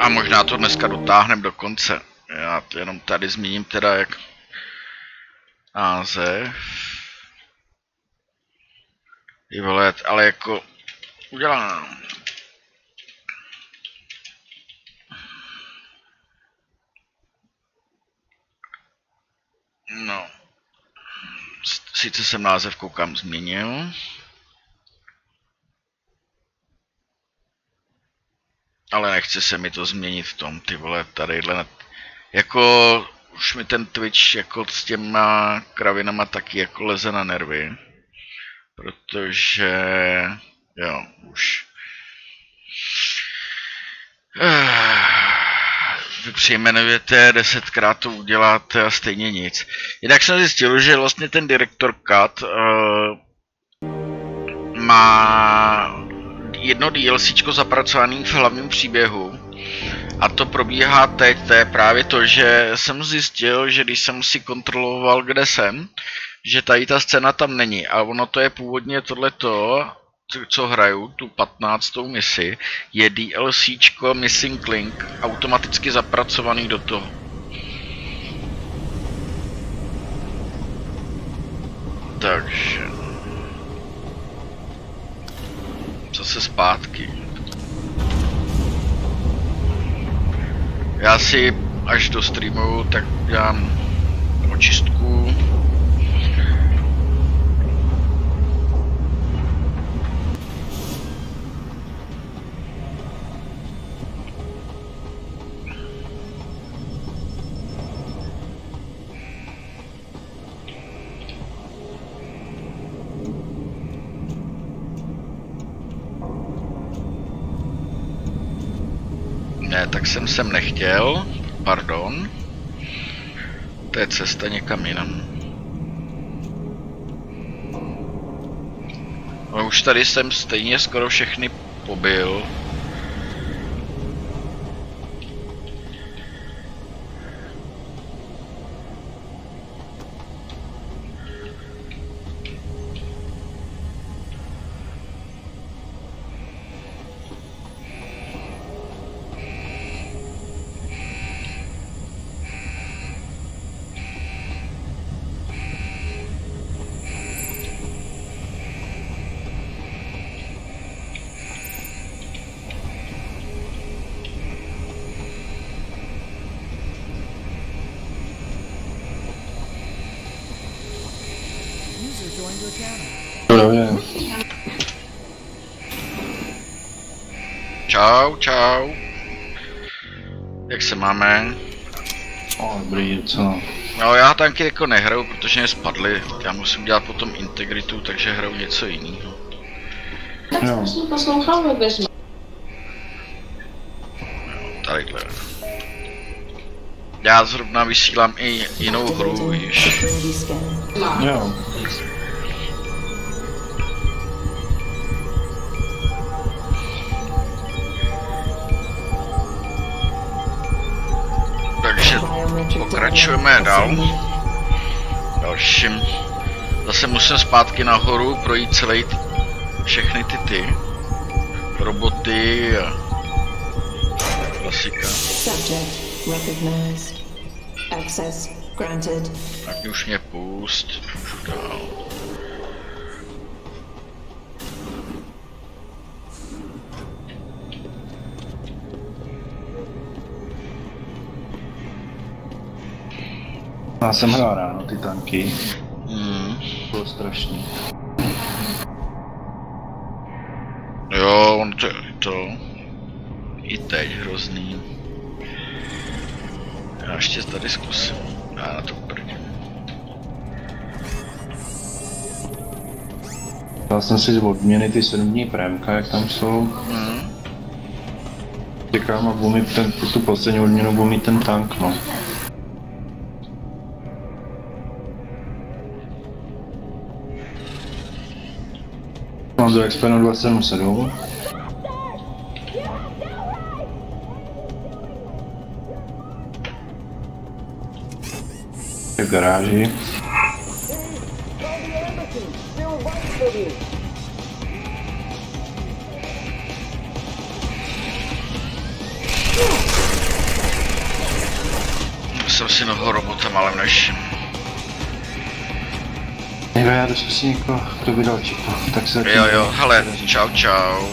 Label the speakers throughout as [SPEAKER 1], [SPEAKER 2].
[SPEAKER 1] A možná to dneska dotáhneme do konce. Já to jenom tady zmíním teda jak název. Ty vole, ale jako udělám. No. Sice jsem název koukám změnil. Ale nechce se mi to změnit v tom, ty vole, tadyhle. Jako už mi ten Twitch jako s těma kravinama taky jako leze na nervy. Protože jo, už. Vy přejmenujete, 10krát to uděláte a stejně nic. Jinak jsem zjistil, že vlastně ten Director Cut má jedno DLCčko zapracované v hlavním příběhu. A to probíhá teď, to je právě to, že jsem zjistil, že když jsem si kontroloval, kde jsem, že tady ta scéna tam není. A ono to je původně tohleto, co hraju, tu 15. misi, je DLCčko Missing Link, automaticky zapracovaný do toho. Takže zase zpátky. Já si až do streamu tak dělám očistku. Ne, tak jsem sem nechtěl, pardon. To je cesta někam jinam. No už tady jsem stejně skoro všechny pobil. Čau, čau. Jak se máme?
[SPEAKER 2] Dobrý, co?
[SPEAKER 1] No já tanky jako nehraju, protože mě spadly. Já musím dělat potom integritu, takže hraju něco jiného.
[SPEAKER 2] Jo.
[SPEAKER 1] Tadyhle. Já zrovna vysílám i jinou hru, víš.
[SPEAKER 2] Jo. Takže pokračujeme dál. Dalším. Zase musím zpátky nahoru projít celý všechny ty roboty a klasika. Tak už mě pust, můžu dál. Já jsem hrál ráno ty tanky. Bylo strašný.
[SPEAKER 1] Jo, on to i teď hrozný. Já ještě tady zkusím. Já na to prdím.
[SPEAKER 2] Dal jsem si z odměny ty 7 dní prémka, jak tam jsou. Čekám a budu mít tu poslední odměnu, budu mít ten tank, no. Mám do XP na 277. Je v garáži.
[SPEAKER 1] jsem si noho robota malem než.
[SPEAKER 3] Já jdu si někoho, kdo vydal čipu, tak se...
[SPEAKER 1] Jo, hele, čau.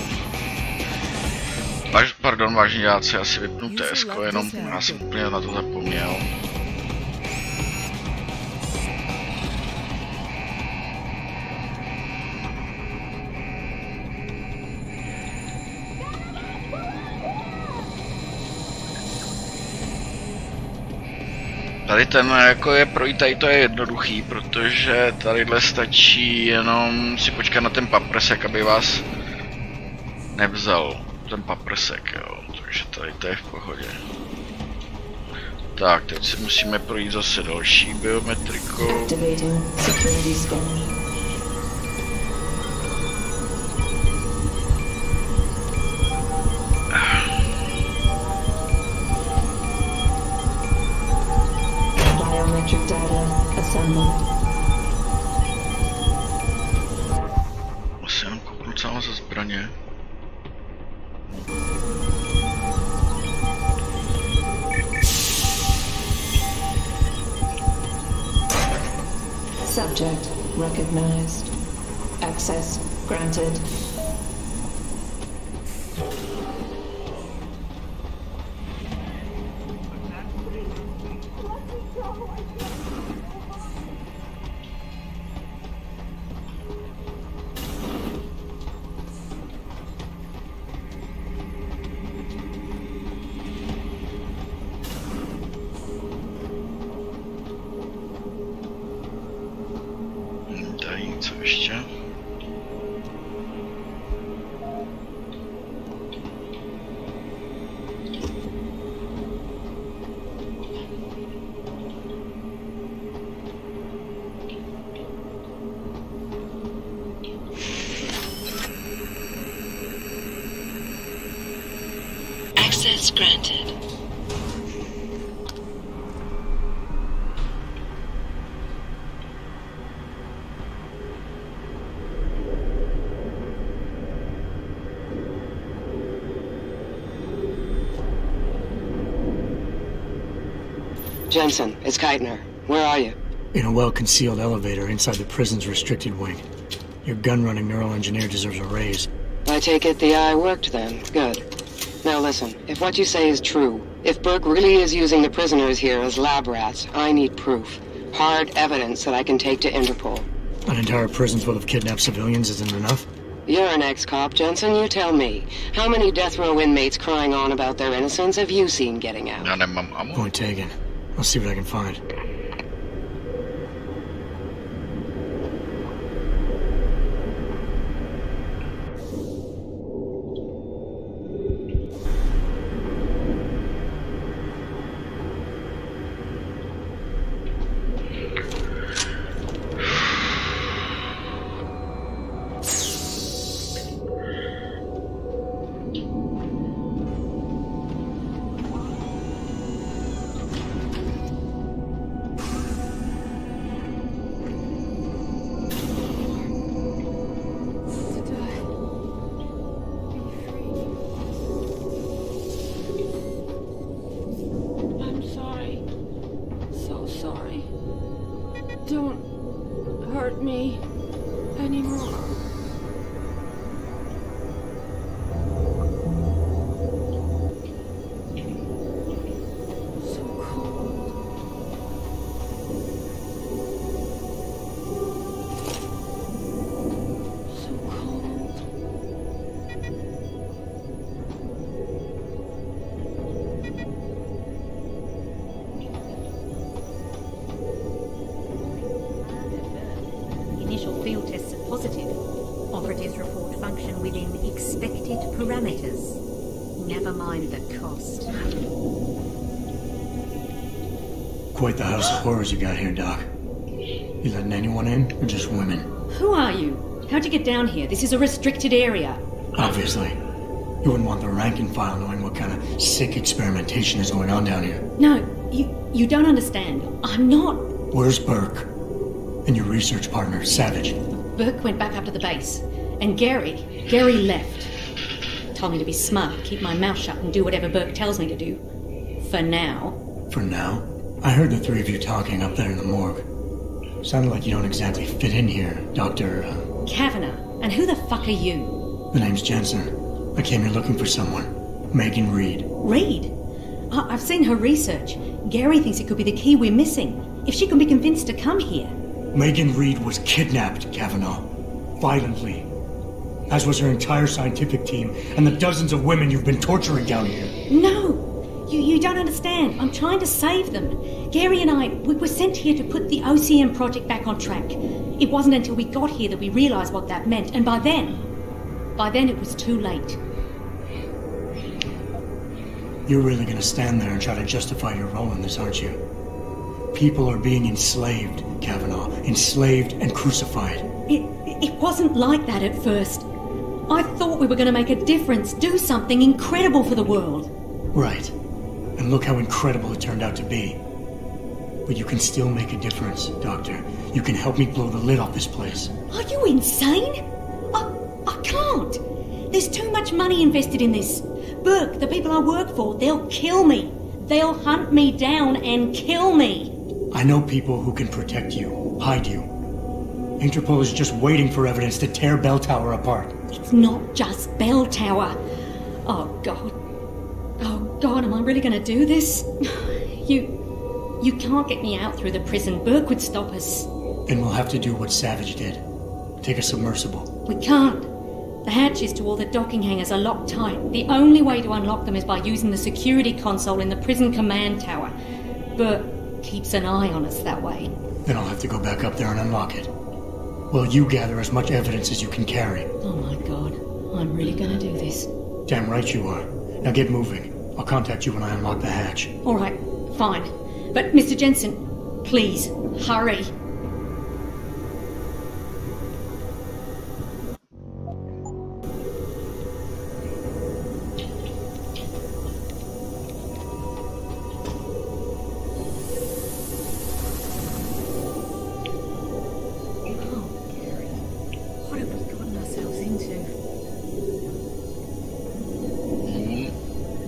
[SPEAKER 1] Pardon, vážení diváci, já si vypnu TSK, jenom já jsem úplně na to zapomněl. Tady ten jako je projít, tady to je jednoduchý, protože tadyhle stačí jenom si počkat na ten paprsek, aby vás nevzal ten paprsek, jo, takže tady to je v pohodě. Tak, teď si musíme projít zase další biometrikou.
[SPEAKER 4] Biometric data assembled.
[SPEAKER 1] Asi jenom kouknout sám za zbraně.
[SPEAKER 4] Subject recognized. Access granted.
[SPEAKER 1] Tady co ještě?
[SPEAKER 4] Access granted.
[SPEAKER 5] Jensen, it's Keitner. Where are you?
[SPEAKER 6] In a well-concealed elevator inside the prison's restricted wing. Your gun-running neural engineer deserves a raise.
[SPEAKER 5] I take it the eye worked then. Good. Now listen, if what you say is true, if Burke really is using the prisoners here as lab rats, I need proof. Hard evidence that I can take to Interpol.
[SPEAKER 6] An entire prison full of kidnapped civilians isn't enough?
[SPEAKER 5] You're an ex-cop, Jensen, you tell me. How many death row inmates crying on about their innocence have you seen getting out?
[SPEAKER 1] Já nemám ammo.
[SPEAKER 6] Point taken. I'll see what I can find.
[SPEAKER 7] Don't hurt me anymore. So cold. So cold.
[SPEAKER 8] Initial field tests are positive. Operatives report function within expected parameters. Never mind the cost.
[SPEAKER 6] Quite the house of horrors you got here, Doc. You letting anyone in, or just women?
[SPEAKER 8] Who are you? How'd you get down here? This is a restricted area.
[SPEAKER 6] Obviously. You wouldn't want the rank and file knowing what kind of sick experimentation is going on down here.
[SPEAKER 8] No, you don't understand. I'm not.
[SPEAKER 6] Where's Burke? And your research partner, Savage?
[SPEAKER 8] Burke went back up to the base. And Gary left. Told me to be smart, keep my mouth shut and do whatever Burke tells me to do. For now.
[SPEAKER 6] For now? I heard the three of you talking up there in the morgue. Sounded like you don't exactly fit in here, Dr.
[SPEAKER 8] Kavanagh. And who the fuck are you?
[SPEAKER 6] The name's Jensen. I came here looking for someone. Megan Reed.
[SPEAKER 8] Reed? I've seen her research. Gary thinks it could be the key we're missing. If she can be convinced to come here.
[SPEAKER 6] Megan Reed was kidnapped, Kavanagh. Violently. As was her entire scientific team and the dozens of women you've been torturing down here.
[SPEAKER 8] No! You don't understand. I'm trying to save them. Gary and we were sent here to put the OCM project back on track. It wasn't until we got here that we realised what that meant, and by then it was too late.
[SPEAKER 6] You're really gonna stand there and try to justify your role in this, aren't you? People are being enslaved, Kavanagh. Enslaved and crucified.
[SPEAKER 8] It wasn't like that at first. I thought we were going to make a difference, do something incredible for the world.
[SPEAKER 6] Right. And look how incredible it turned out to be. But you can still make a difference, Doctor. You can help me blow the lid off this place.
[SPEAKER 8] Are you insane? I can't. There's too much money invested in this. Burke, the people I work for, they'll kill me. They'll hunt me down and kill me.
[SPEAKER 6] I know people who can protect you, hide you. Interpol is just waiting for evidence to tear Bell Tower apart.
[SPEAKER 8] It's not just Bell Tower. Oh, God. Oh, God, am I really going to do this? You can't get me out through the prison. Burke would stop us.
[SPEAKER 6] Then we'll have to do what Savage did. Take a submersible.
[SPEAKER 8] We can't. The hatches to all the docking hangars are locked tight. The only way to unlock them is by using the security console in the prison command tower. Burke keeps an eye on us that way.
[SPEAKER 6] Then I'll have to go back up there and unlock it. Well, you gather as much evidence as you can carry.
[SPEAKER 8] Oh my God. I'm really gonna do this.
[SPEAKER 6] Damn right you are. Now get moving. I'll contact you when I unlock the hatch.
[SPEAKER 8] All right, fine. But Mr. Jensen, please, hurry.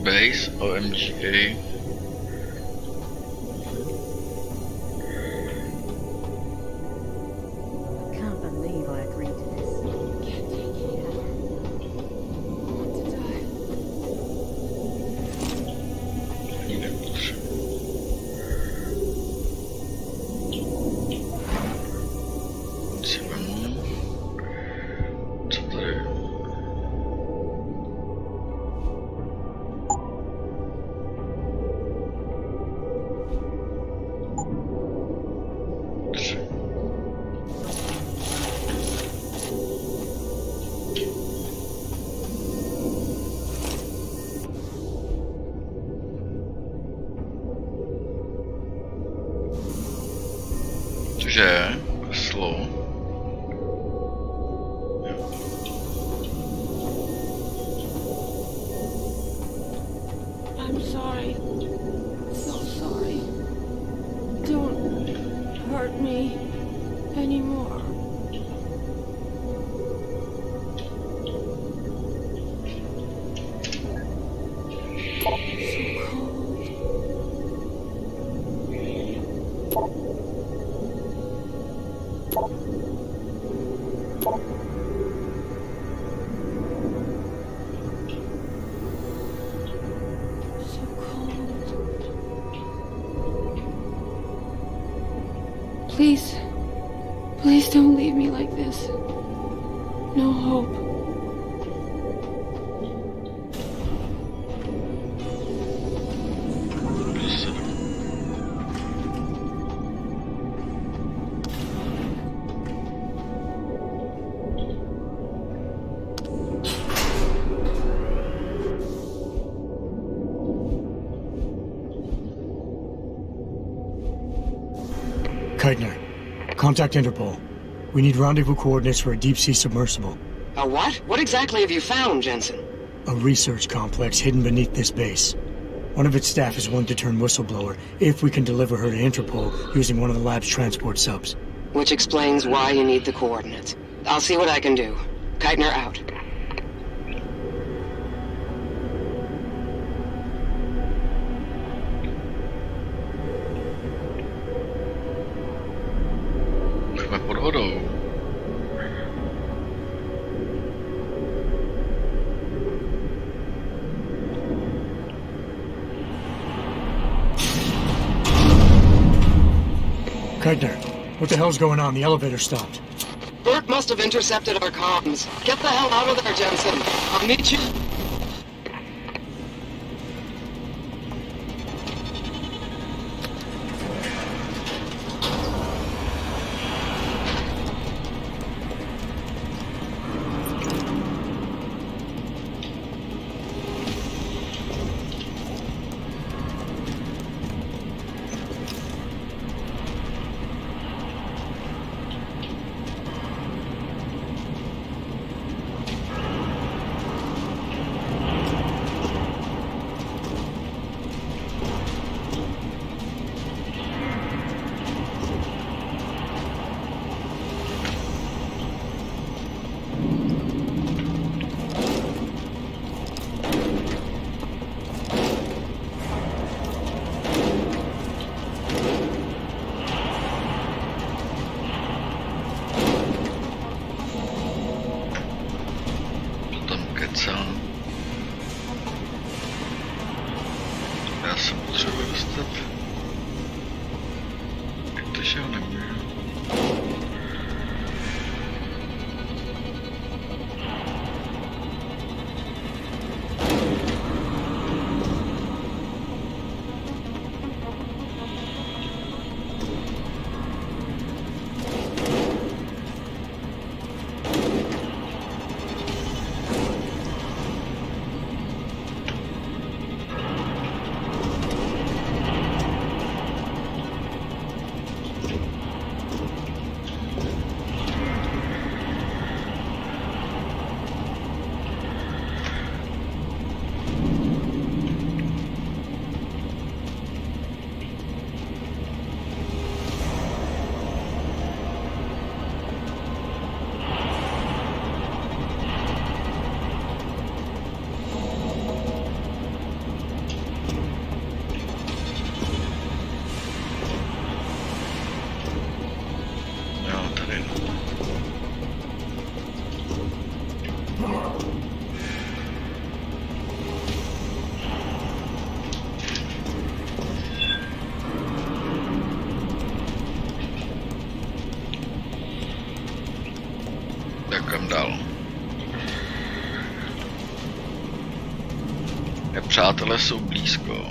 [SPEAKER 1] Base, OMGA.
[SPEAKER 8] I can't believe I agreed to this.
[SPEAKER 7] Can't take it. I want to die.
[SPEAKER 1] Co tady? Že slow.
[SPEAKER 7] I'm sorry. So sorry. Don't hurt me anymore. So cold. So cold. Please, please don't leave me like this. No hope.
[SPEAKER 6] Keitner, contact Interpol. We need rendezvous coordinates for a deep-sea submersible.
[SPEAKER 5] A what? What exactly have you found, Jensen?
[SPEAKER 6] A research complex hidden beneath this base. One of its staff is willing to turn whistleblower if we can deliver her to Interpol using one of the lab's transport subs.
[SPEAKER 5] Which explains why you need the coordinates. I'll see what I can do. Keitner out.
[SPEAKER 1] jsme pod vodou.
[SPEAKER 6] Keitner, what the hell's going on? The elevator stopped.
[SPEAKER 5] Bert must have intercepted our comms. Get the hell out of there, Jensen. I'll meet you.
[SPEAKER 1] Já se potřebuji dostat. Jak to šel nemůžu. Kam dál. Nepřátelé jsou blízko.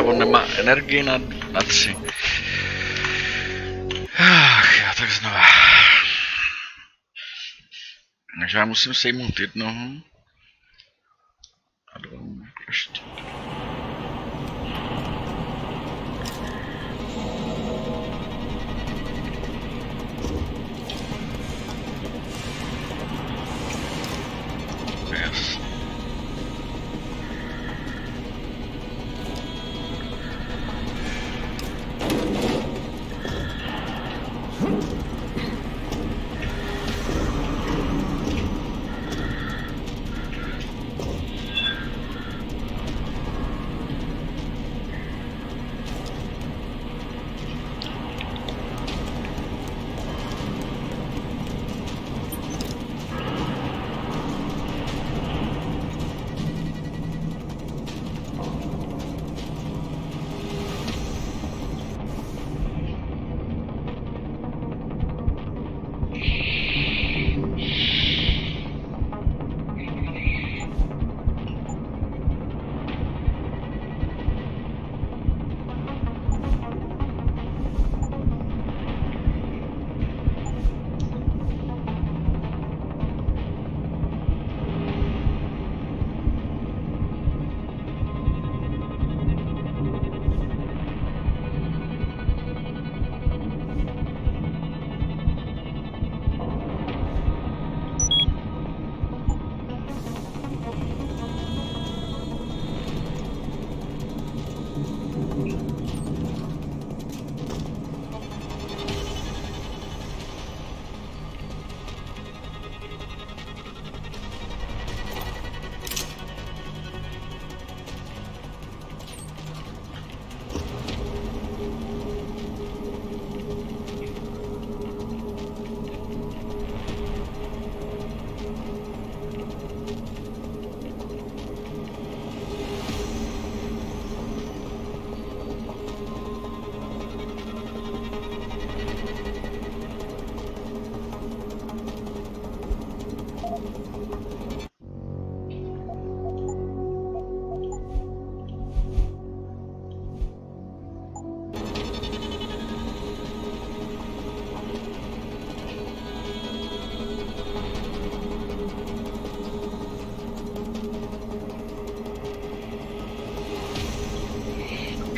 [SPEAKER 1] On nemá energii na 3. Ach jo, tak znova. Takže já musím sejmout jednoho. A 2 ještě. Yes.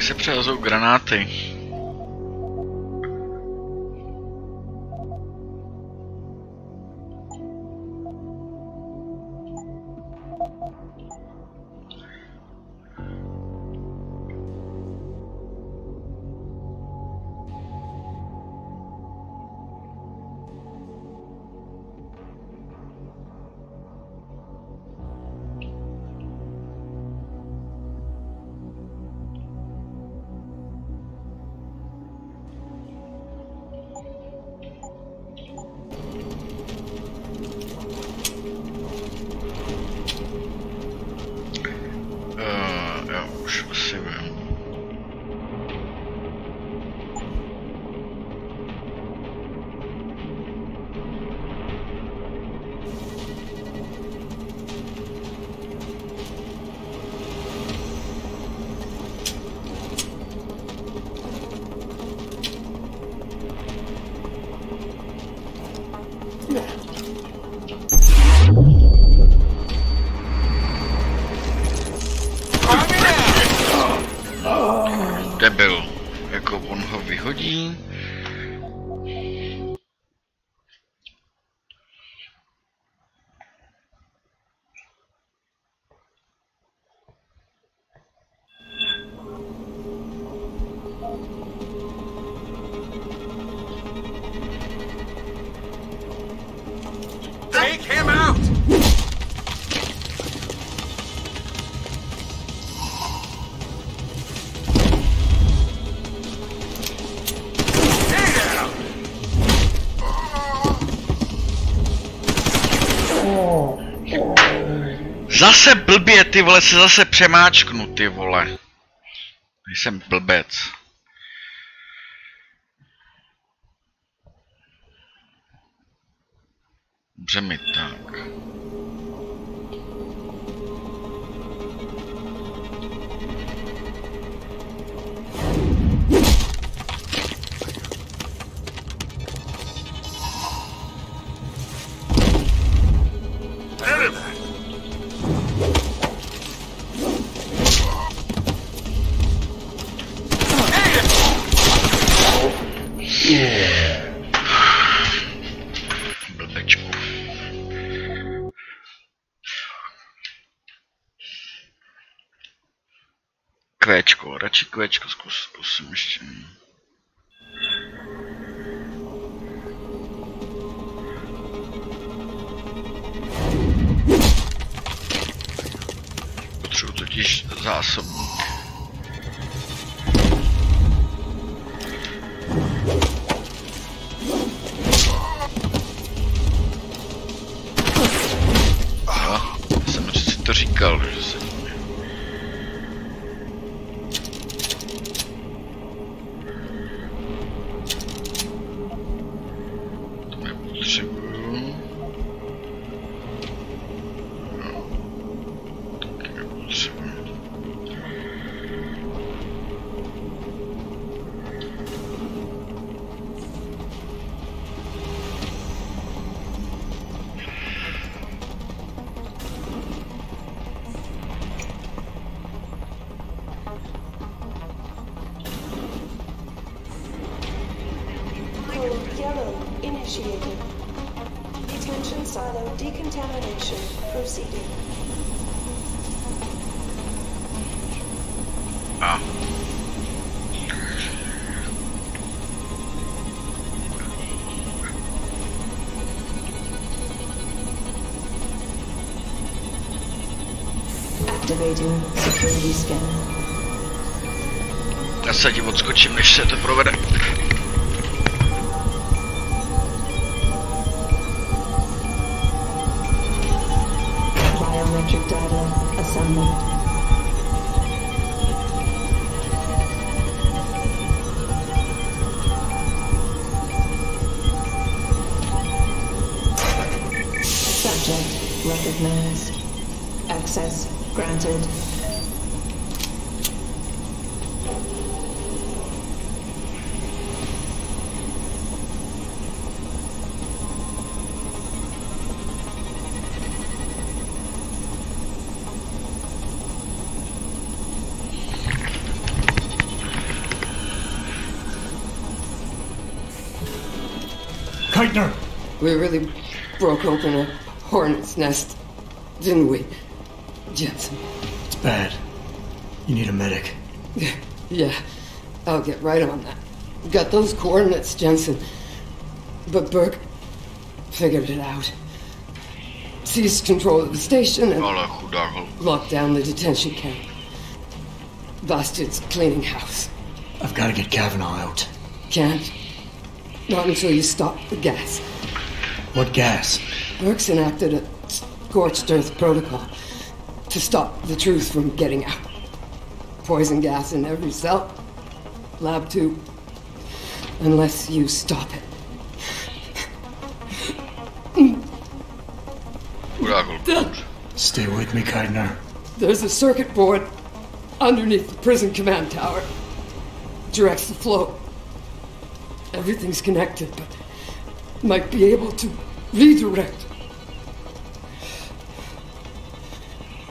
[SPEAKER 1] se přehazou granáty. Já už asi vím. Debil, jako on ho vyhodí.
[SPEAKER 9] Take him out!
[SPEAKER 1] Zase blbě, ty vole, se zase přemáčknu, ty vole. Jsem blbec. Dobře mi tak. Blbečku. Kvéčko, radši kvéčko zkusím ještě. Potřebuji totiž zásobník. Jsem si to říkal, že se... To nepotřebuju. No. Taky nepotřebuju.
[SPEAKER 10] Yellow initiated. Detention silo decontamination proceeding.
[SPEAKER 1] Ah.
[SPEAKER 4] Activating security scanner.
[SPEAKER 1] Já se ti odskočím, než se to provede.
[SPEAKER 4] Biometric data assembled. Subject recognized. Access granted.
[SPEAKER 6] Keitner!
[SPEAKER 5] We really broke open a hornet's nest, didn't we, Jensen?
[SPEAKER 6] It's bad. You need a medic.
[SPEAKER 5] Yeah, I'll get right on that. Got those coordinates, Jensen. But Burke figured it out. Seized control of the station and locked down the detention camp. Bastard's cleaning house.
[SPEAKER 6] I've got to get Kavanaugh out.
[SPEAKER 5] Can't. Not until you stop the gas.
[SPEAKER 6] What gas?
[SPEAKER 5] Burke's enacted a scorched earth protocol to stop the truth from getting out. Poison gas in every cell. Lab 2. Unless you stop it.
[SPEAKER 6] Stay with me, Keitner.
[SPEAKER 5] There's a circuit board underneath the prison command tower. Directs the flow. Everything's connected, but might be able to redirect.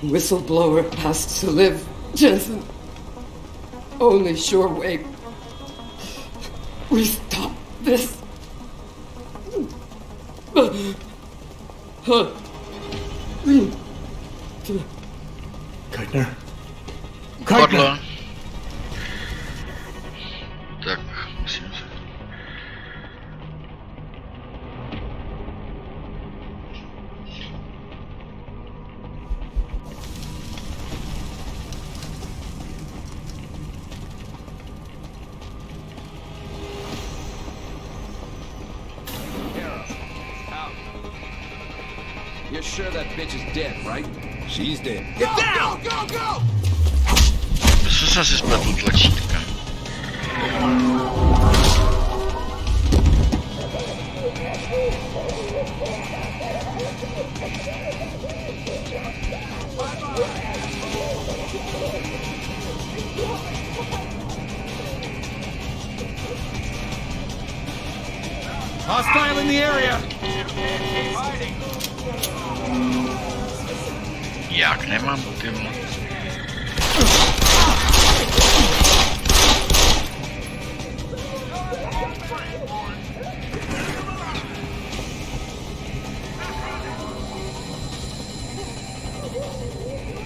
[SPEAKER 5] Whistleblower has to live, Jensen. Only sure way we stop this.
[SPEAKER 6] Keitner?
[SPEAKER 1] Padla. Tak, musím se...
[SPEAKER 11] You're sure that bitch is dead, right?
[SPEAKER 9] She's dead.
[SPEAKER 11] Get down! Go, go!
[SPEAKER 1] Co jsem si spletl tlačítka?
[SPEAKER 9] Hostile in the area!
[SPEAKER 1] Jak nemám, ty vole?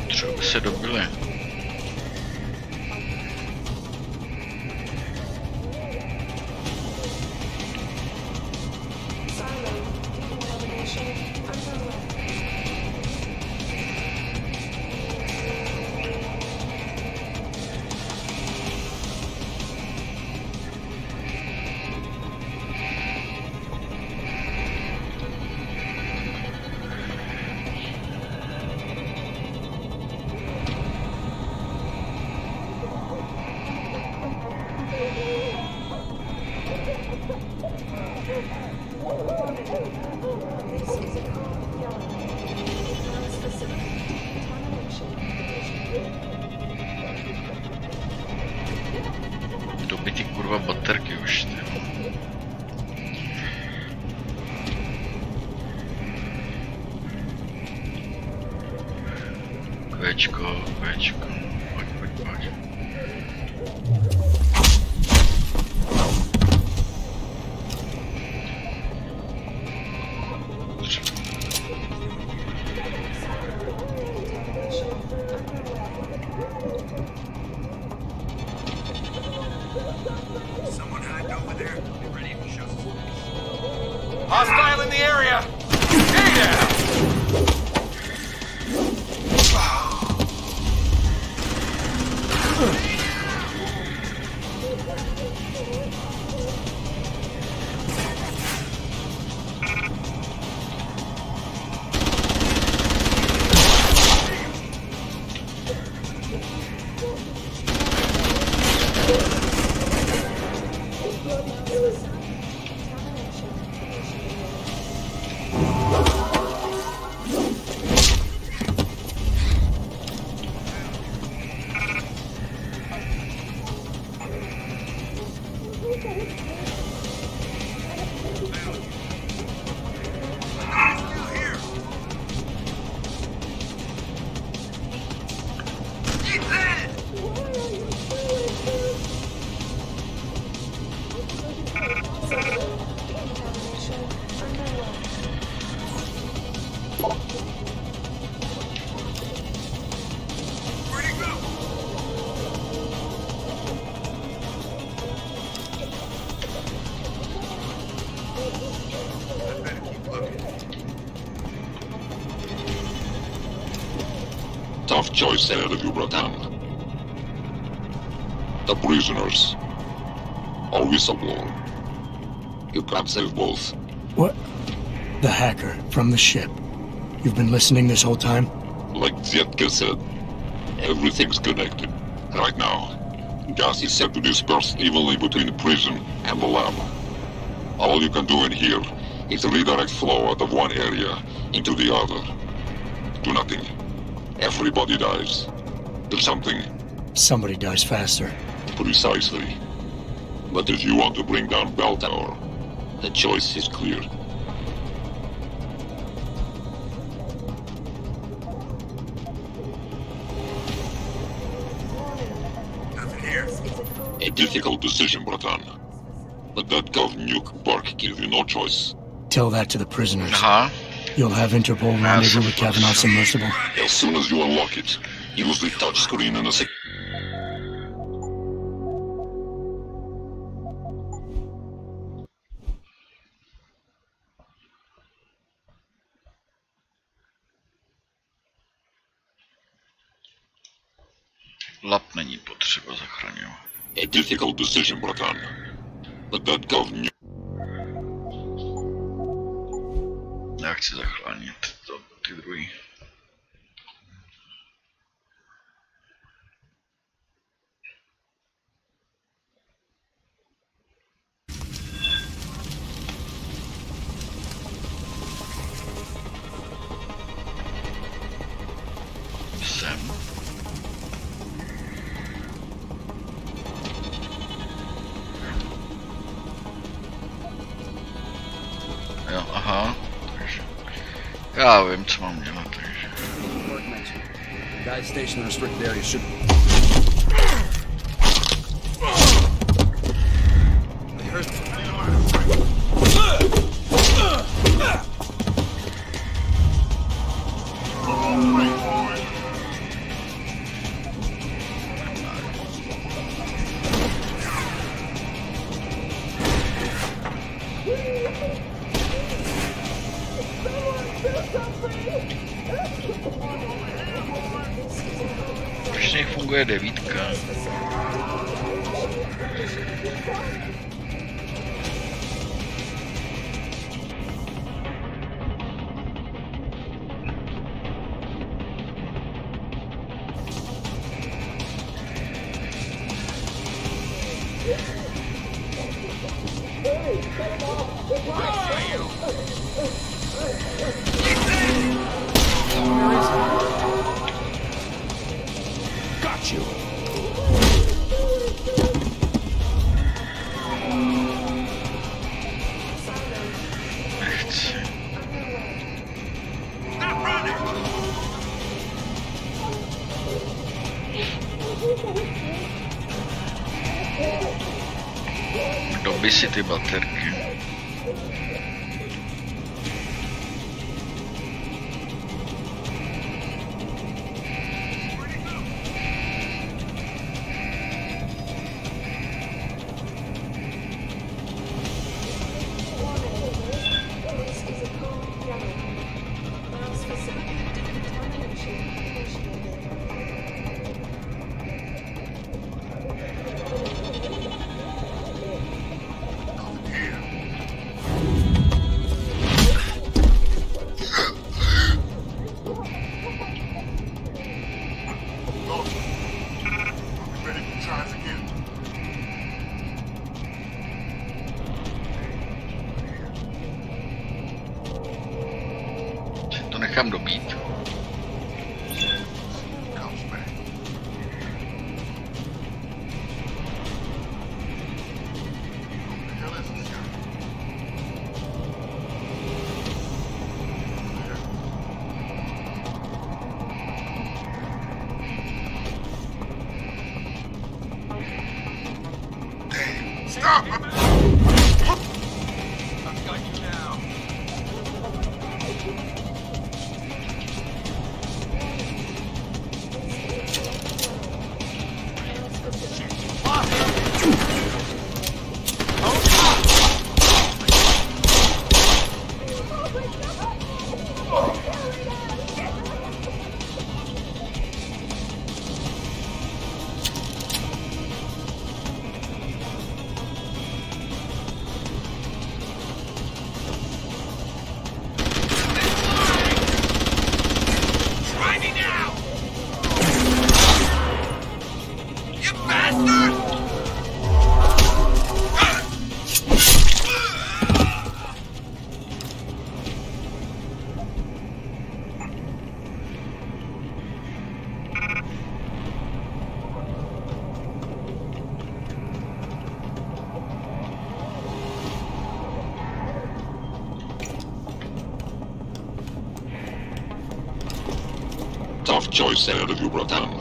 [SPEAKER 1] Třeba by se dobili. Doby ty kurva baterky už, ty. Kvečko, pojď.
[SPEAKER 9] Hostile in the area! Stay down!
[SPEAKER 10] Contamination
[SPEAKER 12] Tough choice ahead of you, Bratan. The prisoners. Or whistleblower. You can't save both.
[SPEAKER 6] What? The hacker from the ship. You've been listening this whole time?
[SPEAKER 12] Like Zetka said, everything's connected. Right now, gas is set to disperse evenly between the prison and the lab. All you can do in here is redirect flow out of one area into the other. Do nothing. Everybody dies. Do something.
[SPEAKER 6] Somebody dies faster.
[SPEAKER 12] Precisely. But if you want to bring down Bell Tower, the choice is clear. A difficult decision, Bratan. But that Gov nuke bark gives you no choice.
[SPEAKER 6] Tell that to the prisoners.
[SPEAKER 1] Uh-huh.
[SPEAKER 6] You'll have Interpol rendezvous with Kavanaugh's submersible.
[SPEAKER 12] As soon as you unlock it, use the touchscreen and a
[SPEAKER 1] Lab není potřeba zachraňovat.
[SPEAKER 12] A difficult decision, Bratan. But that Gov nuke...
[SPEAKER 1] Já chci zachránit ty druhý. Sem. Jo, aha. Takže já vím, co mám dělat, takže.
[SPEAKER 11] Guys stationed in restricted area should.
[SPEAKER 1] Proč nefunguje devítka?
[SPEAKER 9] Got you.
[SPEAKER 1] Nechci. Doby si ty baterky. To nechám dobít.
[SPEAKER 9] Stop! I've got you now.
[SPEAKER 12] tough choice ahead of you, Bratan.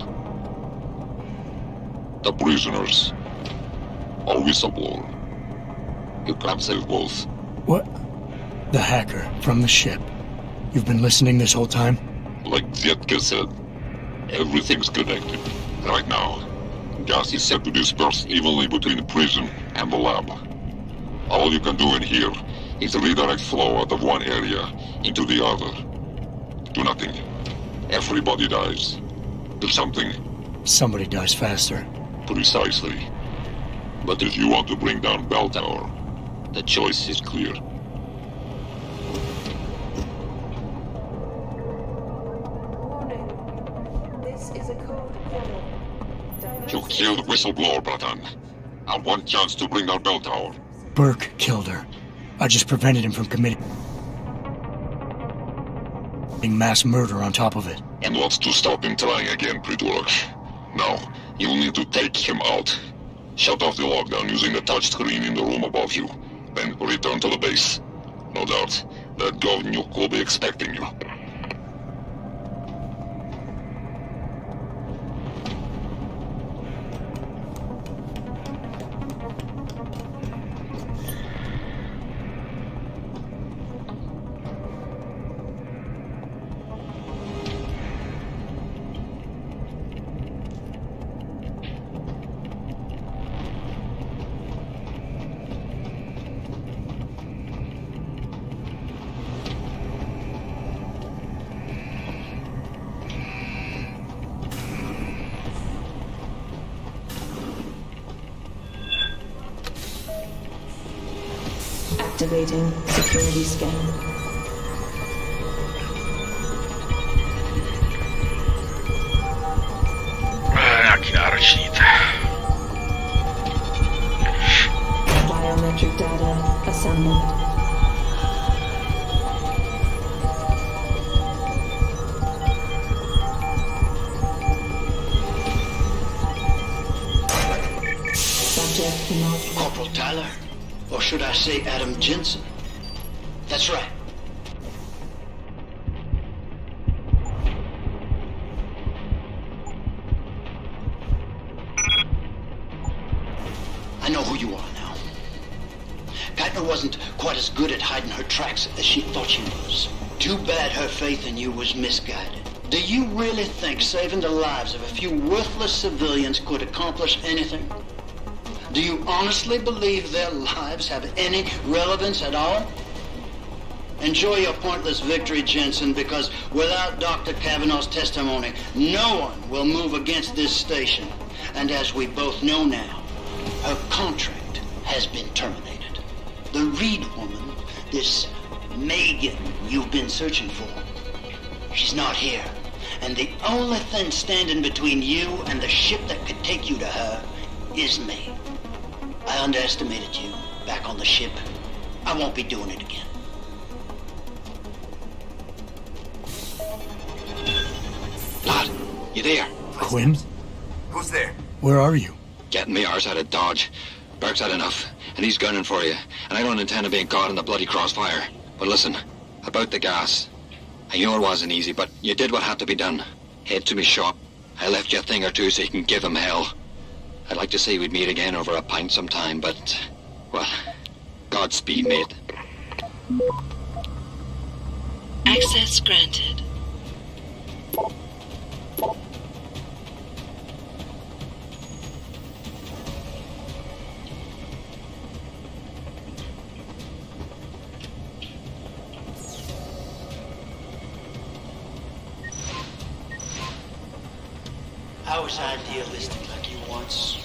[SPEAKER 12] The prisoners. Or whistleblower. You can't save both.
[SPEAKER 6] What? The hacker from the ship. You've been listening this whole time?
[SPEAKER 12] Like Zetka said, everything's connected. Right now, gas is set to disperse evenly between the prison and the lab. All you can do in here is redirect flow out of one area into the other. Do nothing. Everybody dies. Do something.
[SPEAKER 6] Somebody dies faster.
[SPEAKER 12] Precisely. But if you want to bring down Bell Tower, the choice is clear.
[SPEAKER 10] Warning. This is a code yellow.
[SPEAKER 12] You killed Whistleblower, Bratan. I want chance to bring down Bell Tower.
[SPEAKER 6] Burke killed her. I just prevented him from committing mass murder on top of it.
[SPEAKER 12] And what's to stop him trying again, Pretwork? Now, you'll need to take him out. Shut off the lockdown using the touchscreen in the room above you. Then return to the base. No doubt, that Gov Nuke will be expecting you.
[SPEAKER 4] Activating security scan.
[SPEAKER 1] Nějaký náročný.
[SPEAKER 4] Biometric data assembled. Subject not.
[SPEAKER 13] Corporal Tyler. Or should I say Adam Jensen? That's right. I know who you are now. Geithner wasn't quite as good at hiding her tracks as she thought she was. Too bad her faith in you was misguided. Do you really think saving the lives of a few worthless civilians could accomplish anything? Do you honestly believe their lives have any relevance at all? Enjoy your pointless victory, Jensen, because without Dr. Kavanaugh's testimony, no one will move against this station. And as we both know now, her contract has been terminated. The Reed woman, this Megan you've been searching for, she's not here. And the only thing standing between you and the ship that could take you to her is me. I underestimated you back on the ship. I won't be doing it again. Lad, you there?
[SPEAKER 6] Quinn?
[SPEAKER 14] Who's there?
[SPEAKER 6] Where are you?
[SPEAKER 13] Getting me arse out of Dodge. Burke's had enough, and he's gunning for you. And I don't intend on being caught in the bloody crossfire. But listen, about the gas. I know it wasn't easy, but you did what had to be done. Head to me shop. I left you a thing or two so you can give him hell. I'd like to say we'd meet again over a pint sometime, but, well, Godspeed, mate.
[SPEAKER 15] Access granted.
[SPEAKER 13] I was idealistic like you once,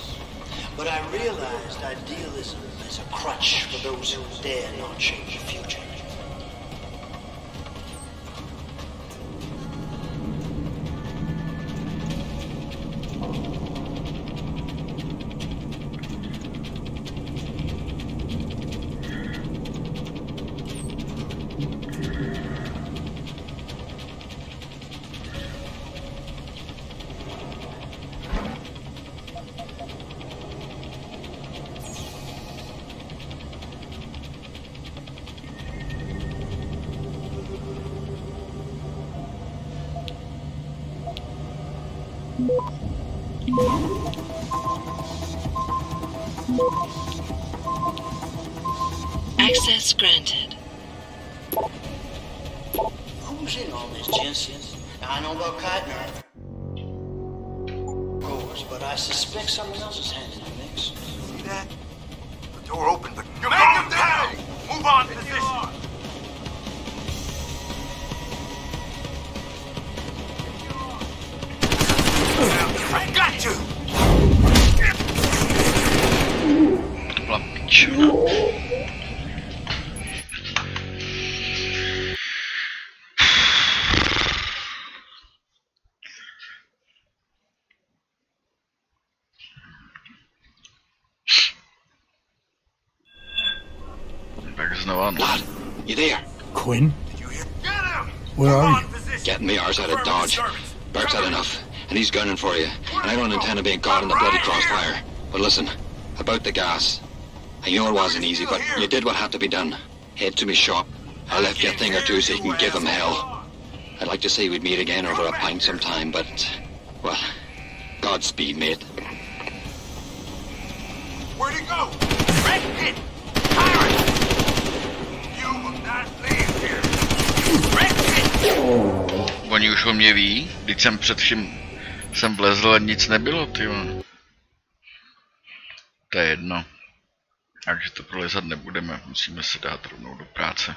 [SPEAKER 13] but I realized idealism is a crutch for those who dare not change the future.
[SPEAKER 15] Access granted.
[SPEAKER 13] Who's in on this, Jensen? I know about Keitner. Of course, but I suspect someone else is handling the mix.
[SPEAKER 9] See that? The door open, but you're going down! Move on, position! I got you!
[SPEAKER 1] To byla pičuna. Tak znova, no.
[SPEAKER 11] Lad, you there?
[SPEAKER 6] Quinn?
[SPEAKER 9] Get him!
[SPEAKER 6] Where are you?
[SPEAKER 11] Getting me ours out of Dodge. Burke's had enough, and he's gunning for you. And I don't intend on being caught in the bloody crossfire. But listen, about the gas. I know it wasn't easy, but you did what had to be done. Head to me shop. I left you a thing or two so you can give him hell. I'd like to say we'd meet again over a pint sometime, but... well, Godspeed, mate.
[SPEAKER 9] Where'd he go? Red hit! Pirate! You will not leave here! Red hit!
[SPEAKER 1] Oni už o mě ví, když jsem předtím jsem vlezl a nic nebylo, tyjo. To je jedno. Takže to prolezat nebudeme, musíme se dát rovnou do práce.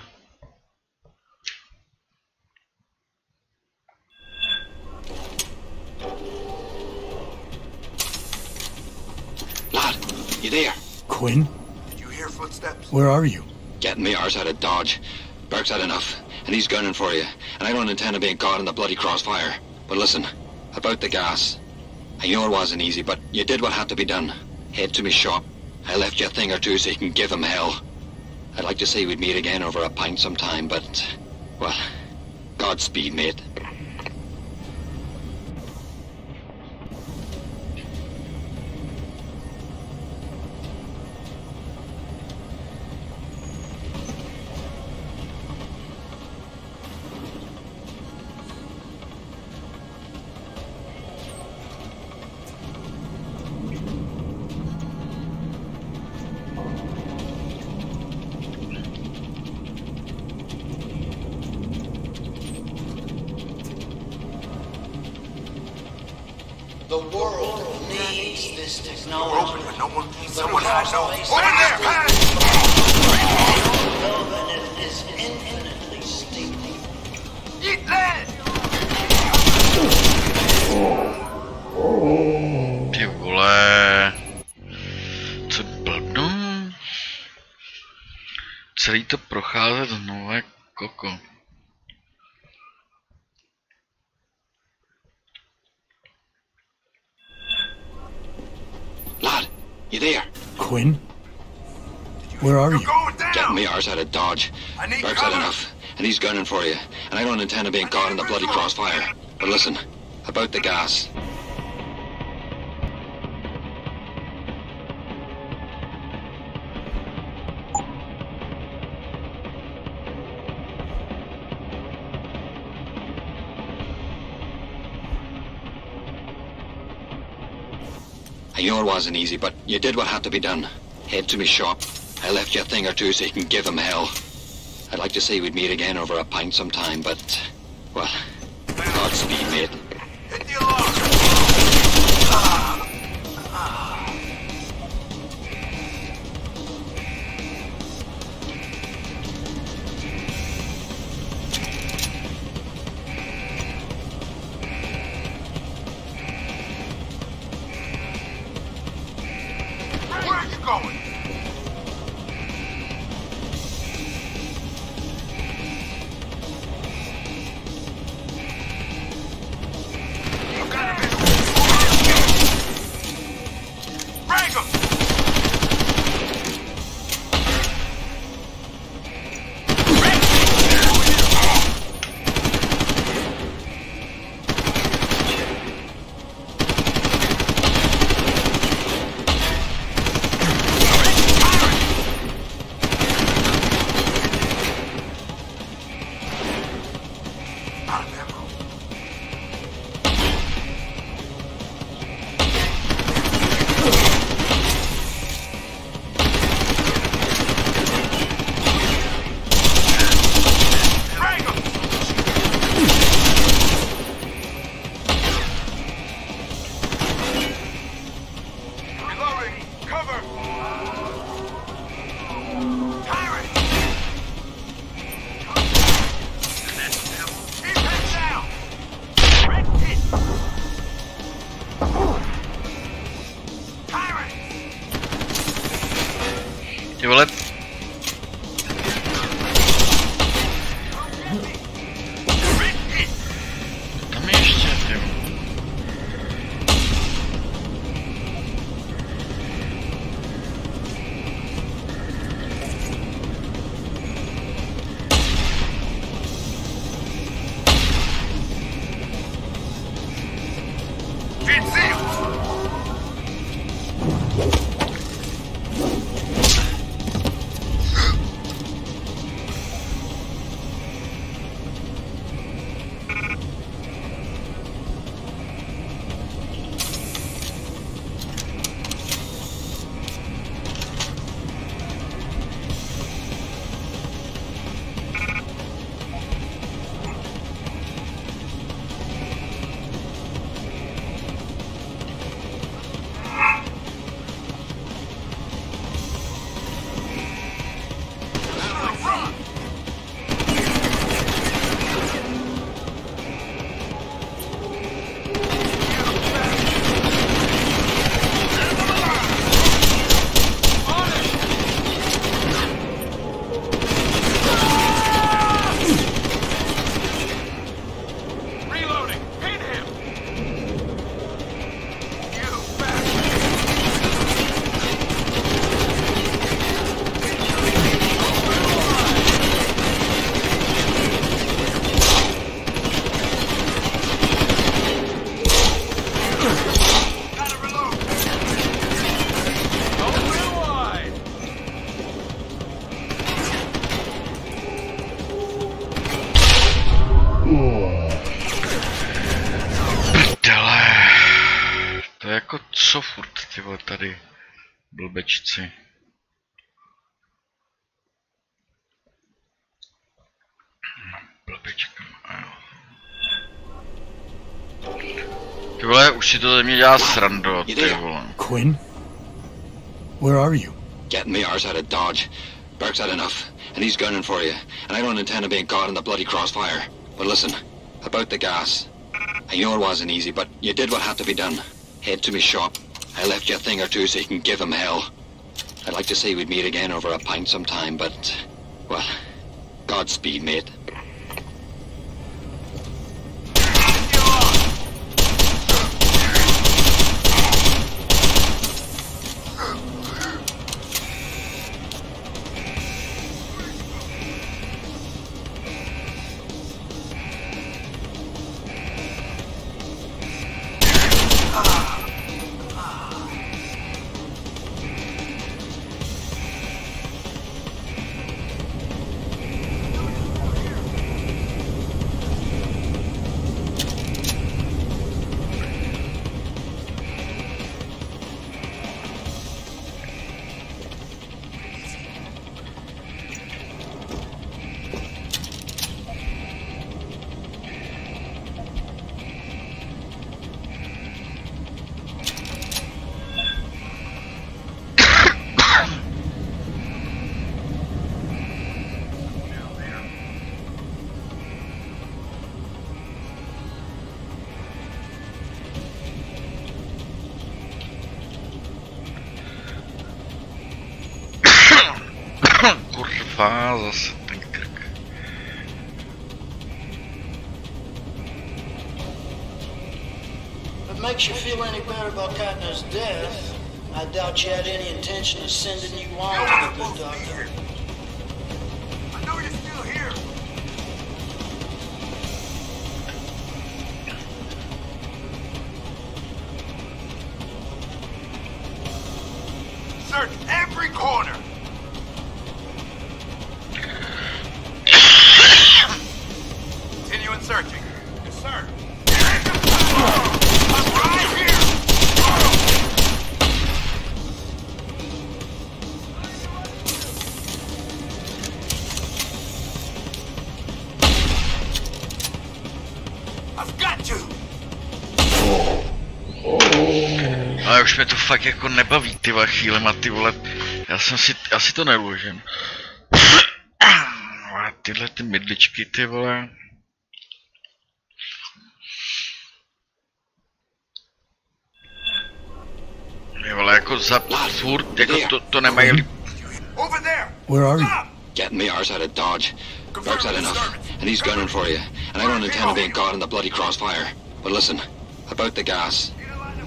[SPEAKER 11] Lad, you there?
[SPEAKER 6] Quinn?
[SPEAKER 9] Did you hear footsteps?
[SPEAKER 6] Where are you?
[SPEAKER 11] Getting me ours out of Dodge. Burke's had enough, and he's gunning for you. And I don't intend on being caught in the bloody crossfire. But listen, about the gas. I know it wasn't easy, but you did what had to be done. Head to me shop. I left you a thing or two so you can give him hell. I'd like to say we'd meet again over a pint sometime, but... well, Godspeed, mate.
[SPEAKER 13] The world needs this technology.
[SPEAKER 9] Open, but no one... Someone had no... Open there!
[SPEAKER 13] Know that it is infinitely stinking.
[SPEAKER 9] Eat that!
[SPEAKER 1] Ty vole... Co blbnu? Celý to procházet znovu jak koko.
[SPEAKER 11] Lad, you there?
[SPEAKER 6] Quinn? Where are you?
[SPEAKER 11] Getting me ours out of Dodge. Burke's had enough, and he's gunning for you. And I don't intend on being caught in the bloody crossfire. But listen, about the gas. I know it wasn't easy, but you did what had to be done. Head to me shop. I left you a thing or two so you can give him hell. I'd like to say we'd meet again over a pint sometime, but... well, Godspeed, mate.
[SPEAKER 9] Hit the alarm! Where are you going?
[SPEAKER 1] co furt, ty vole, tady blbečci. Blbečka, ty vole, už si to ze mě dělá srando, ty vole.
[SPEAKER 6] Quinn? Where are you?
[SPEAKER 11] Getting me arse out of Dodge. Burke's had enough, and he's gunning for you. And I don't intend on being caught in the bloody crossfire. But listen, about the gas. I know it wasn't easy, but you did what had to be done. Head to me shop. I left you a thing or two so you can give him hell. I'd like to say we'd meet again over a pint sometime, but, well, Godspeed, mate.
[SPEAKER 1] Kurva, zase ten krk.
[SPEAKER 13] If it makes you feel any better about Katna's death, I doubt you had any intention of sending you on to the good doctor.
[SPEAKER 9] I know you're still here. Search every corner. Continuing searching. Yes, sir. I'm right here. I've got you.
[SPEAKER 1] Ale už mě to fakt jako nebaví ty chvílema, ty vole. Já si to neložím. Tyhle ty mydličky, ty vole. Ty vole, jako za furt, jako to nemají líp.
[SPEAKER 9] Over there.
[SPEAKER 6] Where are you?
[SPEAKER 11] Getting me arse out of Dodge. Burke's had enough, and he's gunning for you. And I don't intend on being caught in the bloody crossfire. But listen, about the gas.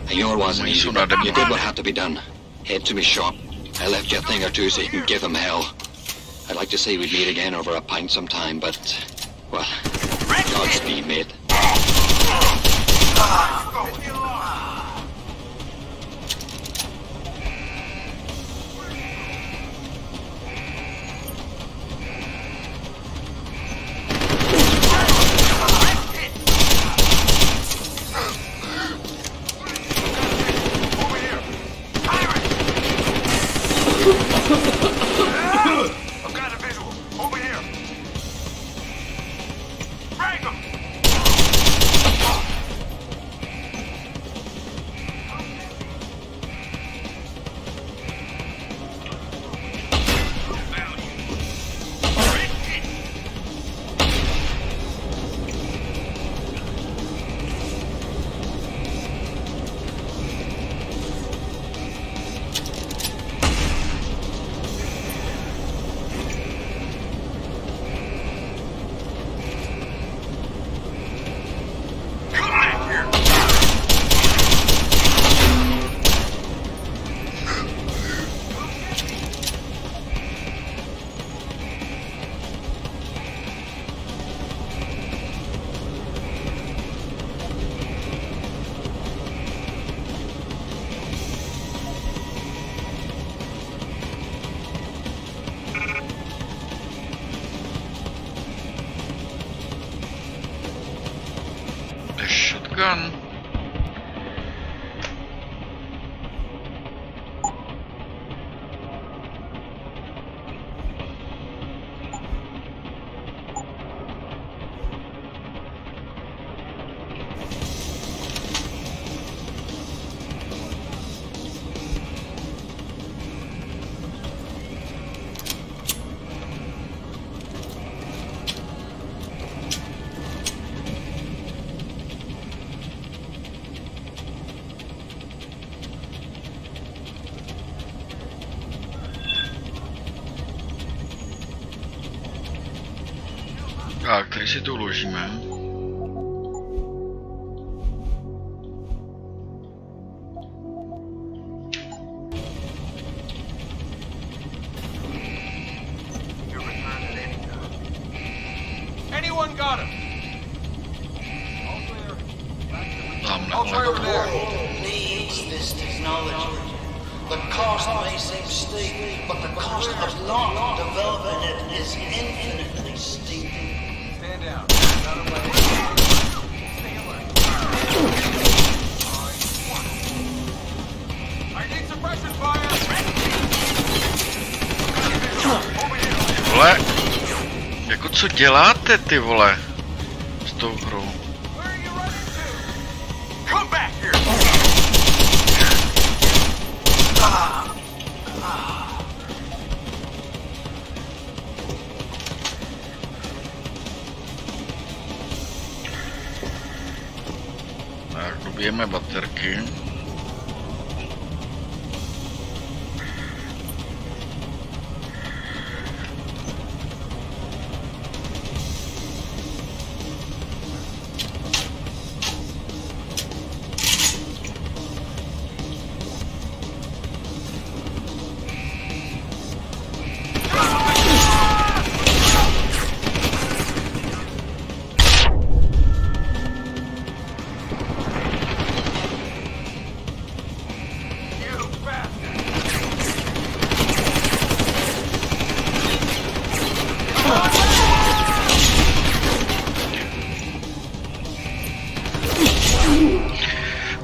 [SPEAKER 11] I know it wasn't easy, but you did what had to be done. Head to me shop. I left you a thing or two so you can give him hell. I'd like to say we'd meet again over a pint sometime, but, well, Godspeed, mate.
[SPEAKER 9] I've got a visual. Over here. Frag him.
[SPEAKER 1] Shotgun. Tak, tady si to uložíme.
[SPEAKER 9] Anyone got him?
[SPEAKER 13] The world needs this technology. The cost may seem steep, but the cost of not developing it is infinitely steep.
[SPEAKER 9] Stand down. Not away. Stay alert. I need suppression fire.
[SPEAKER 1] Vole, jako co děláte, ty vole, s tou hrou?
[SPEAKER 9] Come back here.
[SPEAKER 1] Tak, dobijeme baterky.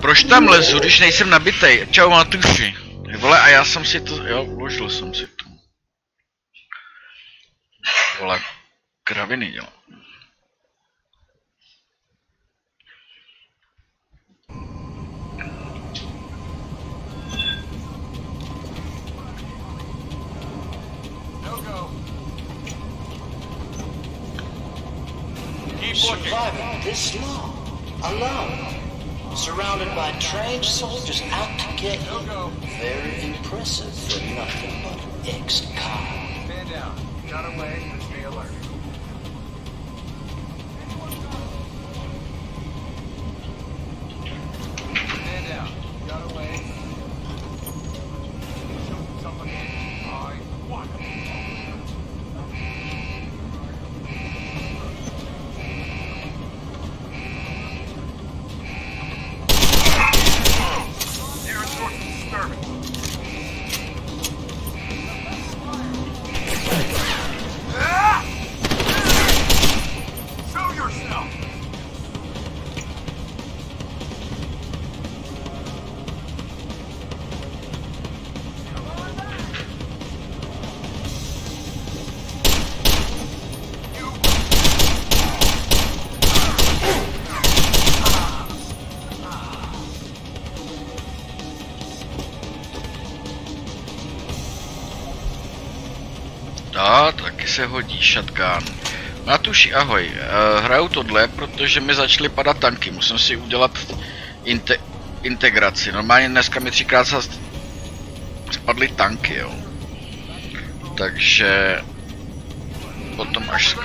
[SPEAKER 1] Proč tam lezu, když nejsem nabitej? Čau, Matuši. Vole, a já jsem si to, jo, uložil jsem si to. Vole, kraviny dělám.
[SPEAKER 13] Surviving this long, alone, surrounded by trained soldiers out to get you. Very impressive for nothing but ex-cop.
[SPEAKER 9] Stand down. Got away. Stay alert. Stand down. Got away. Shoot somebody. I want him.
[SPEAKER 1] Taky se hodí shotgun. Matuši, ahoj. Hraju tohle, protože mi začaly padat tanky. Musím si udělat integraci. Normálně dneska mi 3krát spadly tanky, jo. Takže potom až...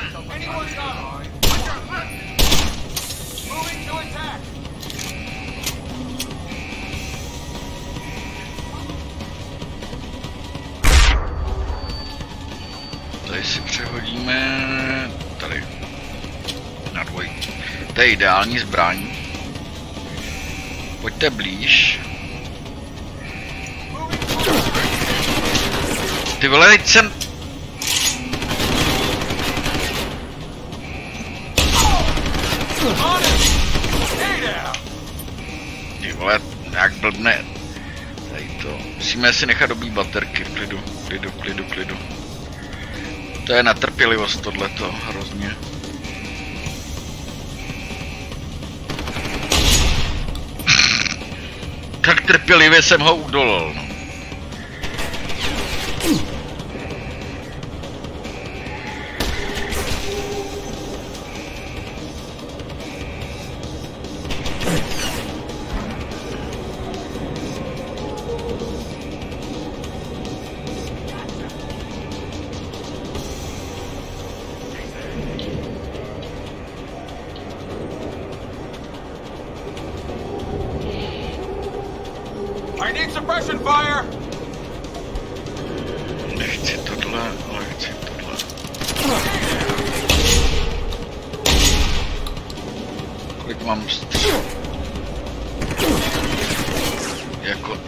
[SPEAKER 1] Tady si přehodíme tady na dvoj. To je ideální zbraň. Pojďte blíž. Ty vole, teď jsem... Ty vole, jak blbne. Tady to. Musíme si nechat dobít baterky v klidu, klidu. To je netrpělivost tohleto, hrozně. Tak trpělivě jsem ho udolal, no.
[SPEAKER 9] Suppression fire!
[SPEAKER 1] Nechci tohle, ale chci tohle. Kolik mám střel? Jako...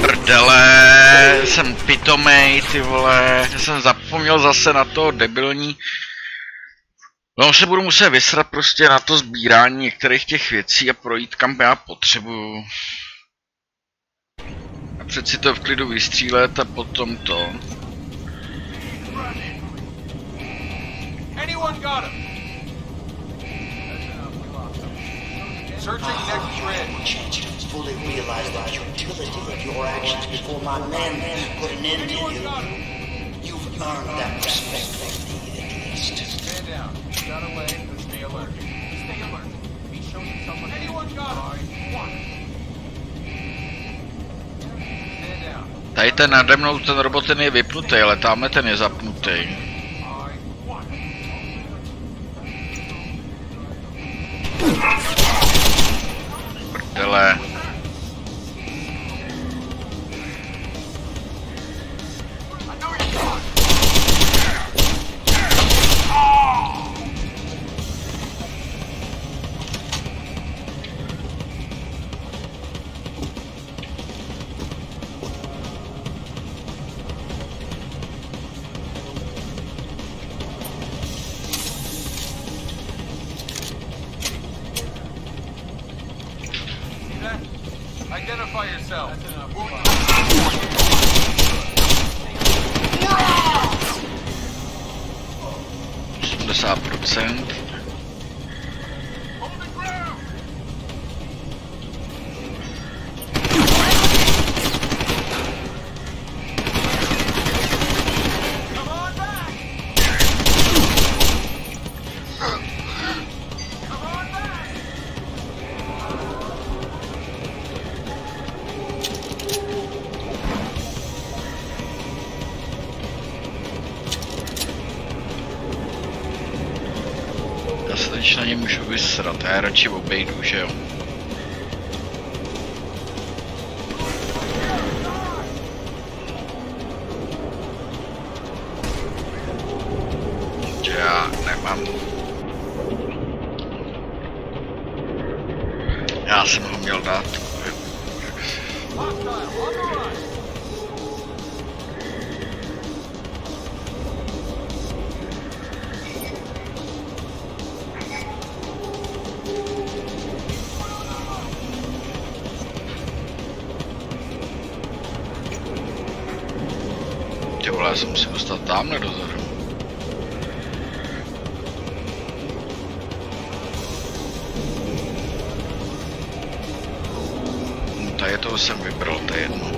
[SPEAKER 1] Prdele, jsem pitomej, ty vole, já jsem zapomněl zase na to debilní. No, se budu muset vysrat prostě na to sbírání některých těch věcí a projít kam já potřebuju. A přeci to v klidu vystřílet a potom to.
[SPEAKER 13] Fully realize the futility of your actions before my men put an end to you. You've earned that respect from me, at least. Stand down. Got away. Stay alert. Stay alert. Be shown someone. Anyone got it?
[SPEAKER 1] Tady ten nade mnou, ten robot ten je vypnutý, ale tamhle ten je zapnutý. Prdele.
[SPEAKER 9] Identify yourself.
[SPEAKER 1] 80%. Když na ně můžu vysrat, já radši obejdu, že jo. Že já nemám. Já jsem ho měl dát. Já se musím dostat tamhle dozadu. Tady toho jsem vybral, to je jedno.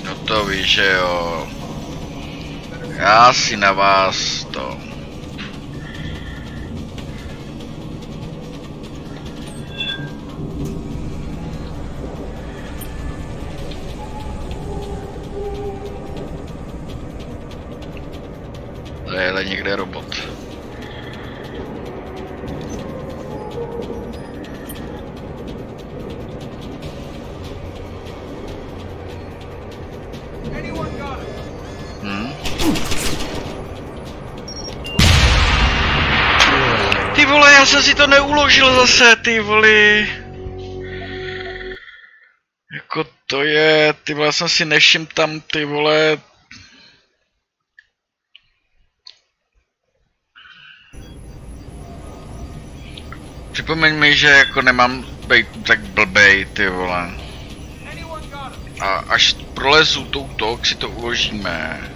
[SPEAKER 1] No to víš, že jo. Já si na vás to... Tady je někde robot. Ty vole, já jsem si to neuložil zase, ty voli. Jako to je, ty vole, já jsem si nevšiml tam, ty vole. Připomeň mi, že jako nemám být tak blbej, ty vole. A až prolezu touto, si to uložíme.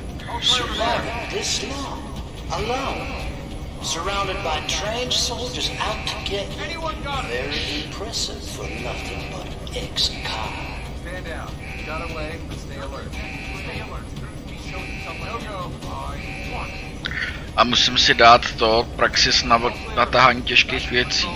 [SPEAKER 13] Surrounded by trained soldiers out to get you. Very impressive for nothing but ex-con.
[SPEAKER 9] Stand down. Got away, but stay alert. Stay alert. Be shown someone. Go.
[SPEAKER 1] A musím si dát to praxis na tahání těžkých věcí.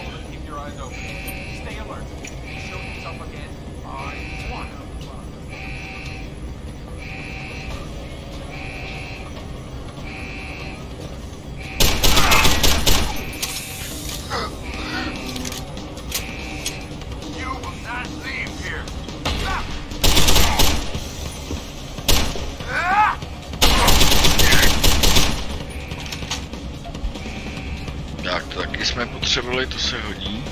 [SPEAKER 1] taky jsme potřebovali, to se hodí.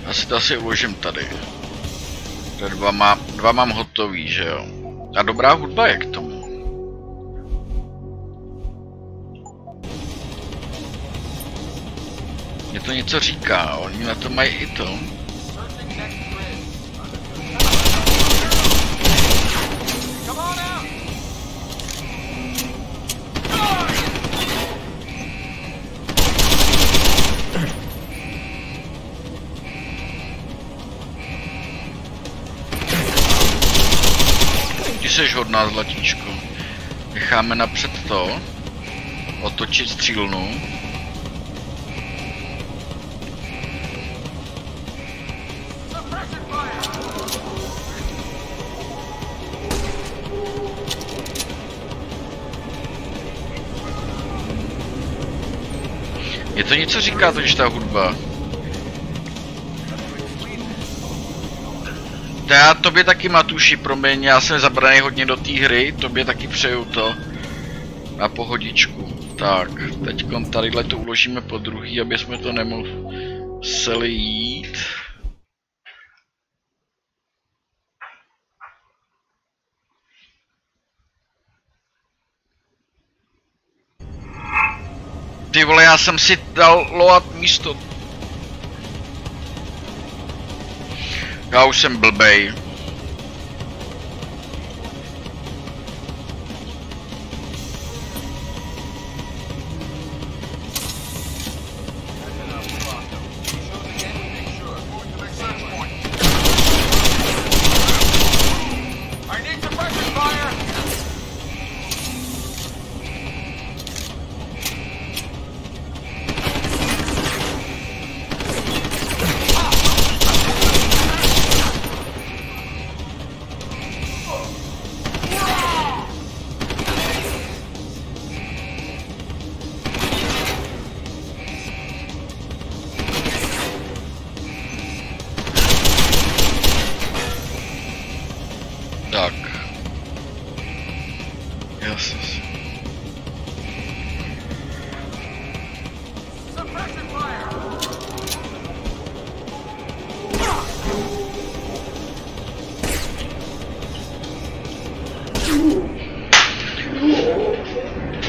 [SPEAKER 1] Asi to asi uložím tady. Dva mám hotový, že jo. A dobrá hudba je k tomu. Mě to něco říká, oni na to mají i to. Ty seš hodná, zlatíčko. Necháme napřed to. Otočit střílnu. Je to něco říká totiž ta hudba. Já tobě taky, Matuši, promiň, já jsem zabraný hodně do té hry, tobě taky přeju to. Na pohodičku. Tak, teďkon tadyhle to uložíme po druhý, aby jsme to nemuseli jít. Ty vole, já jsem si dal load místo. Já už jsem blbej. Tak. Jasně.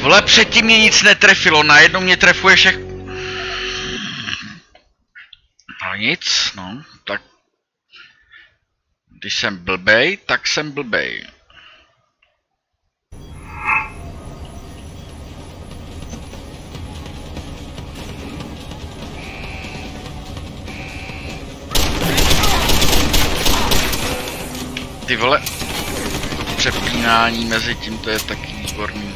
[SPEAKER 1] Vole, předtím mě nic netrefilo, najednou mě trefuje všech... No nic, no, tak... Když jsem blbej, tak jsem blbej. Ty vole, přepínání mezi tím, to je taky výborný.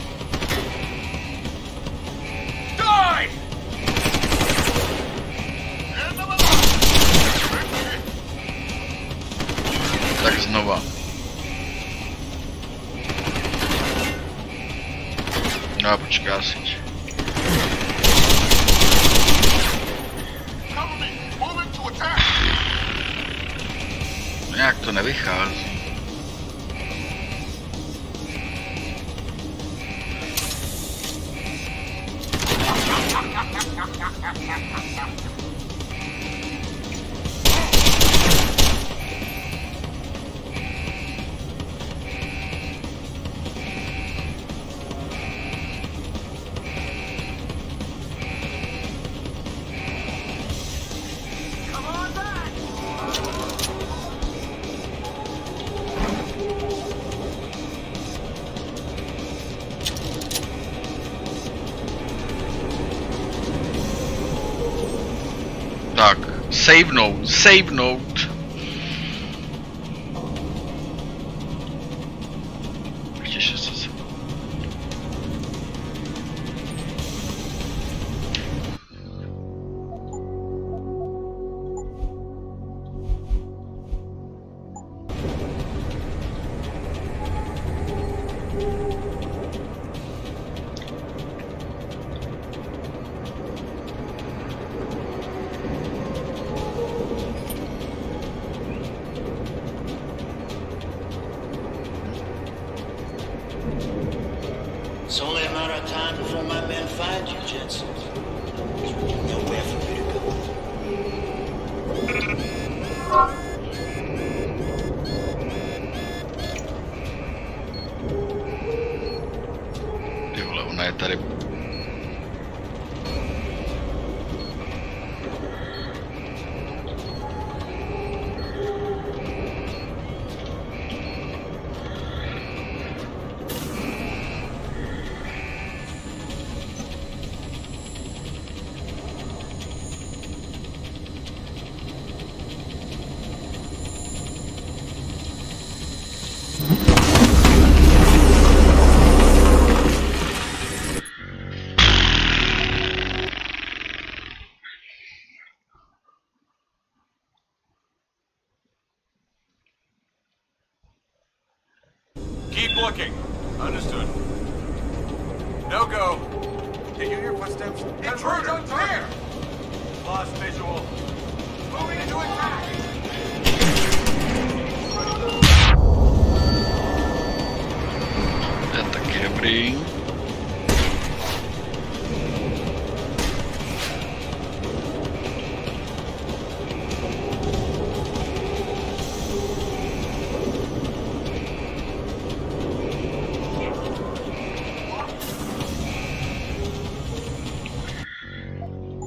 [SPEAKER 1] Tak znova. No počká si. Nějak to nevychází. Tak, save note, save note. Ještě 600 sekund.
[SPEAKER 13] It's only a matter of time before my men find you, Jensen. There's really nowhere for me to go.
[SPEAKER 1] Ty vole, ona je tady.
[SPEAKER 9] Keep looking. Understood. No go. Did you hear footsteps? Intruder! Clear! Lost visual. Moving into attack!
[SPEAKER 1] To je taky dobrý.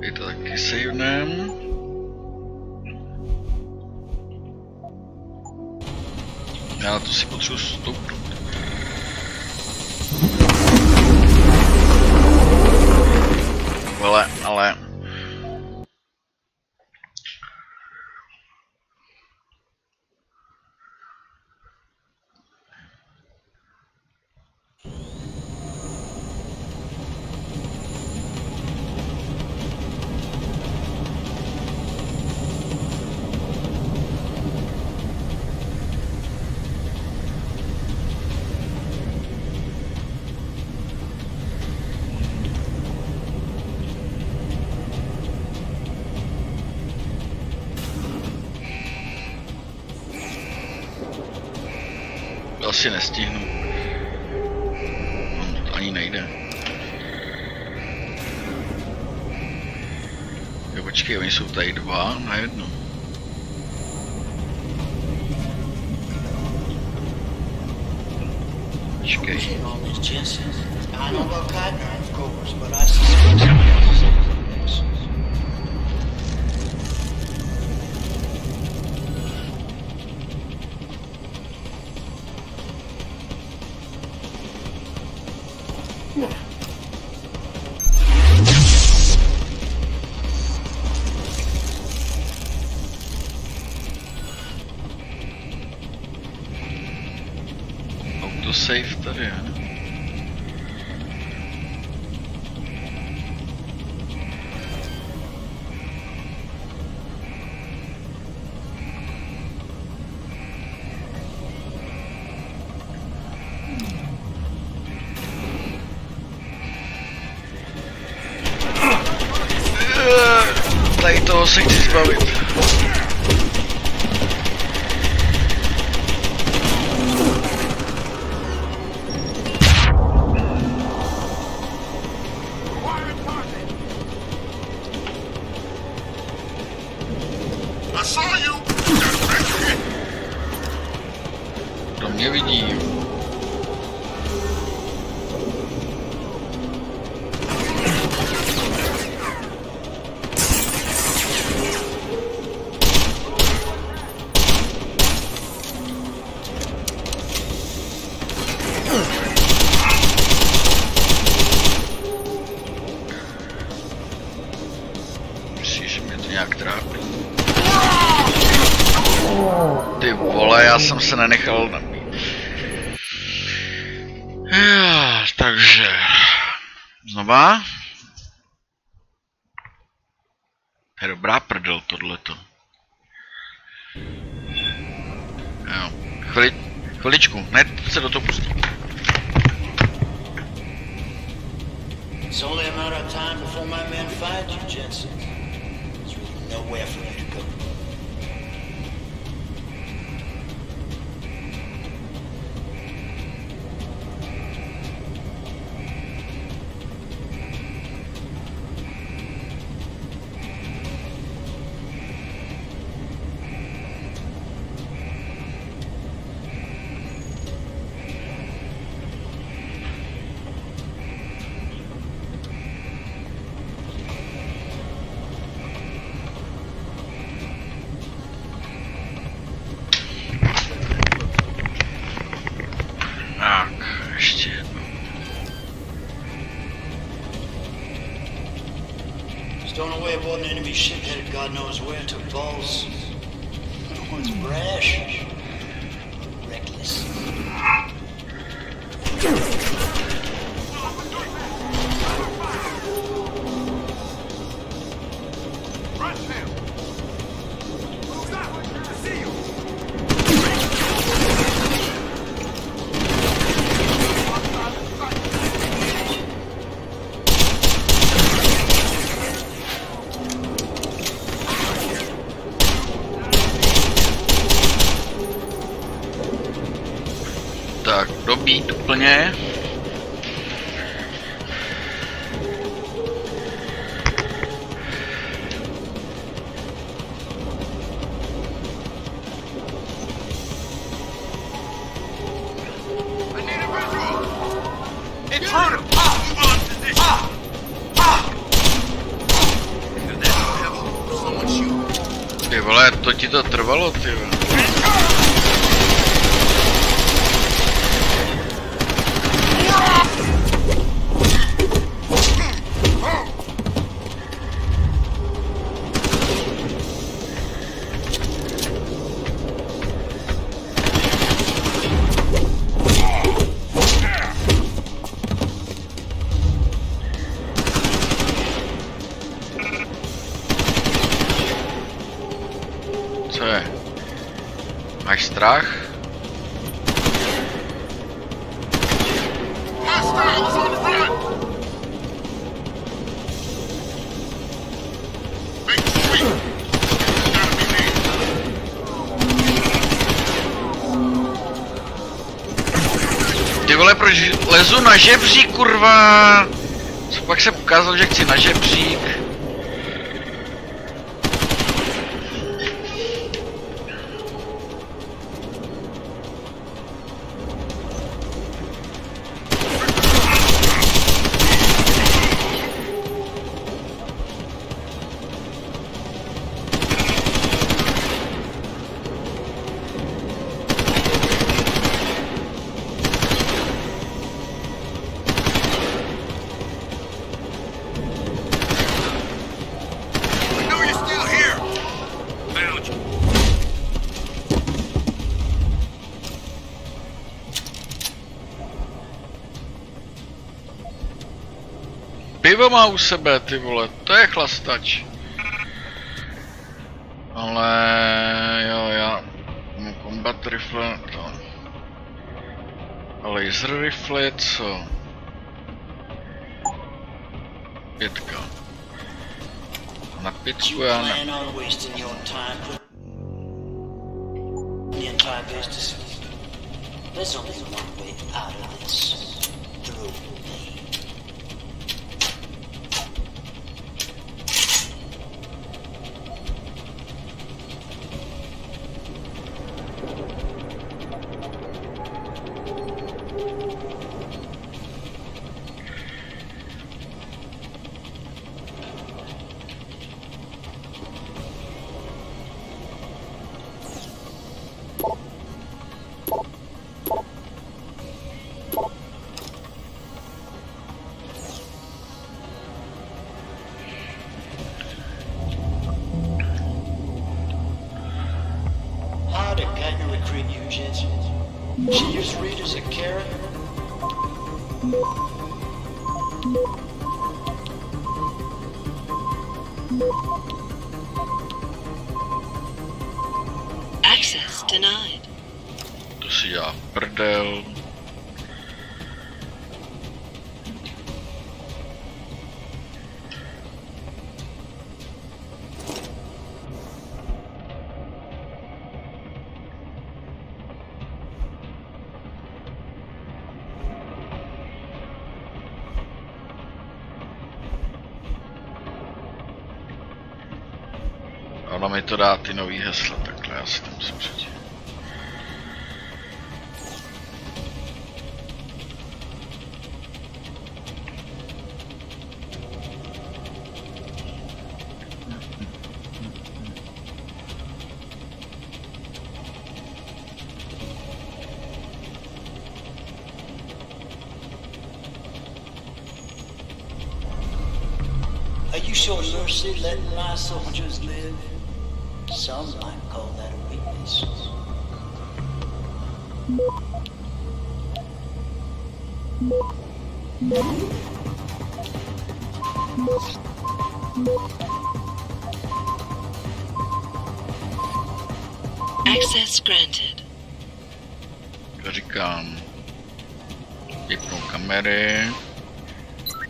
[SPEAKER 1] Je to taky savenem. Já to si potřebuji stoupnout. Ale... Asi nestihnu. No, to ani nejde. Jo, počkej, oni jsou tady dva na jednu. Počkej. Autosave tady je. Tady toho se chci zbavit. To mě vidí. Myslíš, že mě to nějak trápí? Ty vole, já jsem se nenechal nabít. Takže... Znova? Je dobrá prdel tohleto. Jo. Chviličku, hned se do toho pustím.
[SPEAKER 13] It's only a matter of time before my men find you, Jensen. There's really nowhere for you to go. way one enemy ship headed God knows where to balls. No one's brash. Reckless.
[SPEAKER 1] Tak, dobít úplně. Ty vole, to ti to trvalo, ty vole. Co je? Máš strach? Ty vole, proč lezu na žebřík, kurva? Co pak jsem ukázal, že chci na žebřík? Pivo má u sebe, ty vole, to je chlastač. Ale jo, já mám combat rifle, to. Laser rifle, co? 5. Na 5 já ne.
[SPEAKER 13] There's only one way out of this. Through me. She used Reed as a carrot.
[SPEAKER 15] Access denied.
[SPEAKER 1] To si dělá prdel. Ono mi to dá ty nový hesla, takhle já si tam musím přijít.
[SPEAKER 13] Are you showed mercy letting my soldiers live? Some might call that a weakness.
[SPEAKER 15] Access granted.
[SPEAKER 1] Říkám, vypnou kamery,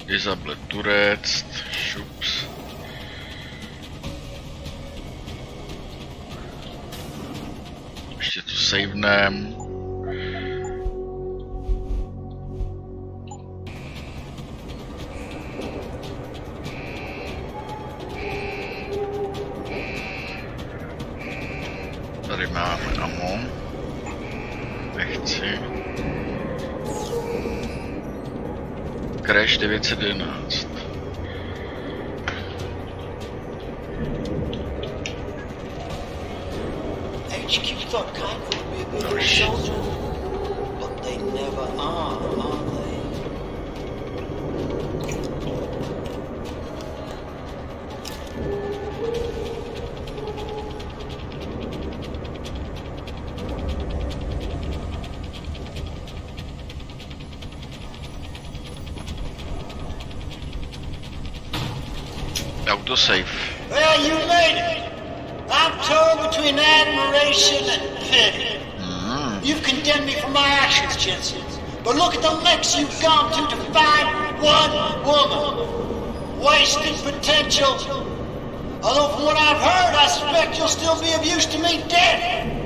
[SPEAKER 1] disable turec, šups. Ještě to savenem. Tady máme ammo. Nechci. Crash 911.
[SPEAKER 13] HQ thought Kite would be a good soldier, but they never are they?
[SPEAKER 1] Autosave.
[SPEAKER 13] Well, you made it. I'm torn between admiration and pity. You've condemned me for my actions, Jensen. But look at the lengths you've gone to find one woman. Wasted potential. Although from what I've heard, I suspect you'll still be of use to me dead.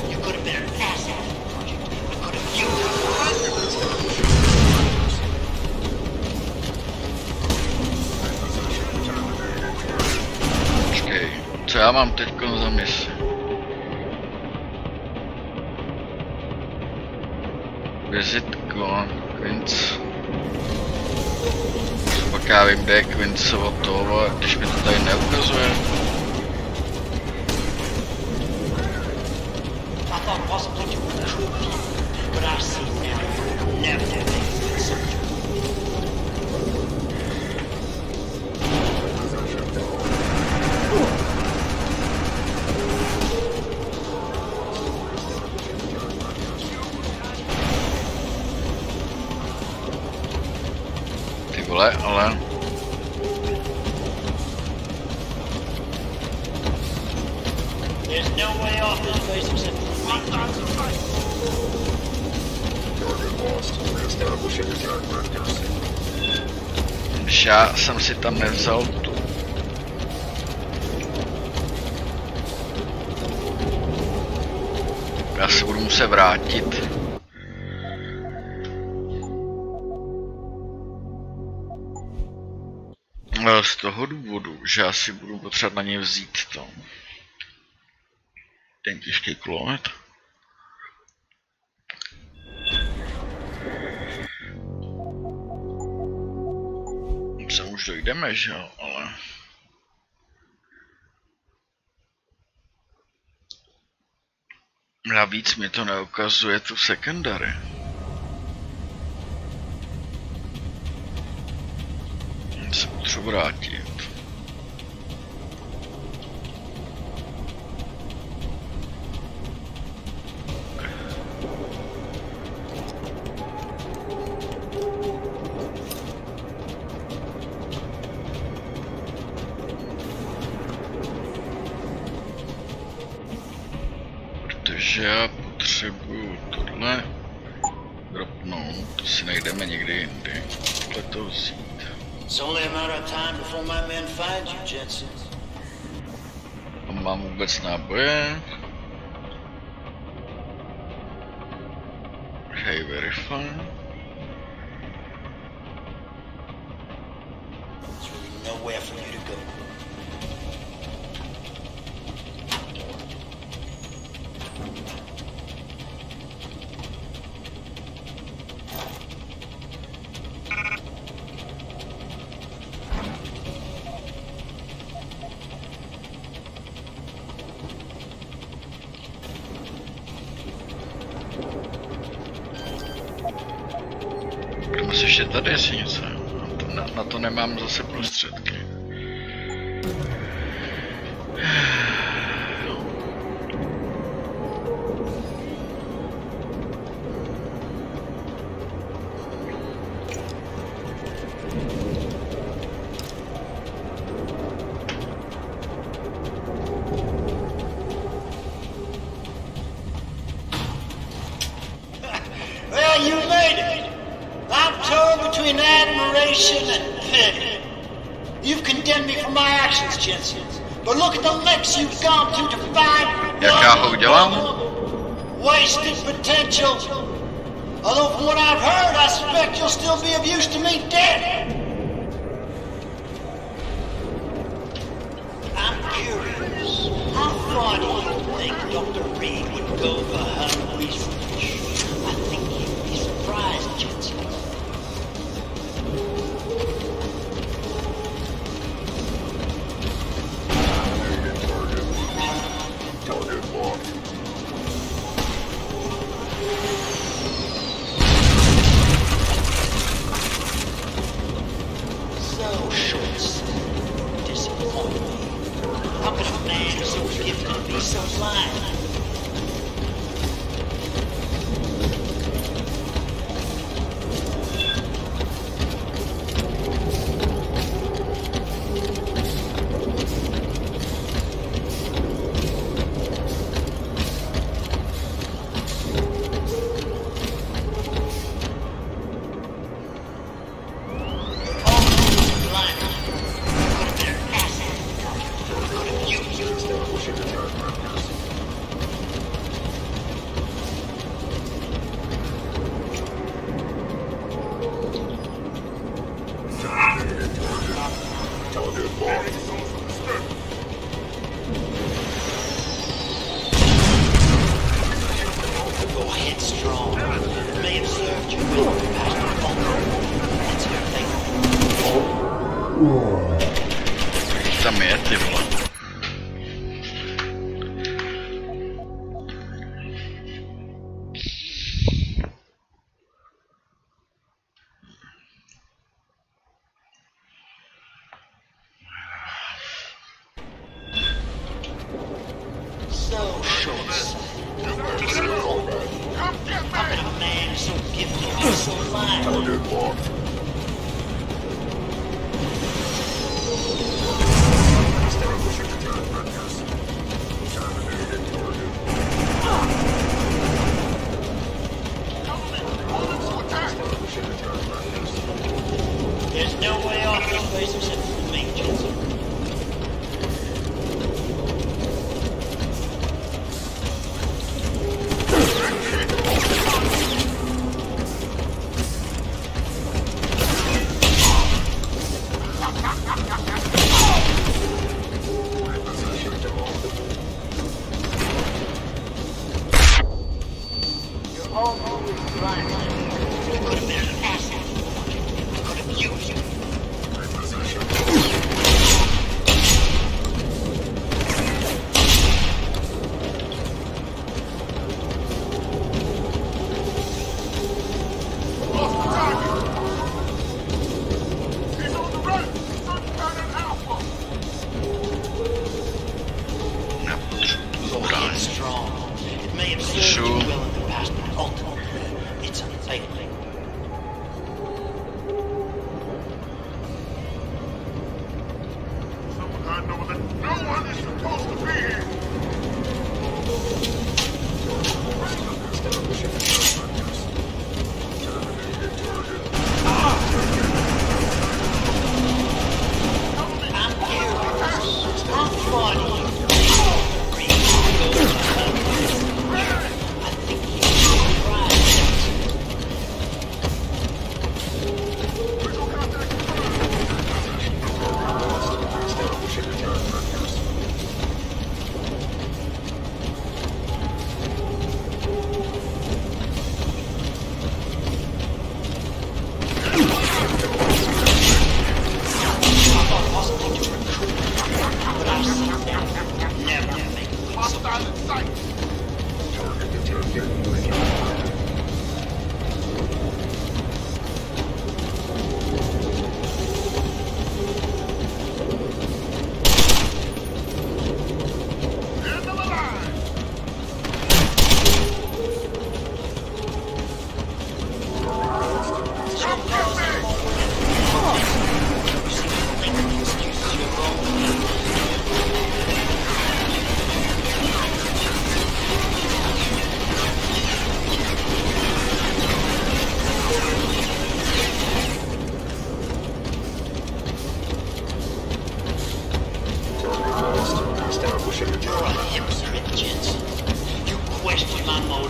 [SPEAKER 13] You could have been an asset for the project. I could have used it.
[SPEAKER 1] Počkej, co já mám teďko za misi? Visit Quince. Pak já vím, kde je Quincevo to, když mi to tady neukazuje.
[SPEAKER 13] I thought it wasn't what you were true people, but I see now you'll never be a good soldier.
[SPEAKER 1] Ty vole, ale...
[SPEAKER 13] There's no way off this place except for
[SPEAKER 1] Já jsem si tam nevzal tu. Já se budu muset vrátit. Ale z toho důvodu, že já si budu potřebovat na ně vzít to. Ten těžký kulomet. Sem už dojdeme, že jo, ale... Navíc mi to neukazuje tu secondary. Se potřebuji vrátit. Protože já potřebuju tohle dropnout, to si najdeme někdy jindy. Takhle to vzít.
[SPEAKER 13] It's only a matter of time before my men find you, Jensen.
[SPEAKER 1] Mám vůbec náboje. Hey, verify.
[SPEAKER 13] There's really nowhere for you to go.
[SPEAKER 1] ještě tady je něco. Na to nemám zase prostředky.
[SPEAKER 13] Well, you made it. I'm torn between admiration and pity. You've condemned me for my actions, Jensen. But look at the lengths you've gone to find
[SPEAKER 1] Jaká ho udělám?
[SPEAKER 13] wasted potential. Although from what I've heard, I suspect you'll still be of use to me dead. I'm curious. How far do you think Dr. Reed would go for her research? I think you'd be surprised, Jensen. So short-sighted, disappointed. How could a man so gifted be so blind? Go headstrong. It may have served you well in the past, but it's your thing.
[SPEAKER 1] Tam je, ty vole.
[SPEAKER 13] So short-sighted, disappointed. How could a man so gifted be so blind? There's no way off this place except for me, Jensen. You're always blind. You could have been an asset. I could have used you. Go headstrong. It may have served you well in the past, but ultimately, it's unfailing.
[SPEAKER 12] I know that no one is supposed to be here.
[SPEAKER 13] I'm curious. How far do you think Reed would go for her research? I think you'd be surprised, Jensen.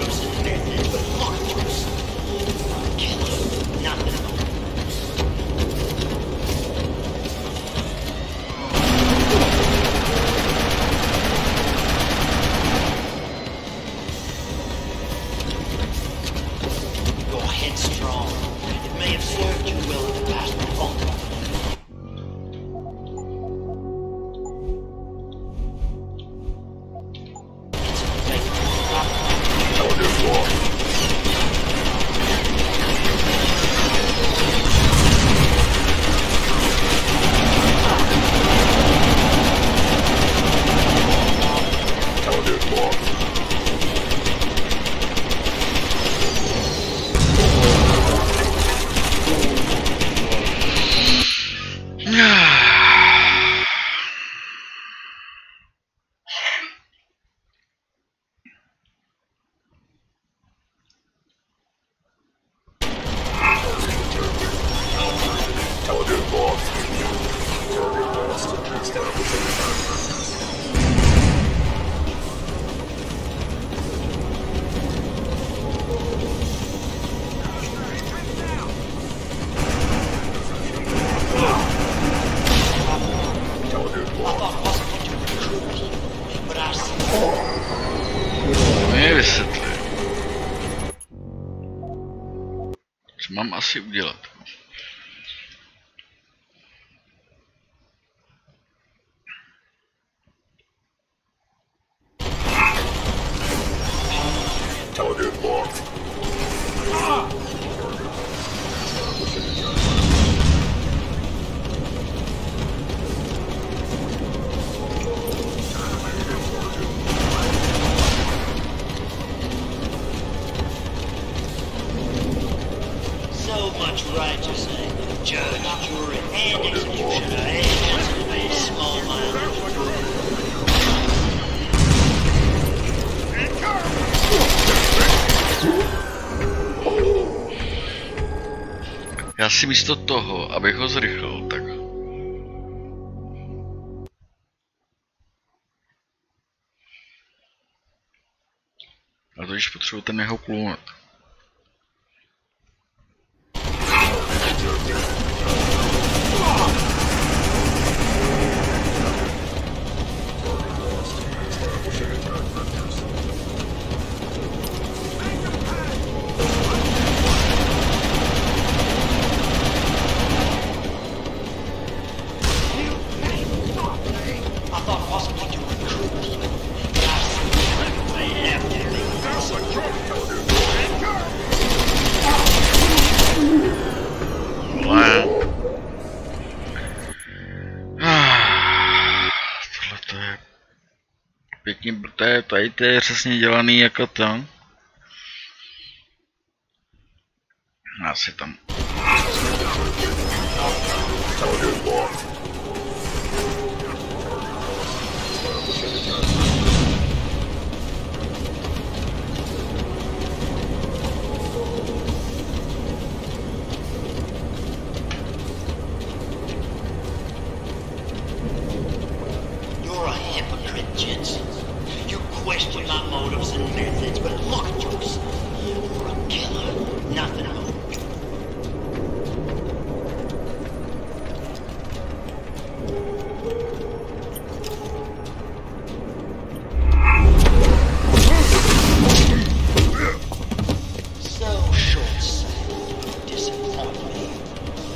[SPEAKER 13] motives and methods, but look at yours. For a killer, nothing more. Your head's strong. It may have served you well in the past, but won't.
[SPEAKER 1] Co mám asi udělat?
[SPEAKER 12] Target locked.
[SPEAKER 13] So much righteous anger, judge, jury, and executioner, and a small-minded
[SPEAKER 1] Já si místo toho, abych ho zrychlil, tak... A to již potřebuji ten jeho kulomet. Pěkně, tady to je přesně dělaný jako to. Asi tam.
[SPEAKER 13] You're a hypocrite, Jensen. You question my motives and methods, but look at yours. For a killer, nothing more. So short-sighted, disappoint me.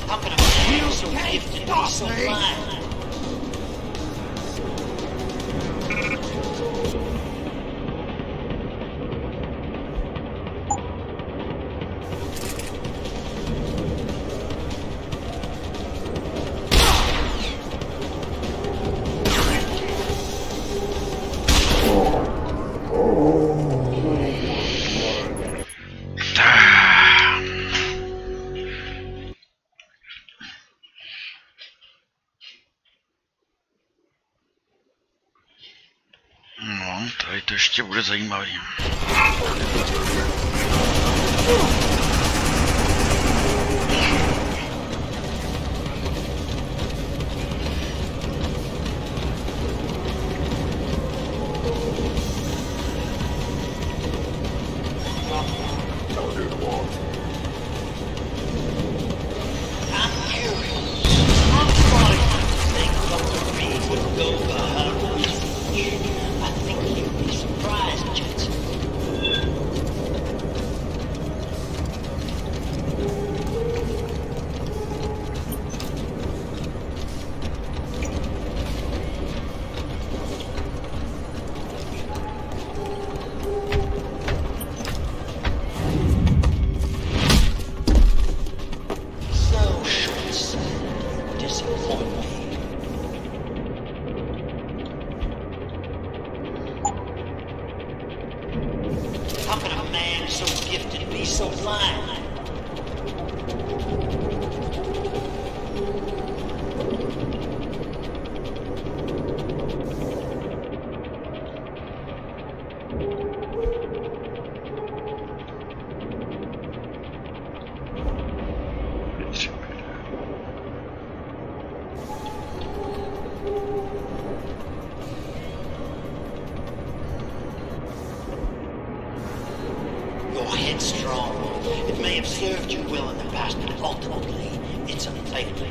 [SPEAKER 13] How can a man so gifted be so blind? No, tady to ještě bude zajímavý. so blind? Your head's strong. It may have served you well in the past, but ultimately, it's unfaithful.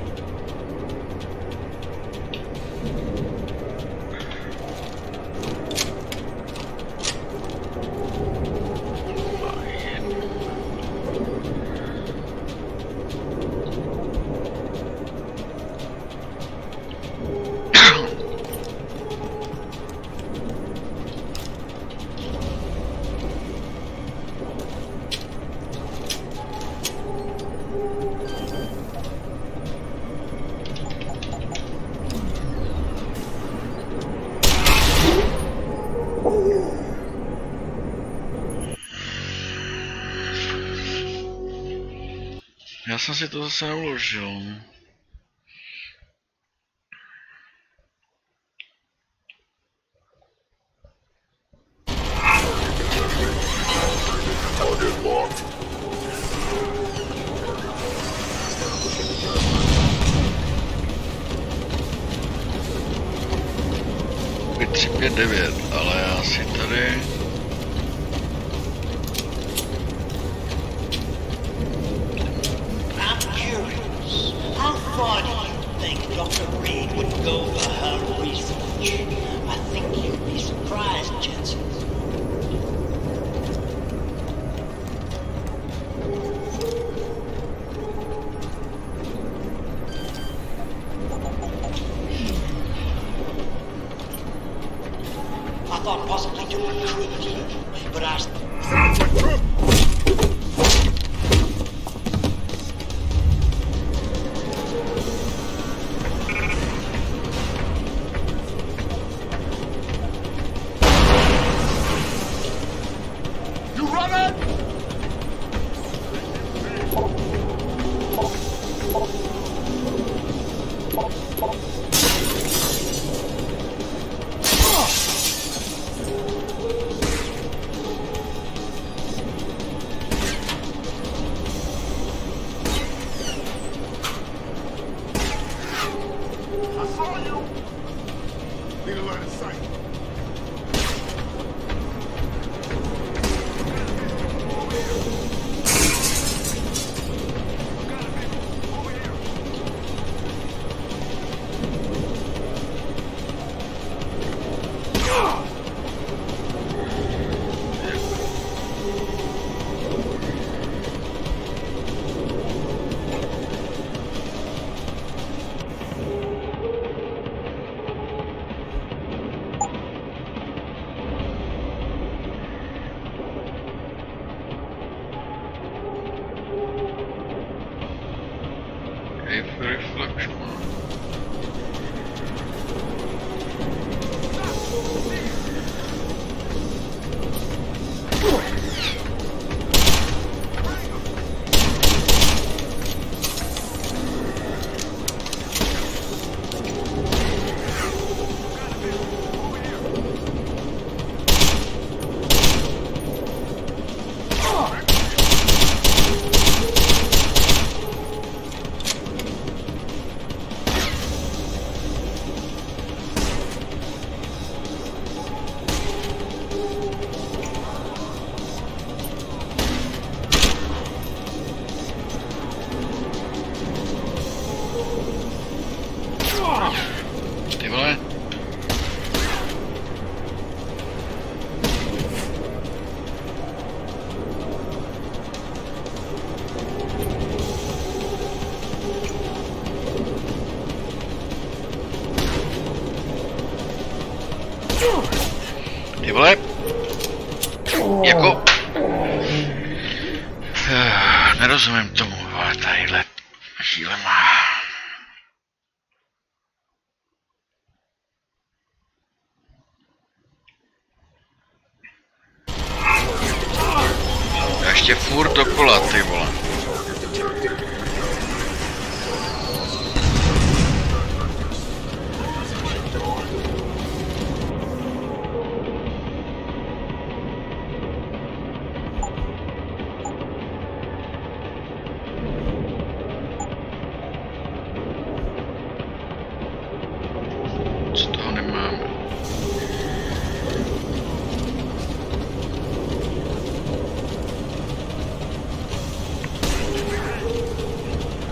[SPEAKER 1] Já jsem si to zase neuložil. Byt 359, ale já si tady...
[SPEAKER 13] How far do you think Dr. Reed would go for her research? I think you'd be surprised, Jensen. I thought possibly to recruit you, but I...
[SPEAKER 1] Reflection. Ty vole. Ty vole. Jako... nerozumím tomu, ale tadyhle chvíle má. Ještě furt dokola, ty vole.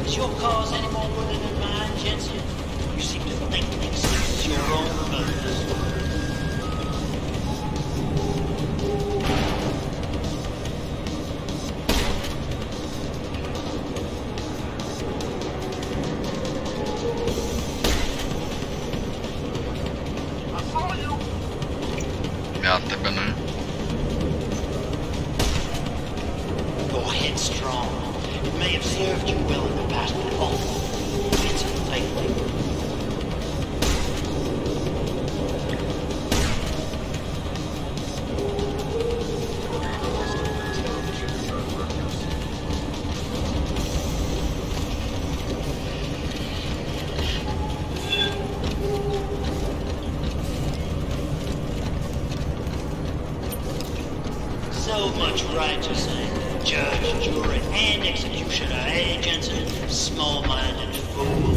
[SPEAKER 13] Is your cause any more wooden than mine, Jensen? You seem to think things suit your own purpose.
[SPEAKER 1] Já tebe ne.
[SPEAKER 13] Your head's strong. It may have served you well in the past, but it's failing. So much right to say. Judge, jury, and executioner, eh, Jensen? Small-minded fool.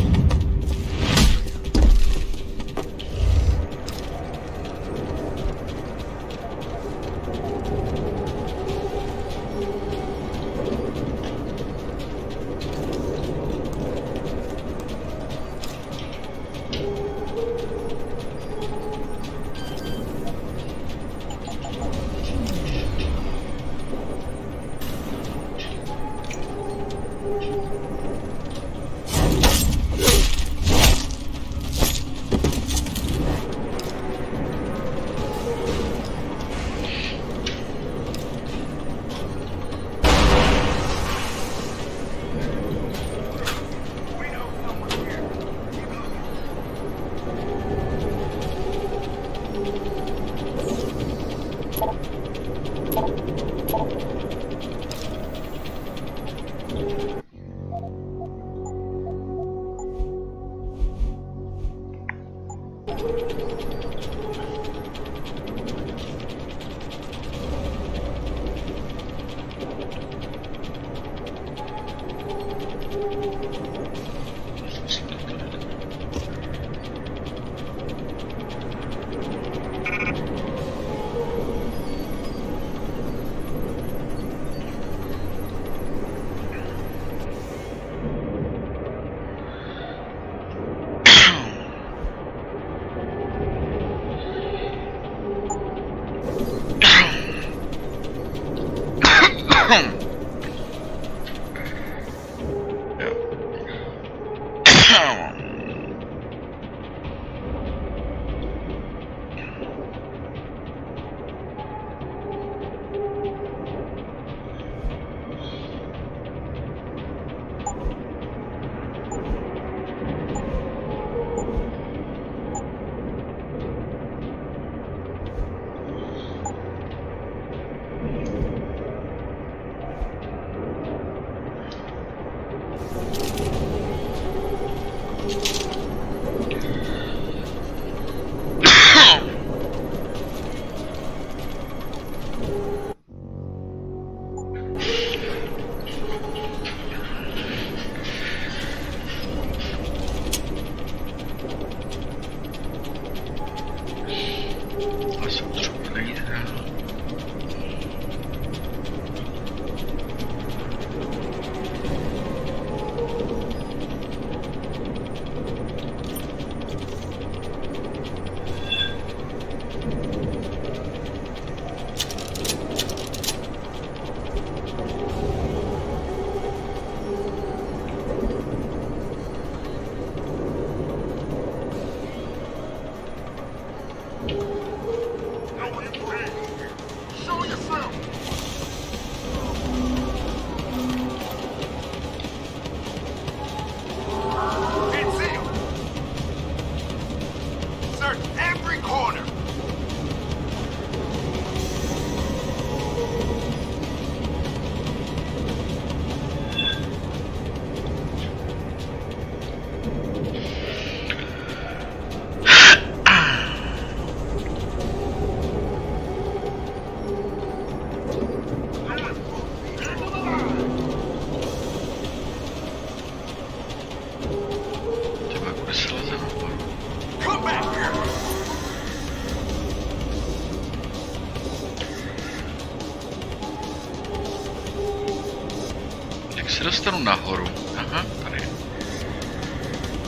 [SPEAKER 1] se dostanu nahoru? Aha, tady.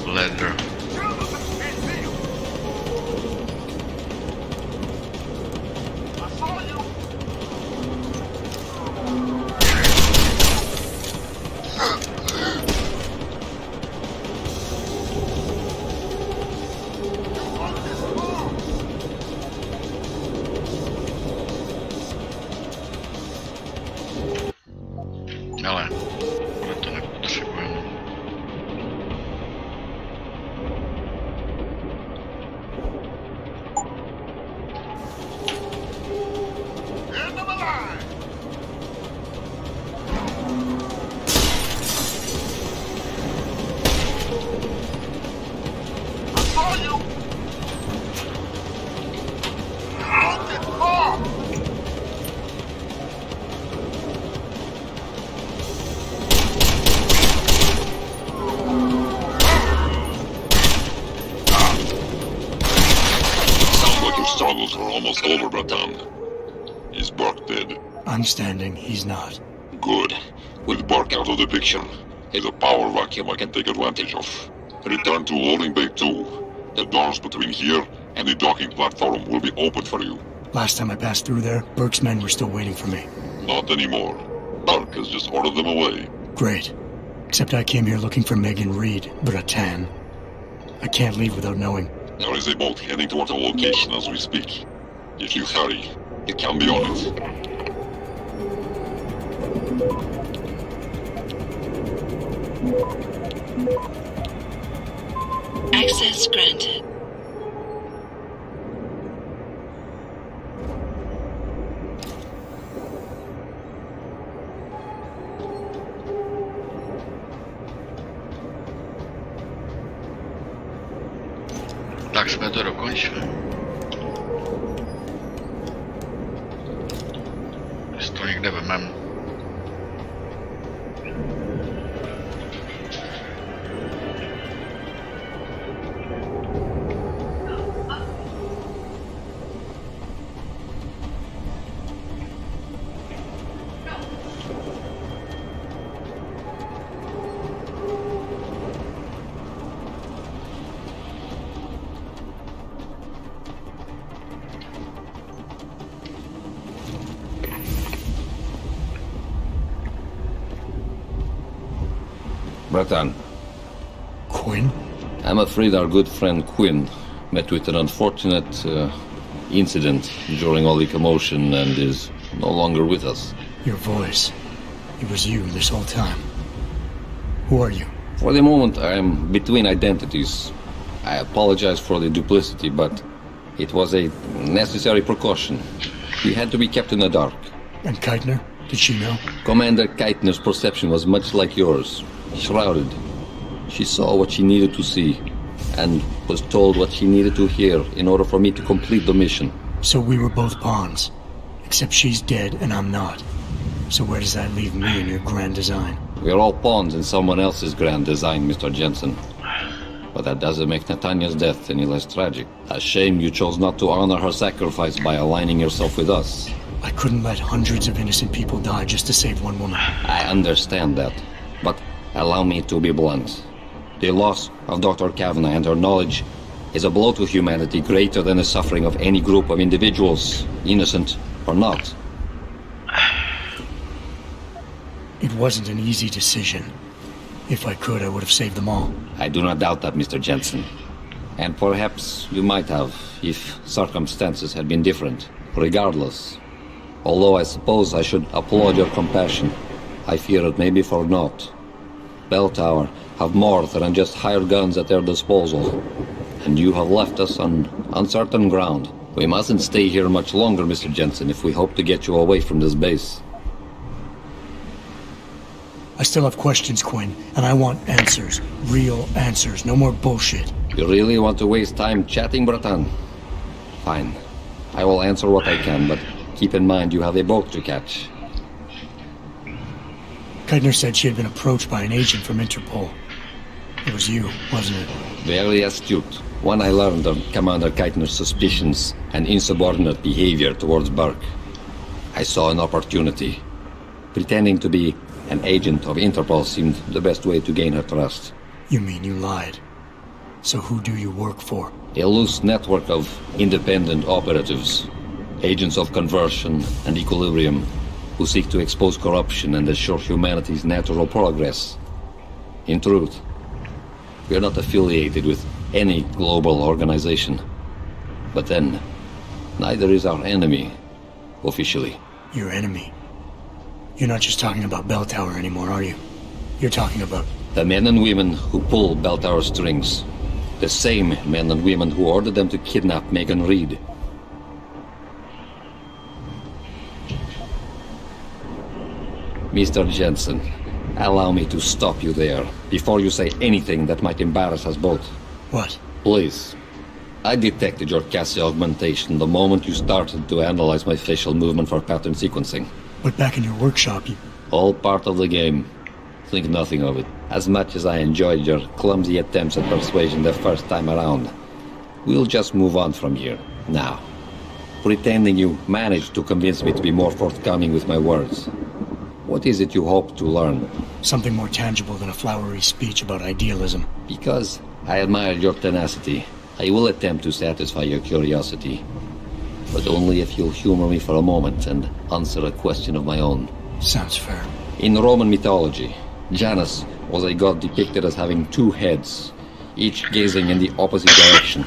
[SPEAKER 1] Ladder. Ale to nepotřebujeme.
[SPEAKER 12] Struggles are almost over, Bratan. Is Burke dead?
[SPEAKER 6] I'm standing, he's not.
[SPEAKER 12] Good. With Burke out of the picture, there's a power vacuum I can take advantage of. Return to loading bay 2. The doors between here and the docking platform will be open for you.
[SPEAKER 6] Last time I passed through there, Burke's men were still waiting for me.
[SPEAKER 12] Not anymore. Burke has just ordered them away.
[SPEAKER 6] Great. Except I came here looking for Megan Reed, Bratan. I can't leave without knowing.
[SPEAKER 12] There is a boat heading towards our location as we speak. If you hurry, you can be on it.
[SPEAKER 15] Access granted.
[SPEAKER 1] Tak jsme to dokončili. Jestli to někde vemem.
[SPEAKER 14] Bratan.
[SPEAKER 6] Quinn?
[SPEAKER 14] I'm afraid our good friend Quinn met with an unfortunate incident during all the commotion and is no longer with us.
[SPEAKER 6] Your voice. It was you this whole time. Who are you?
[SPEAKER 14] For the moment, I'm between identities. I apologize for the duplicity, but it was a necessary precaution. We had to be kept in the dark.
[SPEAKER 6] And Keitner? Did she know?
[SPEAKER 14] Commander Keitner's perception was much like yours. Shrouded. She saw what she needed to see, and was told what she needed to hear in order for me to complete the mission.
[SPEAKER 6] So we were both pawns. Except she's dead and I'm not. So where does that leave me in your grand design?
[SPEAKER 14] We're all pawns in someone else's grand design, Mr. Jensen. But that doesn't make Nathania's death any less tragic. A shame you chose not to honor her sacrifice by aligning yourself with us.
[SPEAKER 6] I couldn't let hundreds of innocent people die just to save one woman.
[SPEAKER 14] I understand that, but allow me to be blunt. The loss of Dr. Kavanagh and her knowledge is a blow to humanity greater than the suffering of any group of individuals, innocent or not.
[SPEAKER 6] It wasn't an easy decision. If I could, I would have saved them all.
[SPEAKER 14] I do not doubt that, Mr. Jensen. And perhaps you might have, if circumstances had been different. Regardless, although I suppose I should applaud your compassion, I fear it may be for naught. Bell Tower have more than just hired guns at their disposal, and you have left us on uncertain ground. We mustn't stay here much longer, Mr. Jensen, if we hope to get you away from this base.
[SPEAKER 6] I still have questions, Quinn, and I want answers. Real answers, no more bullshit.
[SPEAKER 14] You really want to waste time chatting, Bratan? Fine. I will answer what I can, but keep in mind you have a boat to catch.
[SPEAKER 6] Keitner said she had been approached by an agent from Interpol. It was you, wasn't it?
[SPEAKER 14] Very astute. When I learned of Commander Keitner's suspicions and insubordinate behavior towards Burke, I saw an opportunity. Pretending to be An agent of Interpol seemed the best way to gain her trust.
[SPEAKER 6] You mean you lied? So who do you work for?
[SPEAKER 14] A loose network of independent operatives, agents of conversion and equilibrium, who seek to expose corruption and assure humanity's natural progress. In truth, we are not affiliated with any global organization. But then, neither is our enemy, officially.
[SPEAKER 6] Your enemy? You're not just talking about Bell Tower anymore, are you? You're talking about...
[SPEAKER 14] The men and women who pull Bell Tower strings. The same men and women who ordered them to kidnap Megan Reed. Mr. Jensen, allow me to stop you there, before you say anything that might embarrass us both.
[SPEAKER 6] What?
[SPEAKER 14] Please. I detected your Cassie augmentation the moment you started to analyze my facial movement for pattern sequencing.
[SPEAKER 6] But back in your workshop, you...
[SPEAKER 14] All part of the game. Think nothing of it. As much as I enjoyed your clumsy attempts at persuasion the first time around, we'll just move on from here, now. Pretending you managed to convince me to be more forthcoming with my words. What is it you hope to learn?
[SPEAKER 6] Something more tangible than a flowery speech about idealism.
[SPEAKER 14] Because I admire your tenacity, I will attempt to satisfy your curiosity. But only if you'll humor me for a moment and answer a question of my own.
[SPEAKER 6] Sounds fair.
[SPEAKER 14] In Roman mythology, Janus was a god depicted as having two heads, each gazing in the opposite direction.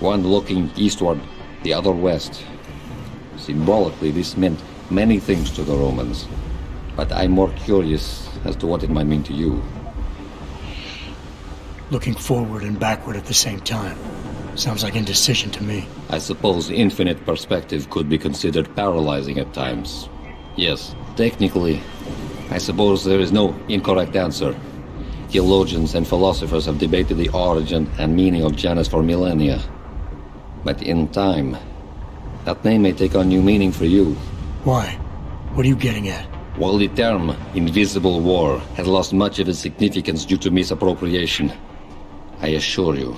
[SPEAKER 14] One looking eastward, the other west. Symbolically, this meant many things to the Romans. But I'm more curious as to what it might mean to you.
[SPEAKER 6] Looking forward and backward at the same time. Sounds like indecision to me.
[SPEAKER 14] I suppose infinite perspective could be considered paralyzing at times. Yes, technically, I suppose there is no incorrect answer. Theologians and philosophers have debated the origin and meaning of Janus for millennia. But in time, that name may take on new meaning for you.
[SPEAKER 6] Why? What are you getting at?
[SPEAKER 14] While the term invisible war had lost much of its significance due to misappropriation, I assure you,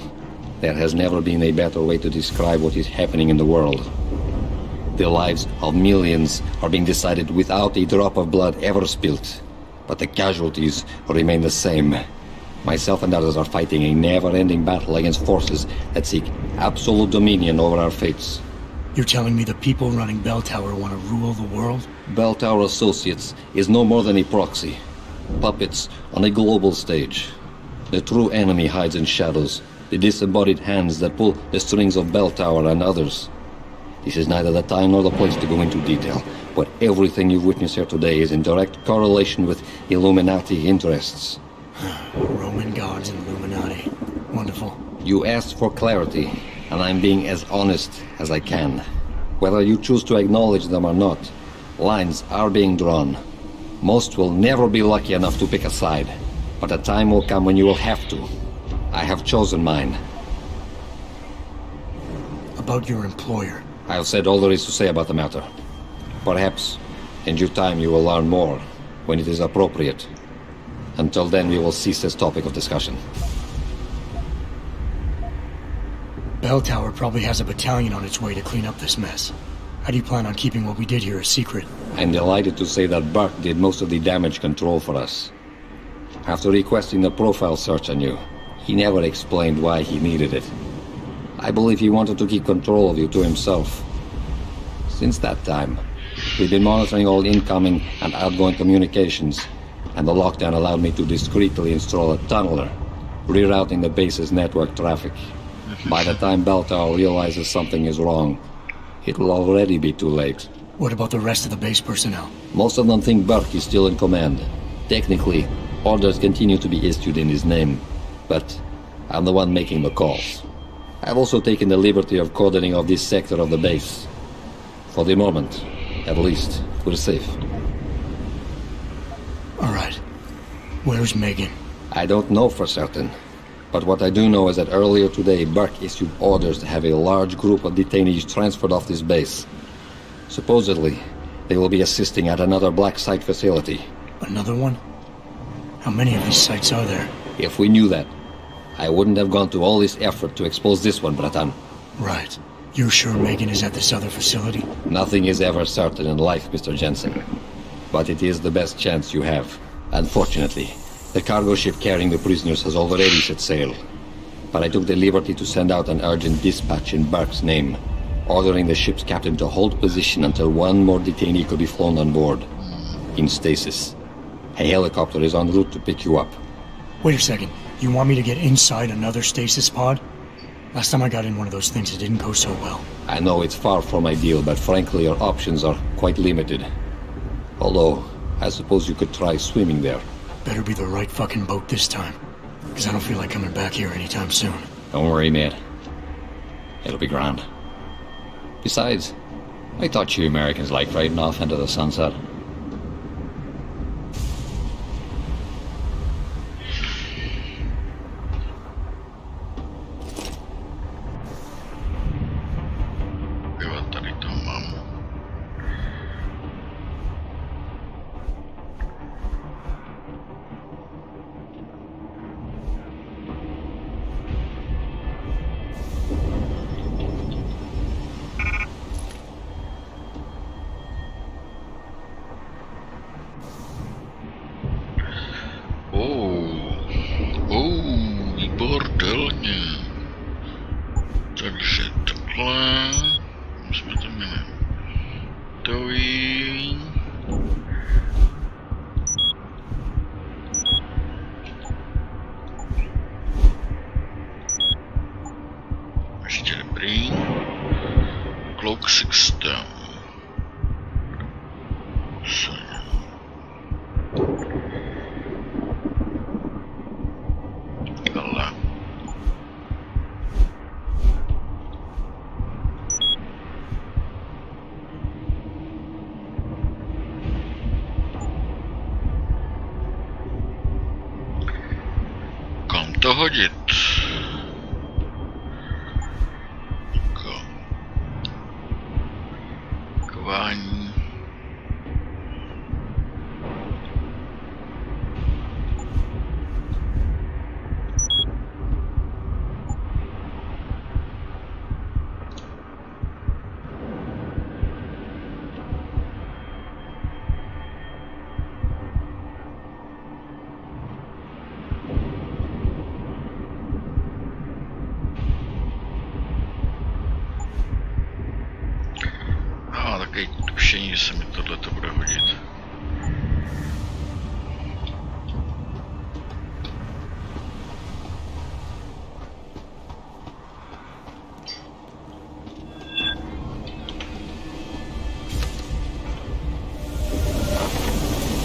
[SPEAKER 14] there has never been a better way to describe what is happening in the world. The lives of millions are being decided without a drop of blood ever spilt, but the casualties remain the same. Myself and others are fighting a never-ending battle against forces that seek absolute dominion over our fates.
[SPEAKER 6] You're telling me the people running Bell Tower want to rule the world?
[SPEAKER 14] Bell Tower Associates is no more than a proxy. Puppets on a global stage. The true enemy hides in shadows. The disembodied hands that pull the strings of Bell Tower and others. This is neither the time nor the place to go into detail, but everything you've witnessed here today is in direct correlation with Illuminati interests.
[SPEAKER 6] Roman gods and Illuminati. Wonderful.
[SPEAKER 14] You asked for clarity, and I'm being as honest as I can. Whether you choose to acknowledge them or not, lines are being drawn. Most will never be lucky enough to pick a side, but a time will come when you will have to. I have chosen mine.
[SPEAKER 6] About your employer.
[SPEAKER 14] I have said all there is to say about the matter. Perhaps, in due time, you will learn more, when it is appropriate. Until then, we will cease this topic of discussion.
[SPEAKER 6] Bell Tower probably has a battalion on its way to clean up this mess. How do you plan on keeping what we did here a secret?
[SPEAKER 14] I'm delighted to say that Burke did most of the damage control for us. After requesting the profile search on you, he never explained why he needed it. I believe he wanted to keep control of you to himself. Since that time, we've been monitoring all incoming and outgoing communications, and the lockdown allowed me to discreetly install a tunneler, rerouting the base's network traffic. By the time Bell Tower realizes something is wrong, it will already be too late.
[SPEAKER 6] What about the rest of the base personnel?
[SPEAKER 14] Most of them think Burke is still in command. Technically, orders continue to be issued in his name, but I'm the one making the calls. I've also taken the liberty of coordinating of this sector of the base. For the moment, at least, we're safe.
[SPEAKER 6] All right. Where's Megan?
[SPEAKER 14] I don't know for certain. But what I do know is that earlier today, Burke issued orders to have a large group of detainees transferred off this base. Supposedly, they will be assisting at another black site facility.
[SPEAKER 6] Another one? How many of these sites are there?
[SPEAKER 14] If we knew that, I wouldn't have gone to all this effort to expose this one, Bratan.
[SPEAKER 6] Right. You're sure Megan is at this other facility?
[SPEAKER 14] Nothing is ever certain in life, Mr. Jensen. But it is the best chance you have. Unfortunately, the cargo ship carrying the prisoners has already set sail. But I took the liberty to send out an urgent dispatch in Burke's name, ordering the ship's captain to hold position until one more detainee could be flown on board. In stasis. A helicopter is en route to pick you up.
[SPEAKER 6] Wait a second. You want me to get inside another stasis pod? Last time I got in one of those things, it didn't go so well.
[SPEAKER 14] I know it's far from ideal, but frankly your options are quite limited. Although, I suppose you could try swimming there.
[SPEAKER 6] Better be the right fucking boat this time. Because I don't feel like coming back here anytime soon.
[SPEAKER 14] Don't worry, mate. It'll be grand. Besides, I thought you Americans liked riding off into the sunset.
[SPEAKER 1] To hodit. Kování. Tušení, že se mi tohleto bude hodit.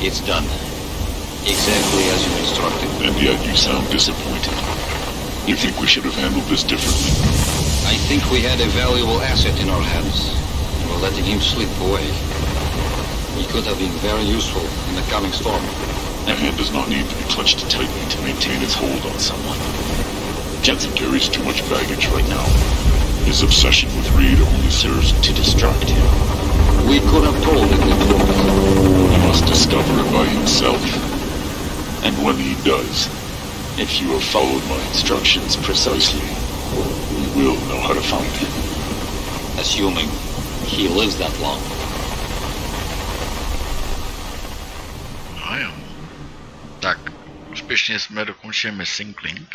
[SPEAKER 11] It's done. Exactly as you instructed.
[SPEAKER 12] And yet you sound disappointed. You think we should have handled this differently?
[SPEAKER 11] I think we had a valuable asset in our hands. We're letting him slip away. He could have been very useful in the coming storm.
[SPEAKER 12] A hand does not need to be clutched tightly to maintain its hold on someone. Jensen carries too much baggage right now. His obsession with Reed only serves to distract him.
[SPEAKER 11] We could have told him the truth.
[SPEAKER 12] He must discover it by himself. And when he does, if you have followed my instructions precisely, we will know how to find him.
[SPEAKER 11] Assuming he lives that long.
[SPEAKER 1] No jo. Tak, úspěšně jsme dokončili Missing Link.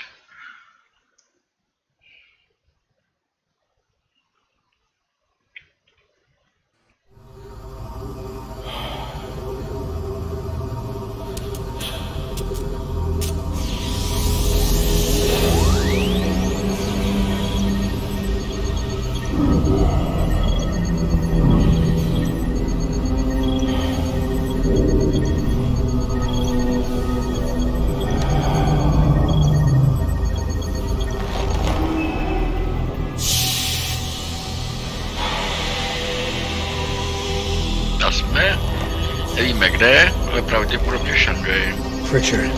[SPEAKER 1] Nevíme kde, ale pravděpodobně Šangaj.
[SPEAKER 6] Pritchard,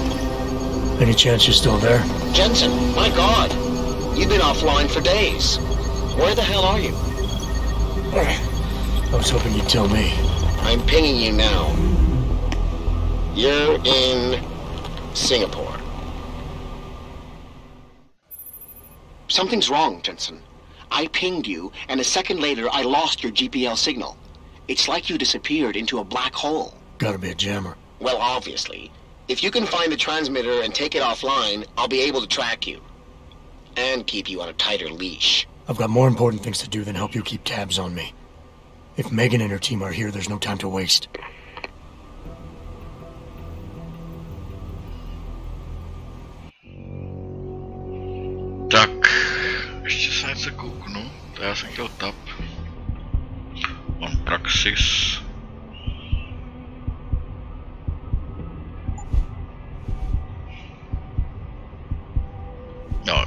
[SPEAKER 6] any chance you're still there?
[SPEAKER 13] Jensen, my God, you've been offline for days. Where the hell are you?
[SPEAKER 6] I was hoping you'd tell me.
[SPEAKER 13] I'm pinging you now. You're in Singapore. Something's wrong, Jensen. I pinged you, and a second later I lost your GPL signal. It's like you disappeared into a black hole.
[SPEAKER 6] Gotta be a jammer.
[SPEAKER 13] Well, obviously.
[SPEAKER 16] If you can find the transmitter and take it offline, I'll be able to track you. And keep you on a tighter leash.
[SPEAKER 6] I've got more important things to do than help you keep tabs on me. If Megan and her team are here, there's no time to waste.
[SPEAKER 1] Tak, ještě se něco kouknu, to já jsem chtěl tap. On praxis. Jo.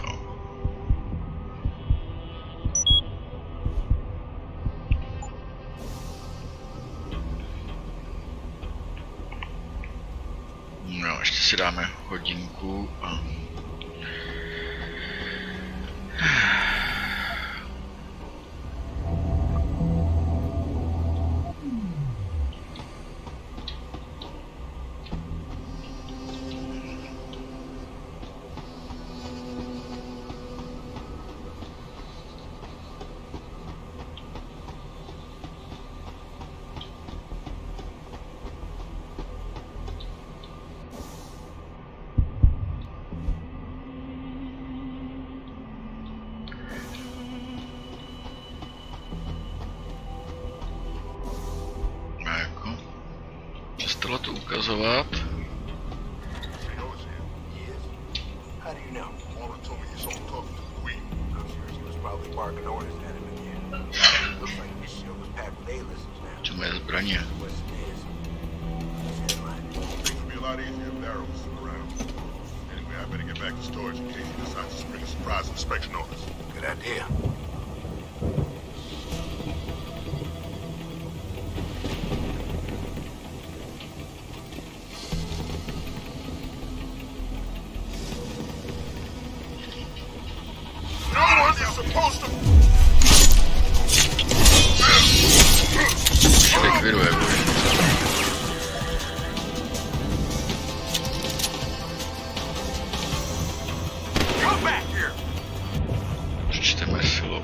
[SPEAKER 1] No, ještě si dáme hodinku a... Přestalo to ukazovat. Čemu je zbraně? Přečteme si log.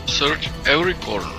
[SPEAKER 1] Search every corner.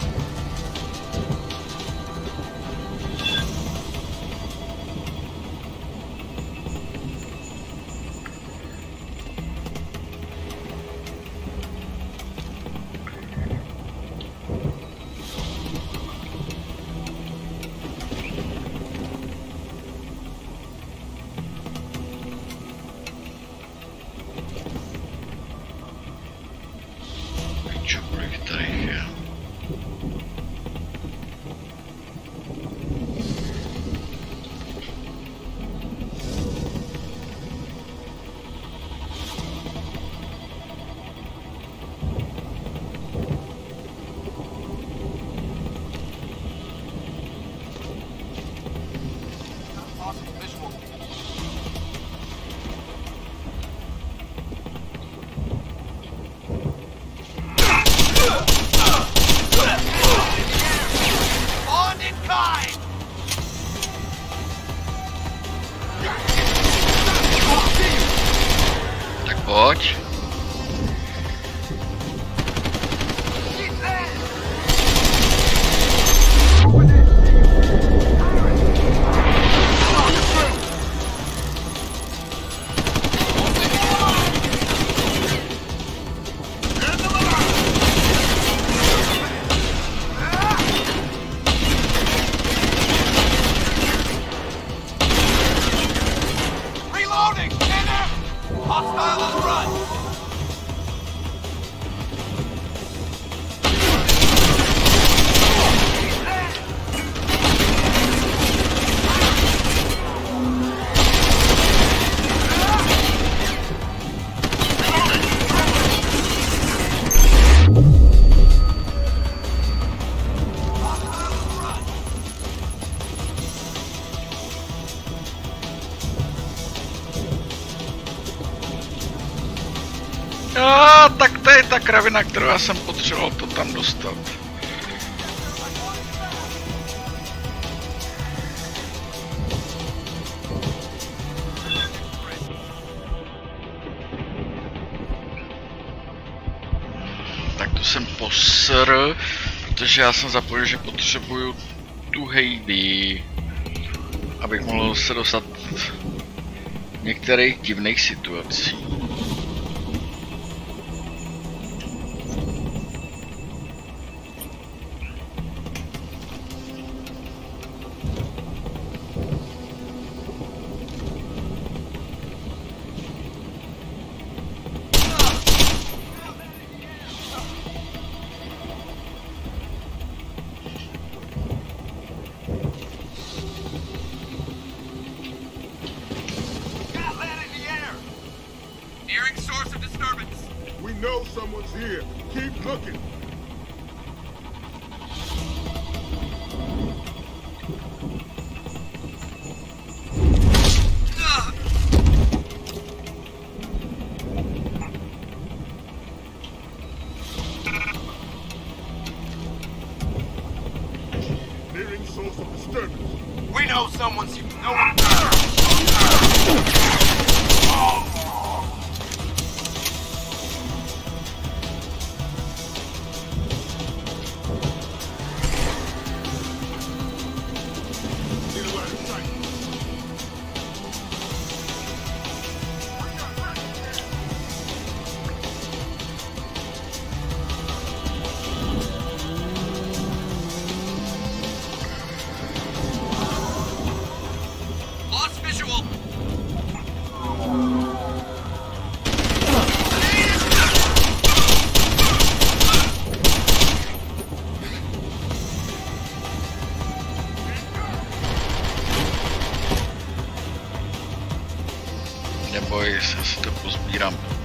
[SPEAKER 1] Pojď.
[SPEAKER 9] Reloading! Hostile on the run!
[SPEAKER 1] Tak to je ta kravina, kterou já jsem potřeboval to tam dostat. Tak to jsem posr, protože já jsem zapomněl, že potřebuju tu Heidi, abych mohl se dostat některých divných situací. Neboj se, si to pozbírám potom.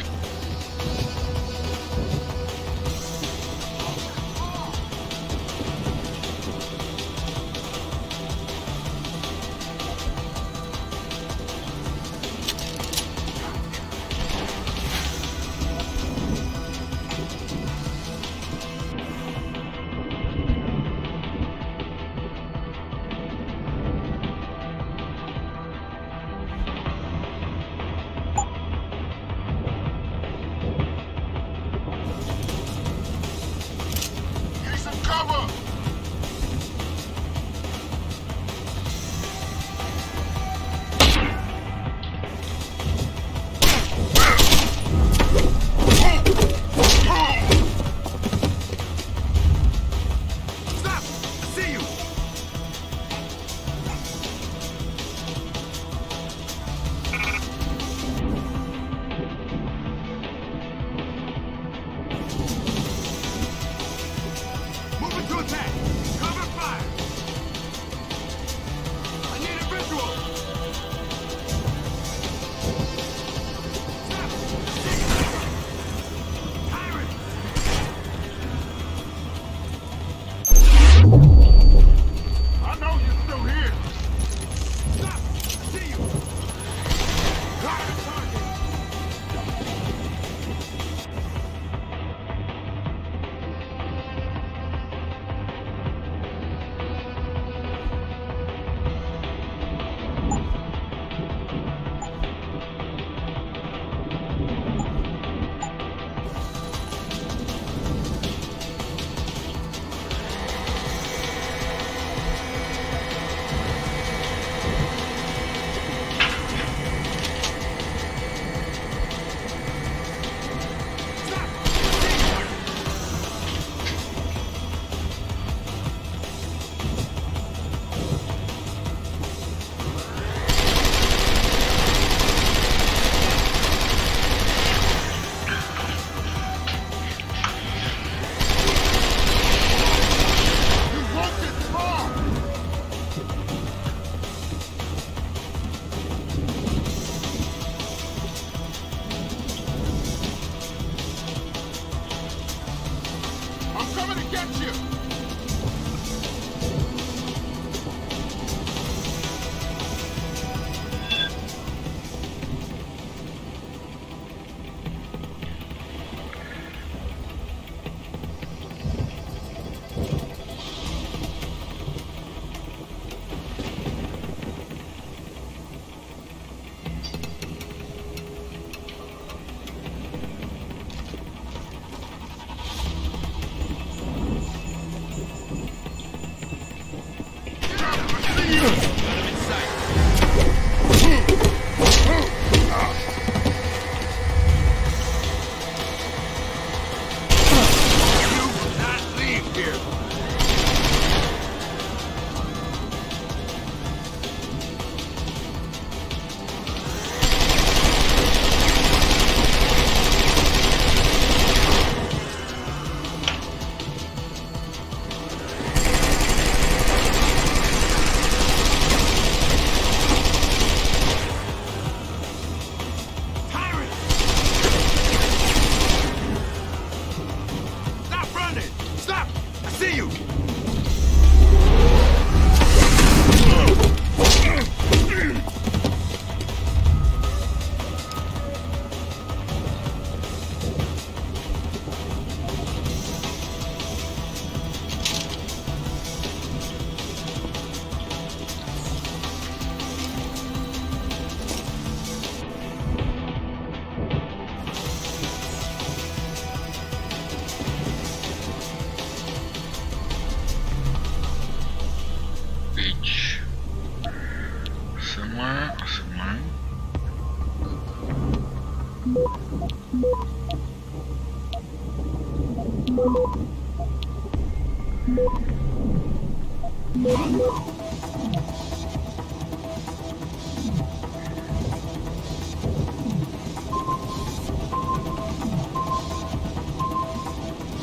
[SPEAKER 1] Semhle.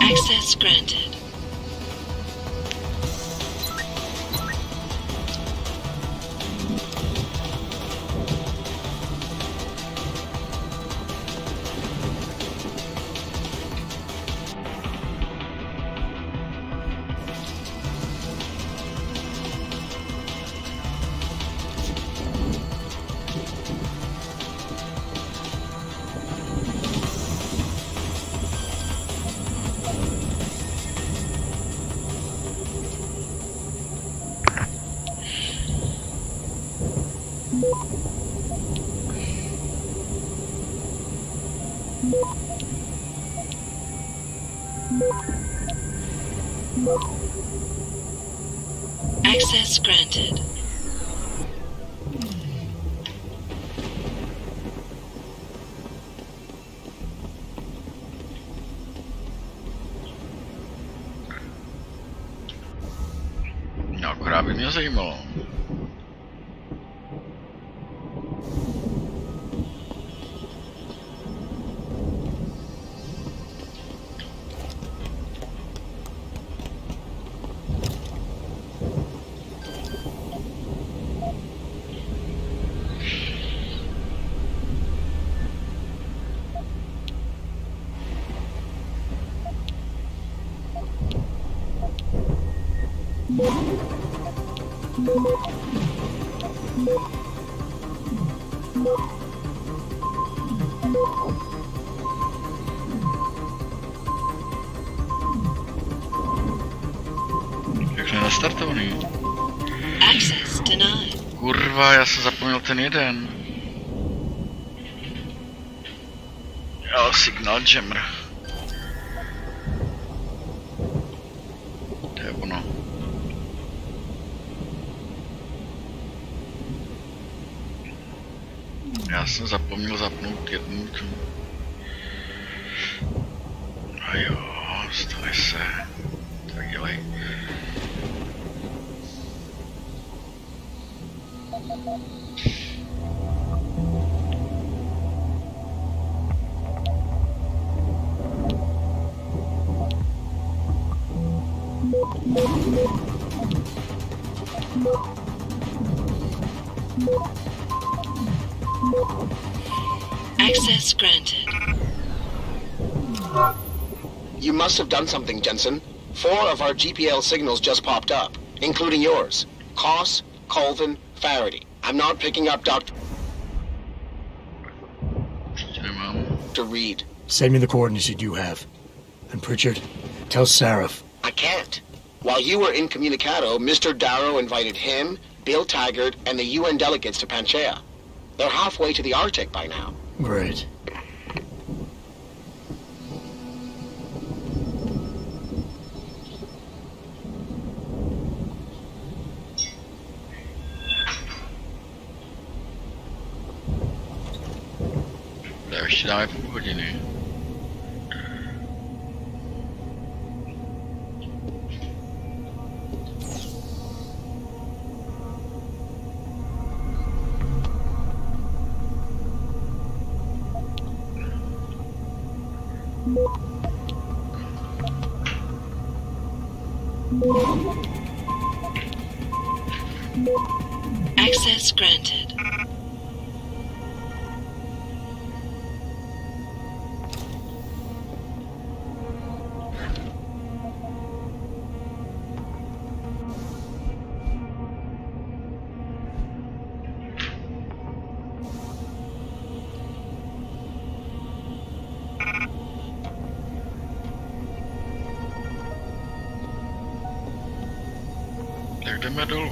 [SPEAKER 15] Access granted. Access granted.
[SPEAKER 1] No, akorát by mě zajímalo. Jak nastartovaný?
[SPEAKER 15] Access denied.
[SPEAKER 1] Kurva, já jsem zapomněl ten jeden. Jo, signal jammer. To je ono. Já jsem zapomněl zapnout jednu tu. A jo, stavej se. Tak dělej.
[SPEAKER 15] Access granted.
[SPEAKER 16] You must have done something, Jensen. 4 of our GPL signals just popped up, including yours. Koss, Colvin, Faraday. I'm not picking up Dr. Reed.
[SPEAKER 6] Send me the coordinates you do have. And Pritchard, tell Sarif.
[SPEAKER 16] I can't. While you were incommunicado, Mr. Darrow invited him, Bill Taggart, and the UN delegates to Panchaea. They're halfway to the Arctic by now.
[SPEAKER 6] Great.
[SPEAKER 1] Ještě dáme půl hodiny.
[SPEAKER 15] Access granted.
[SPEAKER 1] Tak jdeme dolů.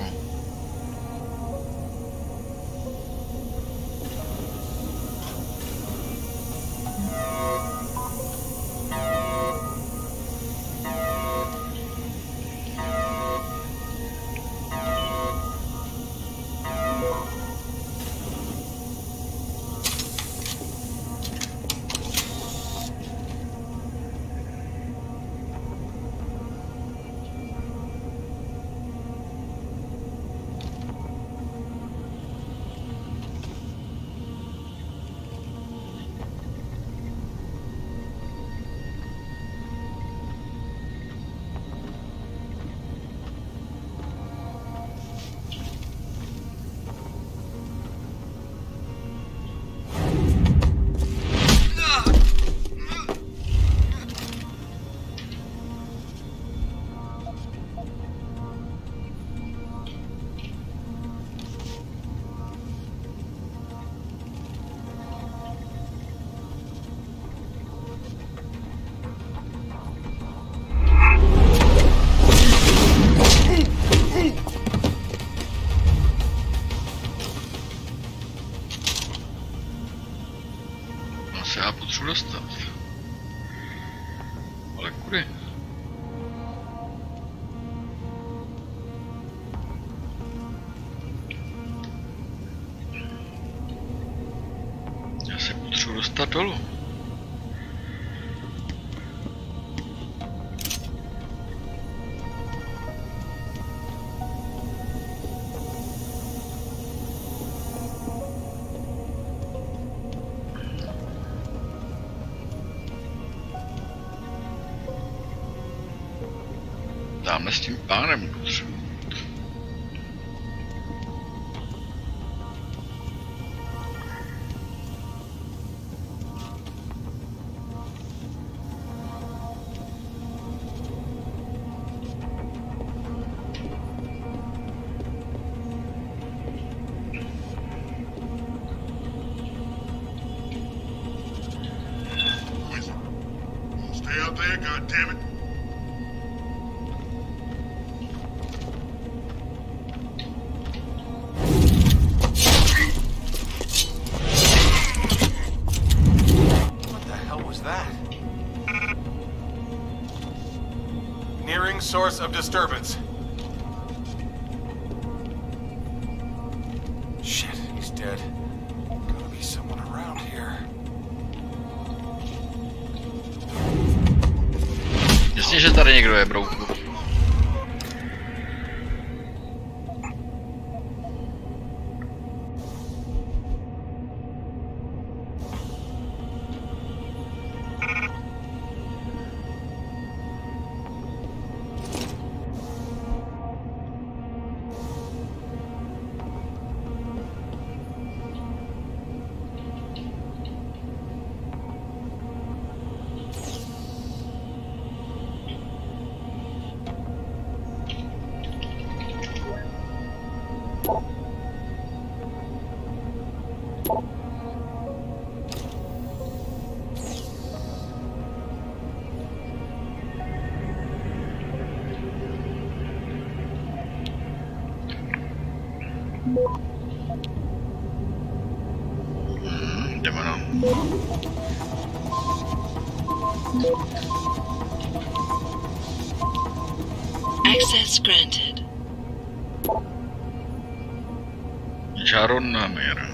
[SPEAKER 1] se já potřebuji dostat. Ale kudy? Já se potřebuji dostat dolů. Dáme s tím pánem potřebuji.
[SPEAKER 12] Stay out there, goddammit!
[SPEAKER 9] Source of disturbance. Shit, he's dead. Gotta be someone around here.
[SPEAKER 1] Jasně, že tady někdo je, brouku. Jdeme no.
[SPEAKER 15] Access granted.
[SPEAKER 1] Čaronáměr.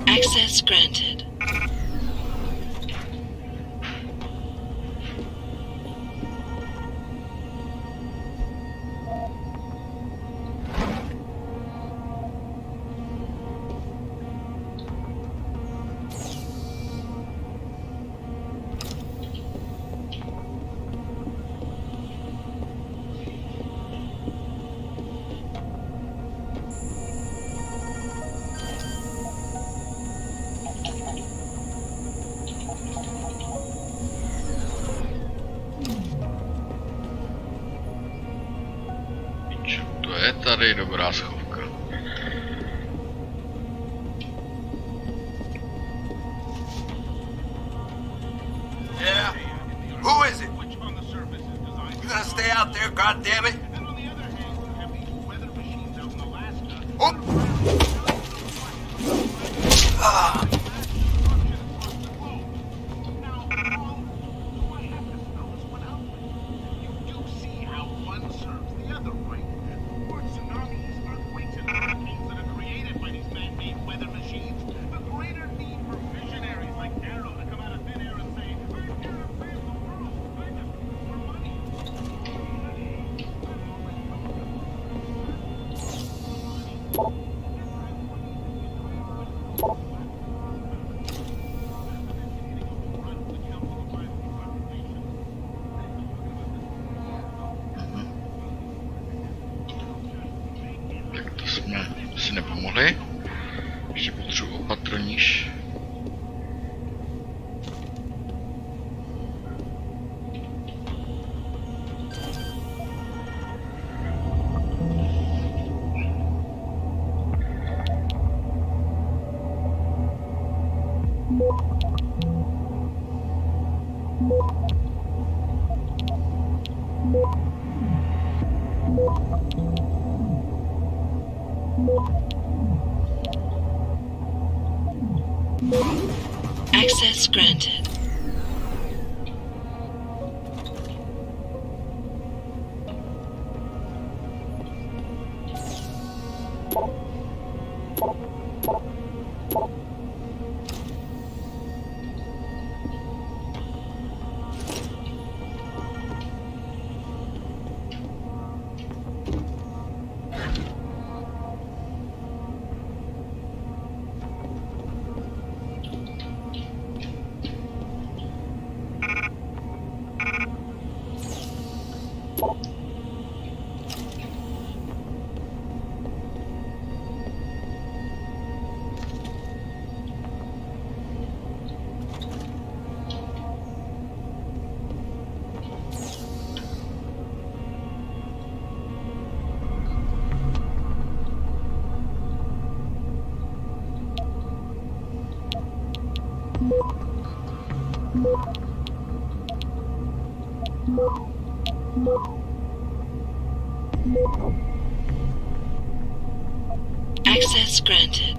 [SPEAKER 15] Access granted.
[SPEAKER 1] Je tady dobrá schovka.
[SPEAKER 9] Yeah? Who is it? You gonna stay out there, goddammit? Oh! Ah!
[SPEAKER 15] Access granted. Access granted.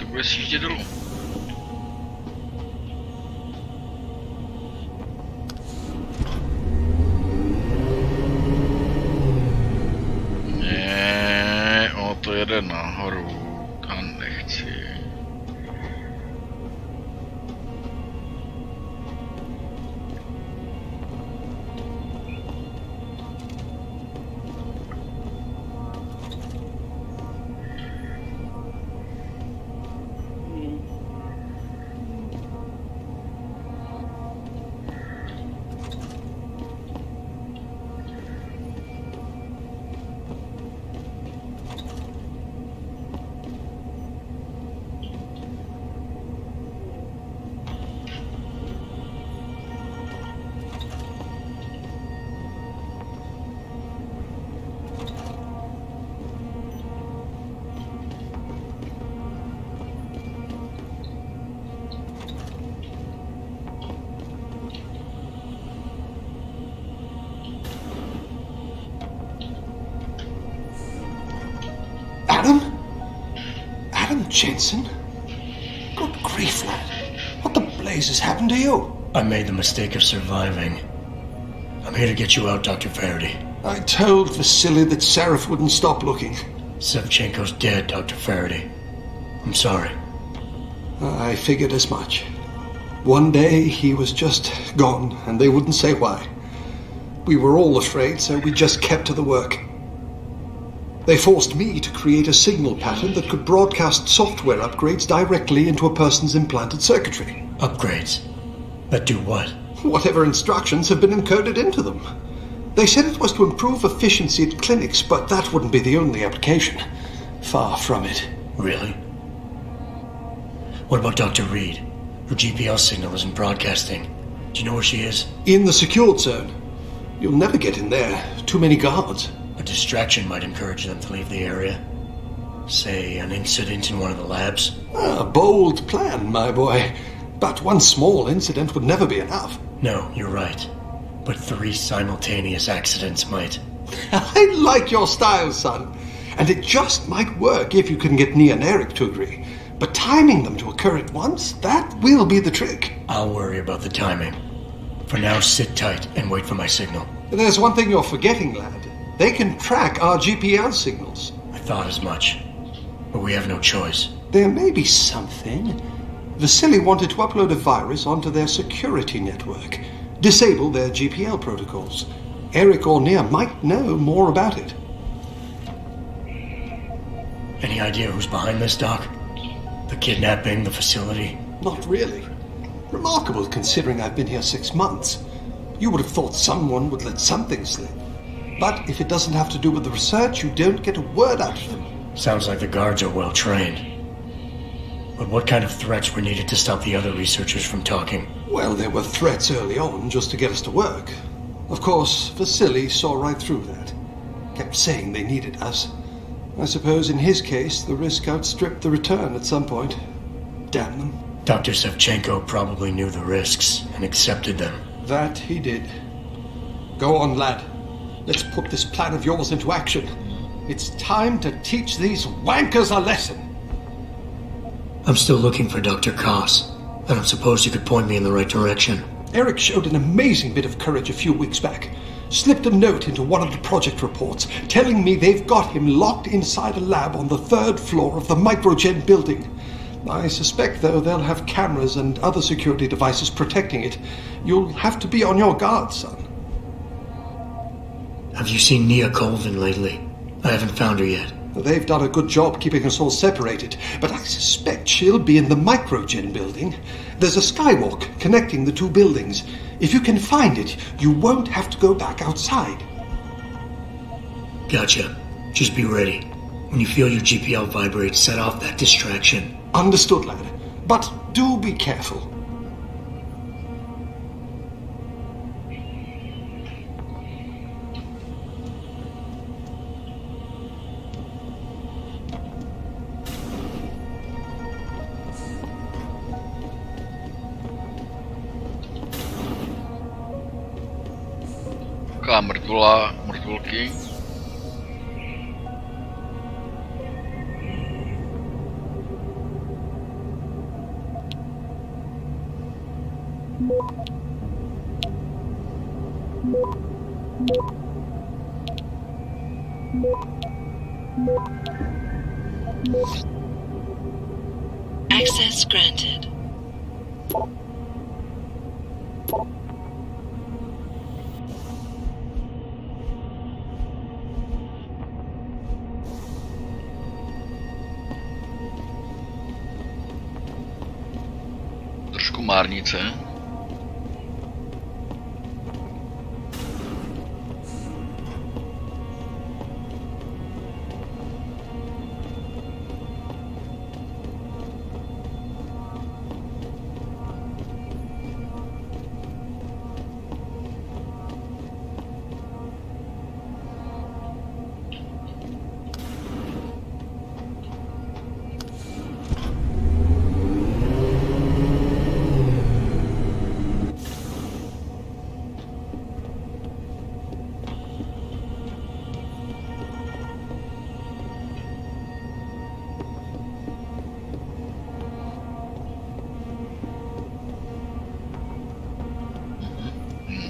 [SPEAKER 1] Bude sjíždět dolů. Ne, ono to jede nahoru, tam nechci.
[SPEAKER 3] Jensen? Good grief, lad. What the blazes happened to you?
[SPEAKER 6] I made the mistake of surviving. I'm here to get you out, Dr. Faraday.
[SPEAKER 3] I told Vasily that Seraph wouldn't stop looking.
[SPEAKER 6] Sevchenko's dead, Dr. Faraday. I'm sorry.
[SPEAKER 3] I figured as much. One day he was just gone, and they wouldn't say why. We were all afraid, so we just kept to the work. They forced me to create a signal pattern that could broadcast software upgrades directly into a person's implanted circuitry.
[SPEAKER 6] Upgrades? That do what?
[SPEAKER 3] Whatever instructions have been encoded into them. They said it was to improve efficiency at clinics, but that wouldn't be the only application. Far from it.
[SPEAKER 6] Really? What about Dr. Reed? Her GPL signal isn't broadcasting. Do you know where she is?
[SPEAKER 3] In the secured zone. You'll never get in there. Too many guards.
[SPEAKER 6] A distraction might encourage them to leave the area. Say, an incident in one of the labs.
[SPEAKER 3] A bold plan, my boy. But one small incident would never be enough.
[SPEAKER 6] No, you're right. But 3 simultaneous accidents might.
[SPEAKER 3] I like your style, son. And it just might work if you can get Nia and Eric to agree. But timing them to occur at once, that will be the trick.
[SPEAKER 6] I'll worry about the timing. For now, sit tight and wait for my signal.
[SPEAKER 3] There's one thing you're forgetting, lad. They can track our GPL signals.
[SPEAKER 6] I thought as much. But we have no choice.
[SPEAKER 3] There may be something. Vasily wanted to upload a virus onto their security network. Disable their GPL protocols. Eric or Nia might know more about it.
[SPEAKER 6] Any idea who's behind this, Doc? The kidnapping, the facility?
[SPEAKER 3] Not really. Remarkable considering I've been here 6 months. You would have thought someone would let something slip. But if it doesn't have to do with the research, you don't get a word out of them.
[SPEAKER 6] Sounds like the guards are well trained. But what kind of threats were needed to stop the other researchers from talking?
[SPEAKER 3] Well, there were threats early on just to get us to work. Of course, Vasily saw right through that. Kept saying they needed us. I suppose in his case, the risk outstripped the return at some point. Damn them.
[SPEAKER 6] Dr. Sevchenko probably knew the risks and accepted them.
[SPEAKER 3] That he did. Go on, lad. Let's put this plan of yours into action. It's time to teach these wankers a lesson.
[SPEAKER 6] I'm still looking for Dr. Koss, and I suppose you could point me in the right direction.
[SPEAKER 3] Eric showed an amazing bit of courage a few weeks back. Slipped a note into one of the project reports, telling me they've got him locked inside a lab on the 3rd floor of the Microgen building. I suspect, though, they'll have cameras and other security devices protecting it. You'll have to be on your guard, son.
[SPEAKER 6] Have you seen Nia Colvin lately? I haven't found her yet.
[SPEAKER 3] They've done a good job keeping us all separated, but I suspect she'll be in the Microgen building. There's a skywalk connecting the 2 buildings. If you can find it, you won't have to go back outside.
[SPEAKER 6] Gotcha. Just be ready. When you feel your GPL vibrate, set off that distraction.
[SPEAKER 3] Understood, lad. But do be careful.
[SPEAKER 1] Mrtvolky.
[SPEAKER 15] Access granted.
[SPEAKER 1] Trošku márnice.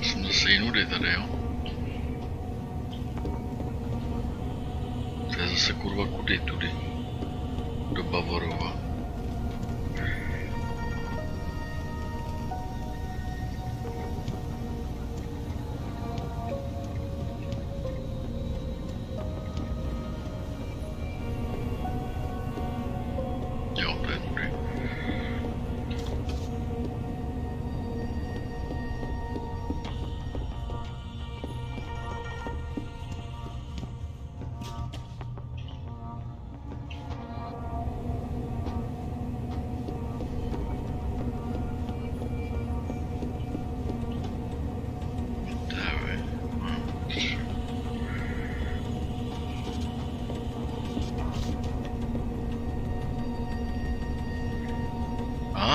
[SPEAKER 1] Zase nudy tady, jo. To je zase kurva kudy tudy. Do Bavorova. Jo, to je nudy.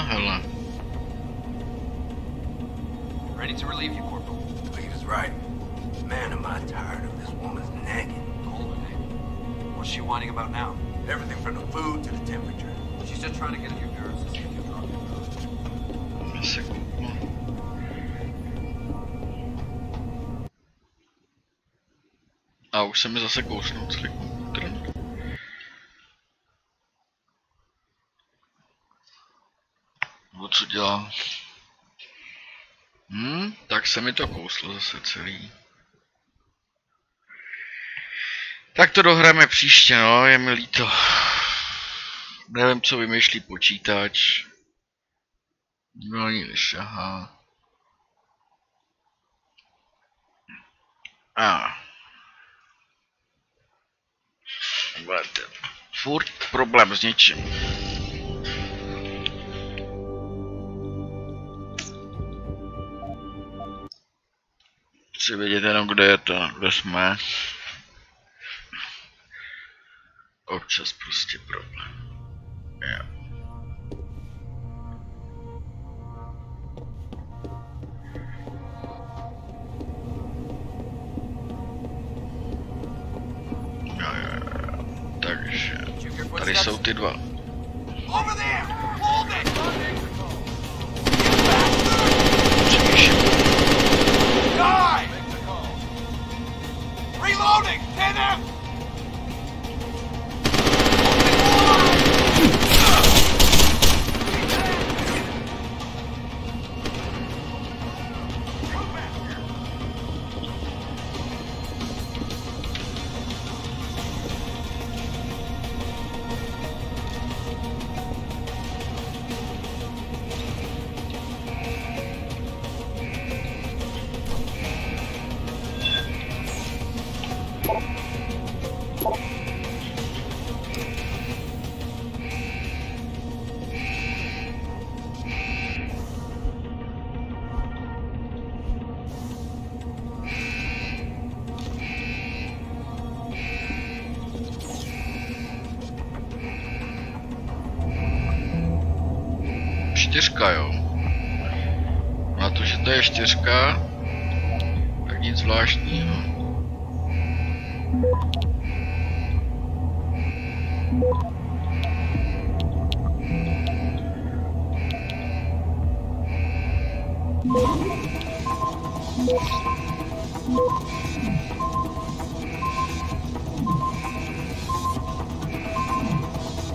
[SPEAKER 1] Hele.
[SPEAKER 9] Ready to relieve you, Corporal.
[SPEAKER 17] Lead is right. Man, am I tired of this woman's nagging.
[SPEAKER 9] What's she whining about now?
[SPEAKER 17] Everything from the food to the temperature.
[SPEAKER 9] She's just trying to get at your nerves to see if you're drunk.
[SPEAKER 1] A už se mi zase kousnul celý komputer. No co dělá? Tak se mi to kouslo zase celý. Tak to dohráme příště, no, je mi líto. Nevím, co vymýšlí počítač. No ani nešahá. Furt problém s něčím. Chci vědět jenom, kde je to, kde jsme. Občas prostě problém. Yeah. Takže tady jsou ty dva.
[SPEAKER 9] Reloading! Hit him!
[SPEAKER 1] Čtyřka, jo. Na to, že to je čtyřka, tak nic zvláštního.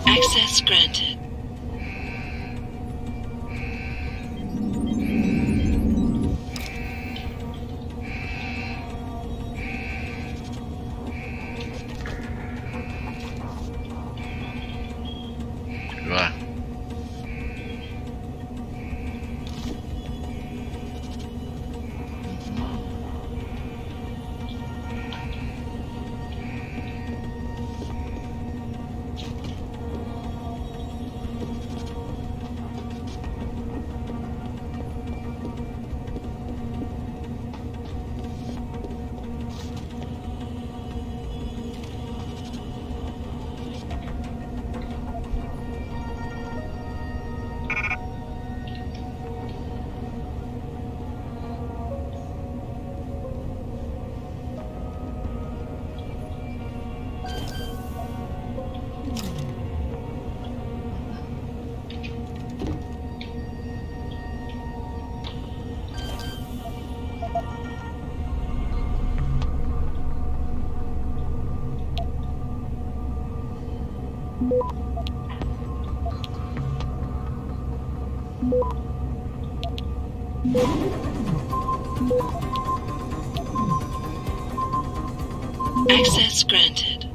[SPEAKER 15] Access granted. Access granted.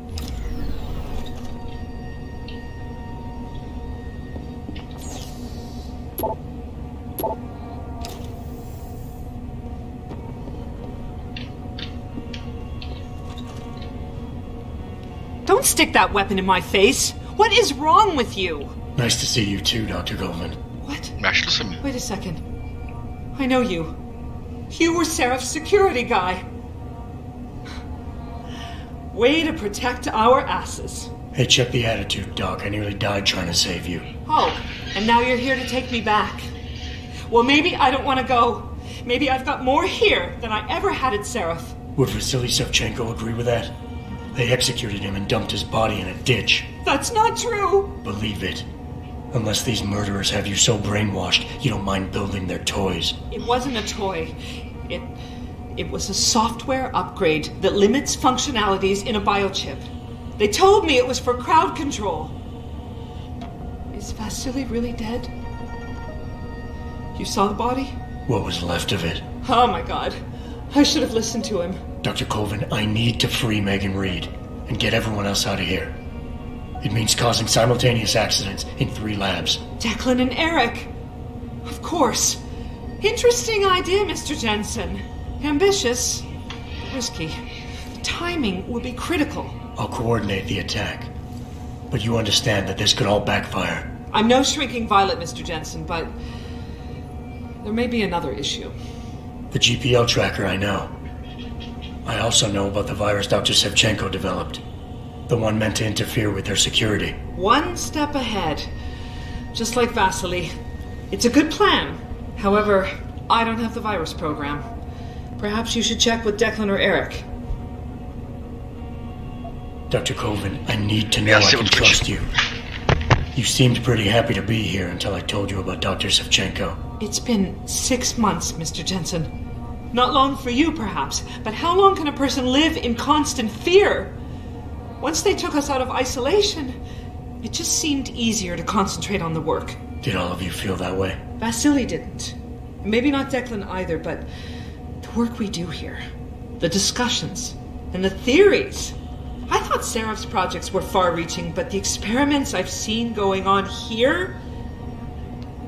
[SPEAKER 18] Don't stick that weapon in my face. What is wrong with you?
[SPEAKER 6] Nice to see you too, Dr. Goldman.
[SPEAKER 18] What?
[SPEAKER 1] Našel
[SPEAKER 18] Wait a second. I know you. You were Seraph's security guy. Way to protect our asses.
[SPEAKER 6] Hey, check the attitude, Doc. I nearly died trying to save you.
[SPEAKER 18] Oh, and now you're here to take me back. Well, maybe I don't want to go. Maybe I've got more here than I ever had at Seraph.
[SPEAKER 6] Would Vasily Savchenko agree with that? They executed him and dumped his body in a ditch.
[SPEAKER 18] That's not true!
[SPEAKER 6] Believe it. Unless these murderers have you so brainwashed, you don't mind building their toys.
[SPEAKER 18] It wasn't a toy. It was a software upgrade that limits functionalities in a biochip. They told me it was for crowd control. Is Vasily really dead? You saw the body?
[SPEAKER 6] What was left of it?
[SPEAKER 18] Oh my god. I should have listened to him.
[SPEAKER 6] Dr. Colvin, I need to free Megan Reed and get everyone else out of here. It means causing simultaneous accidents in 3 labs.
[SPEAKER 18] Declan and Eric. Of course. Interesting idea, Mr. Jensen. Ambitious. Risky. The timing will be critical.
[SPEAKER 6] I'll coordinate the attack. But you understand that this could all backfire.
[SPEAKER 18] I'm no shrinking violet, Mr. Jensen, but there may be another issue.
[SPEAKER 6] The GPL tracker, I know. I also know about the virus Dr. Savchenko developed. The one meant to interfere with their security.
[SPEAKER 18] One step ahead. Just like Vasily. It's a good plan. However, I don't have the virus program. Perhaps you should check with Declan or Eric.
[SPEAKER 6] Dr. Colvin, I need to know I can trust you. You seemed pretty happy to be here until I told you about Dr. Savchenko.
[SPEAKER 18] It's been 6 months, Mr. Jensen. Not long for you, perhaps, but how long can a person live in constant fear? Once they took us out of isolation, it just seemed easier to concentrate on the work.
[SPEAKER 6] Did all of you feel that way?
[SPEAKER 18] Vasily didn't. Maybe not Declan either, but the work we do here, the discussions, and the theories. I thought Seraph's projects were far-reaching, but the experiments I've seen going on here,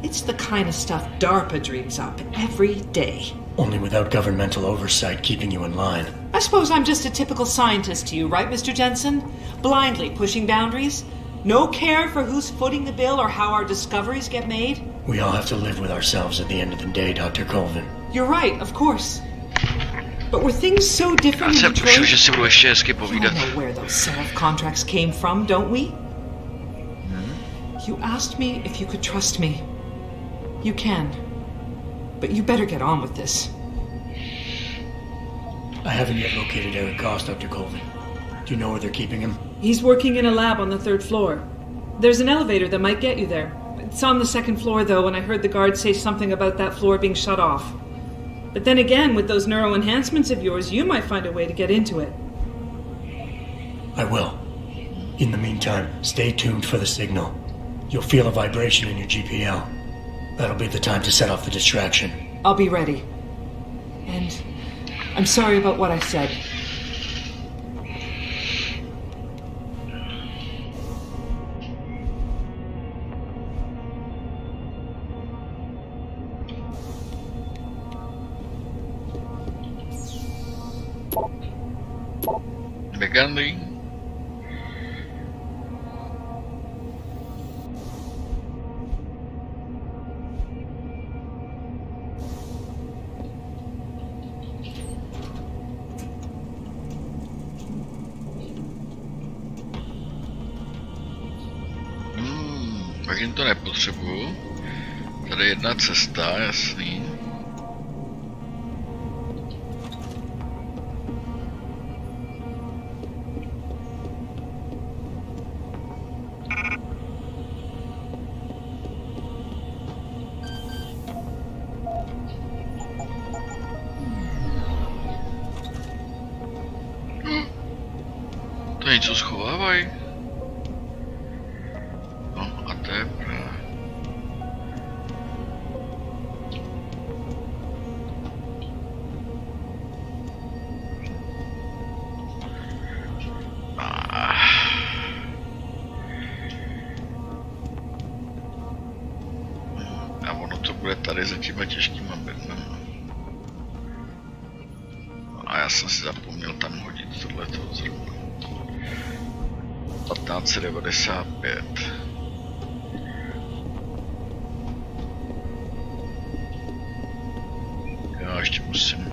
[SPEAKER 18] it's the kind of stuff DARPA dreams up every day.
[SPEAKER 6] Only without governmental oversight keeping you in line.
[SPEAKER 18] I suppose I'm just a typical scientist to you, right, Mr. Jensen? Blindly pushing boundaries? No care for who's footing the bill or how our discoveries get made?
[SPEAKER 6] We all have to live with ourselves at the end of the day, Dr. Colvin.
[SPEAKER 18] You're right, of course. But were things so different in Detroit? We all know where those Seraph contracts came from, don't we? You asked me if you could trust me. You can. But you better get on with this.
[SPEAKER 6] I haven't yet located Eric Goss, Dr. Colvin. Do you know where they're keeping him?
[SPEAKER 18] He's working in a lab on the 3rd floor. There's an elevator that might get you there. It's on the 2nd floor, though, and I heard the guard say something about that floor being shut off. But then again, with those neuroenhancements of yours, you might find a way to get into it.
[SPEAKER 6] I will. In the meantime, stay tuned for the signal. You'll feel a vibration in your GPL. That'll be the time to set off the distraction.
[SPEAKER 18] I'll be ready. And I'm sorry about what I said.
[SPEAKER 1] Megandri. Tak jim to nepotřebuju. Tady je jedna cesta, jasný. To něco schovávají. No a to je právě. A ono to bude tady za těma těžkýma bednama. A já jsem si zapomněl tam hodit tohleto zrovna. 1595. Já ještě musím.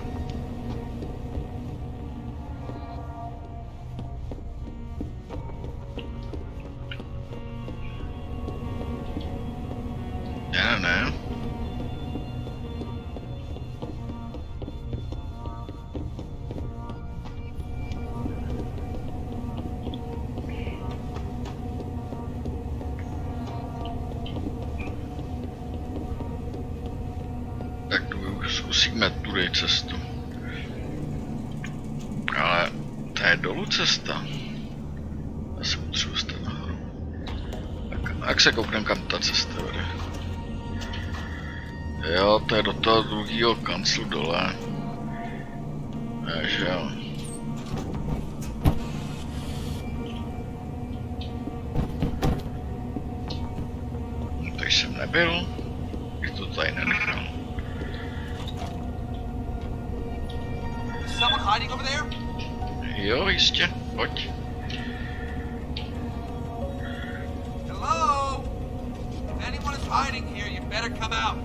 [SPEAKER 1] Ne. tady cestu. Ale to je dolů cesta. Já se potřebuji stát nahoru. Tak se kouknem, kam ta cesta vede. Jo, to je do toho druhého kanclu dole. Takže jo. Tady jsem nebyl. Bych to tady nenechal.
[SPEAKER 9] Someone hiding over there?
[SPEAKER 1] Jo, jistě, pojď.
[SPEAKER 9] Hello? If anyone is hiding here, you better come out.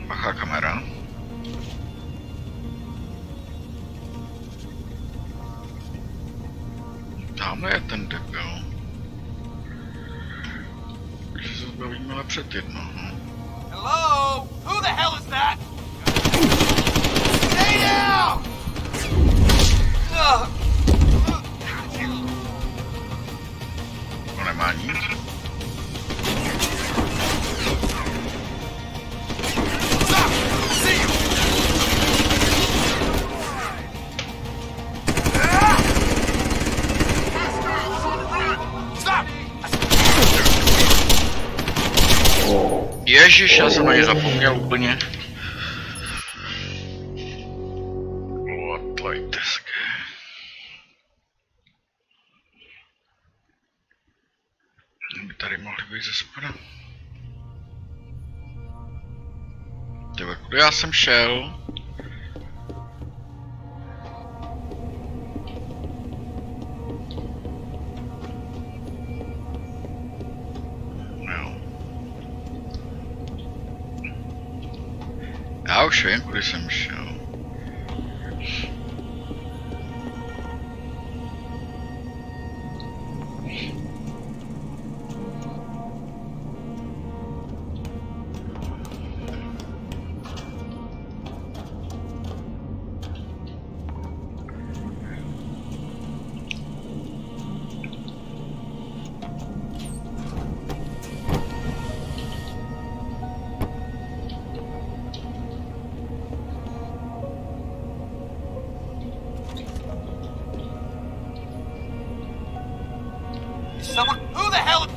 [SPEAKER 1] Bacha kamera. Tamhle je ten debil. Takže se zbavíme ale před jednoho.
[SPEAKER 9] Hello? Who the hell is that? Stay down!
[SPEAKER 1] To nemá nic. Ježiš, já jsem na ně zapomněl úplně. Atletické. By tady mohly být ze spoda. Tyhle, kudy já jsem šel? Já už vím, kudy jsem šel.
[SPEAKER 17] Someone... Who the hell...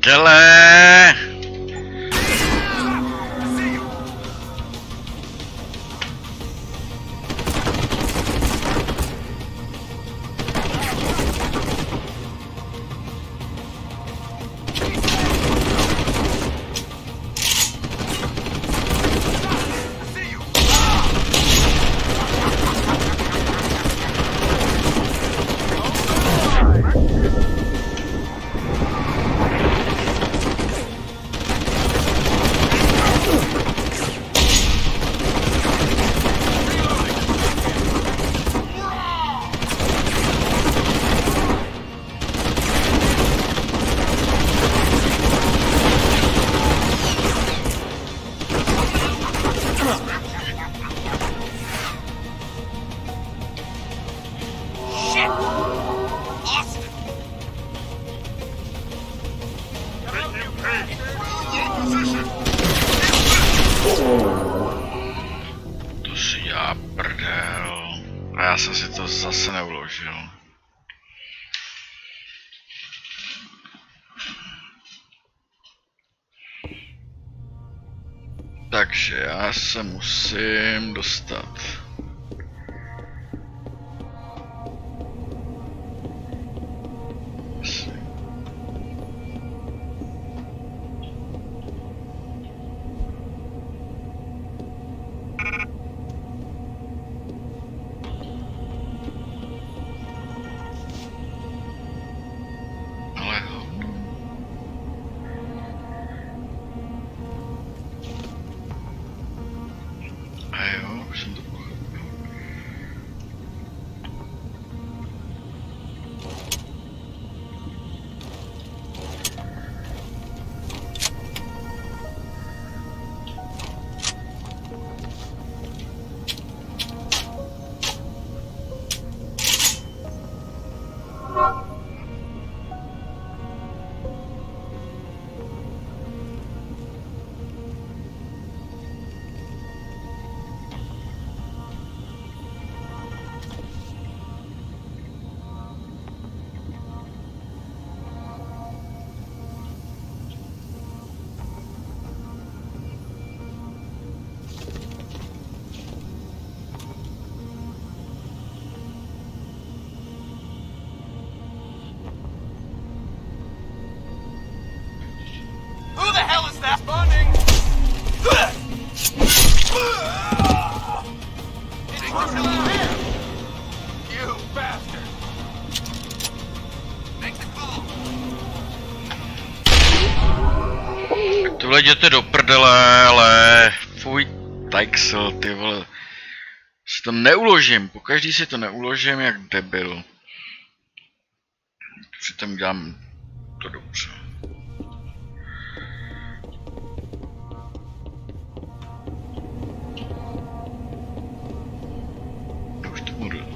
[SPEAKER 1] Prdele! To si dělá prdel. A já jsem si to zase neuložil. Takže já se musím dostat. Tohle jděte do prdele, ale fuj, Tixel, ty vole. Si to neuložím, pokaždý si to neuložím jak debil. Přitom dělám to dobře. Už to budu.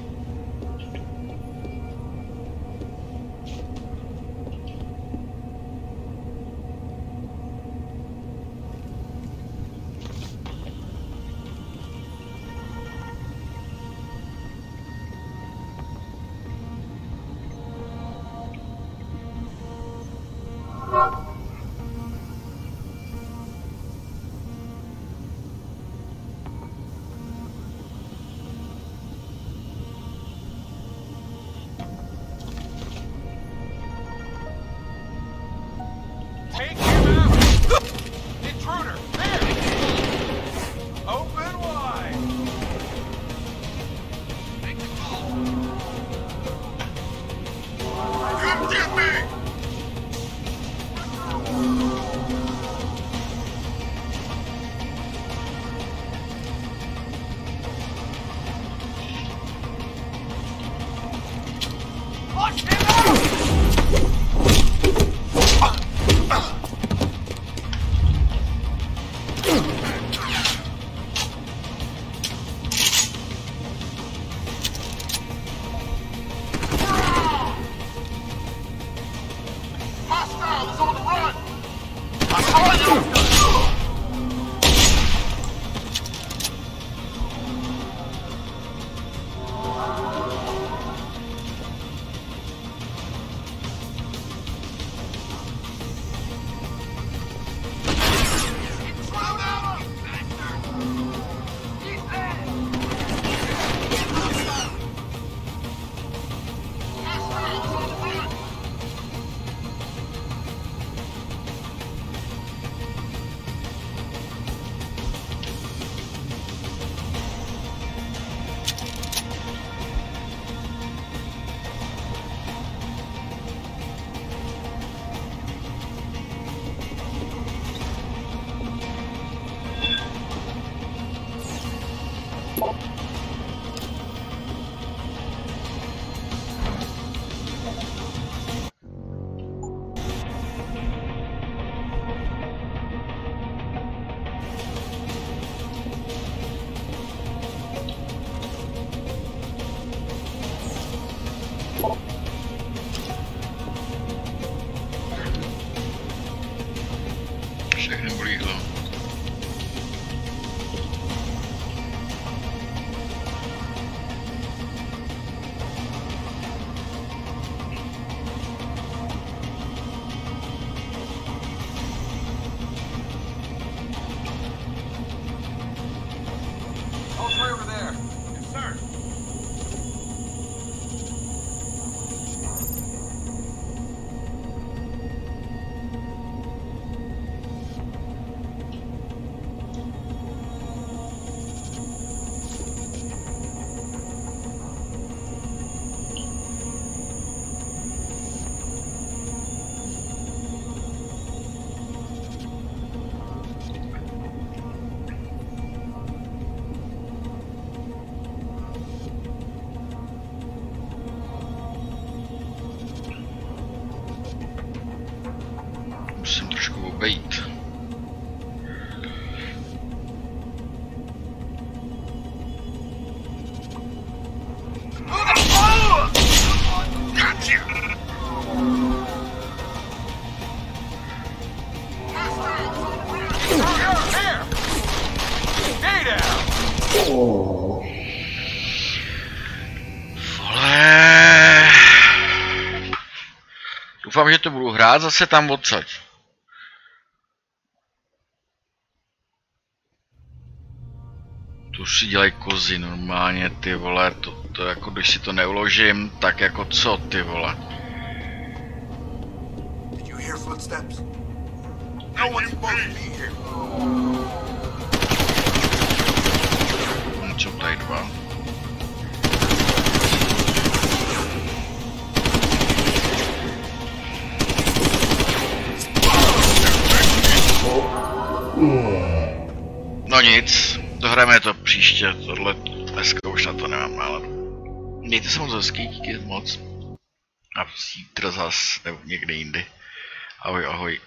[SPEAKER 1] Wait. Vole. Doufám, že to budu hrát zase tam odsaď. Tu si dělají kozy normálně, ty vole, to jako když si to neuložím, tak jako co, ty vole.
[SPEAKER 17] Did you hear footsteps? No one's supposed to be here.
[SPEAKER 1] Co tady dva? No nic, dohrajeme to příště, tohle dneska už na to nemám náladu. Mějte se moc hezký, díky moc. A zítra zas, nebo někde jindy. Ahoj, ahoj.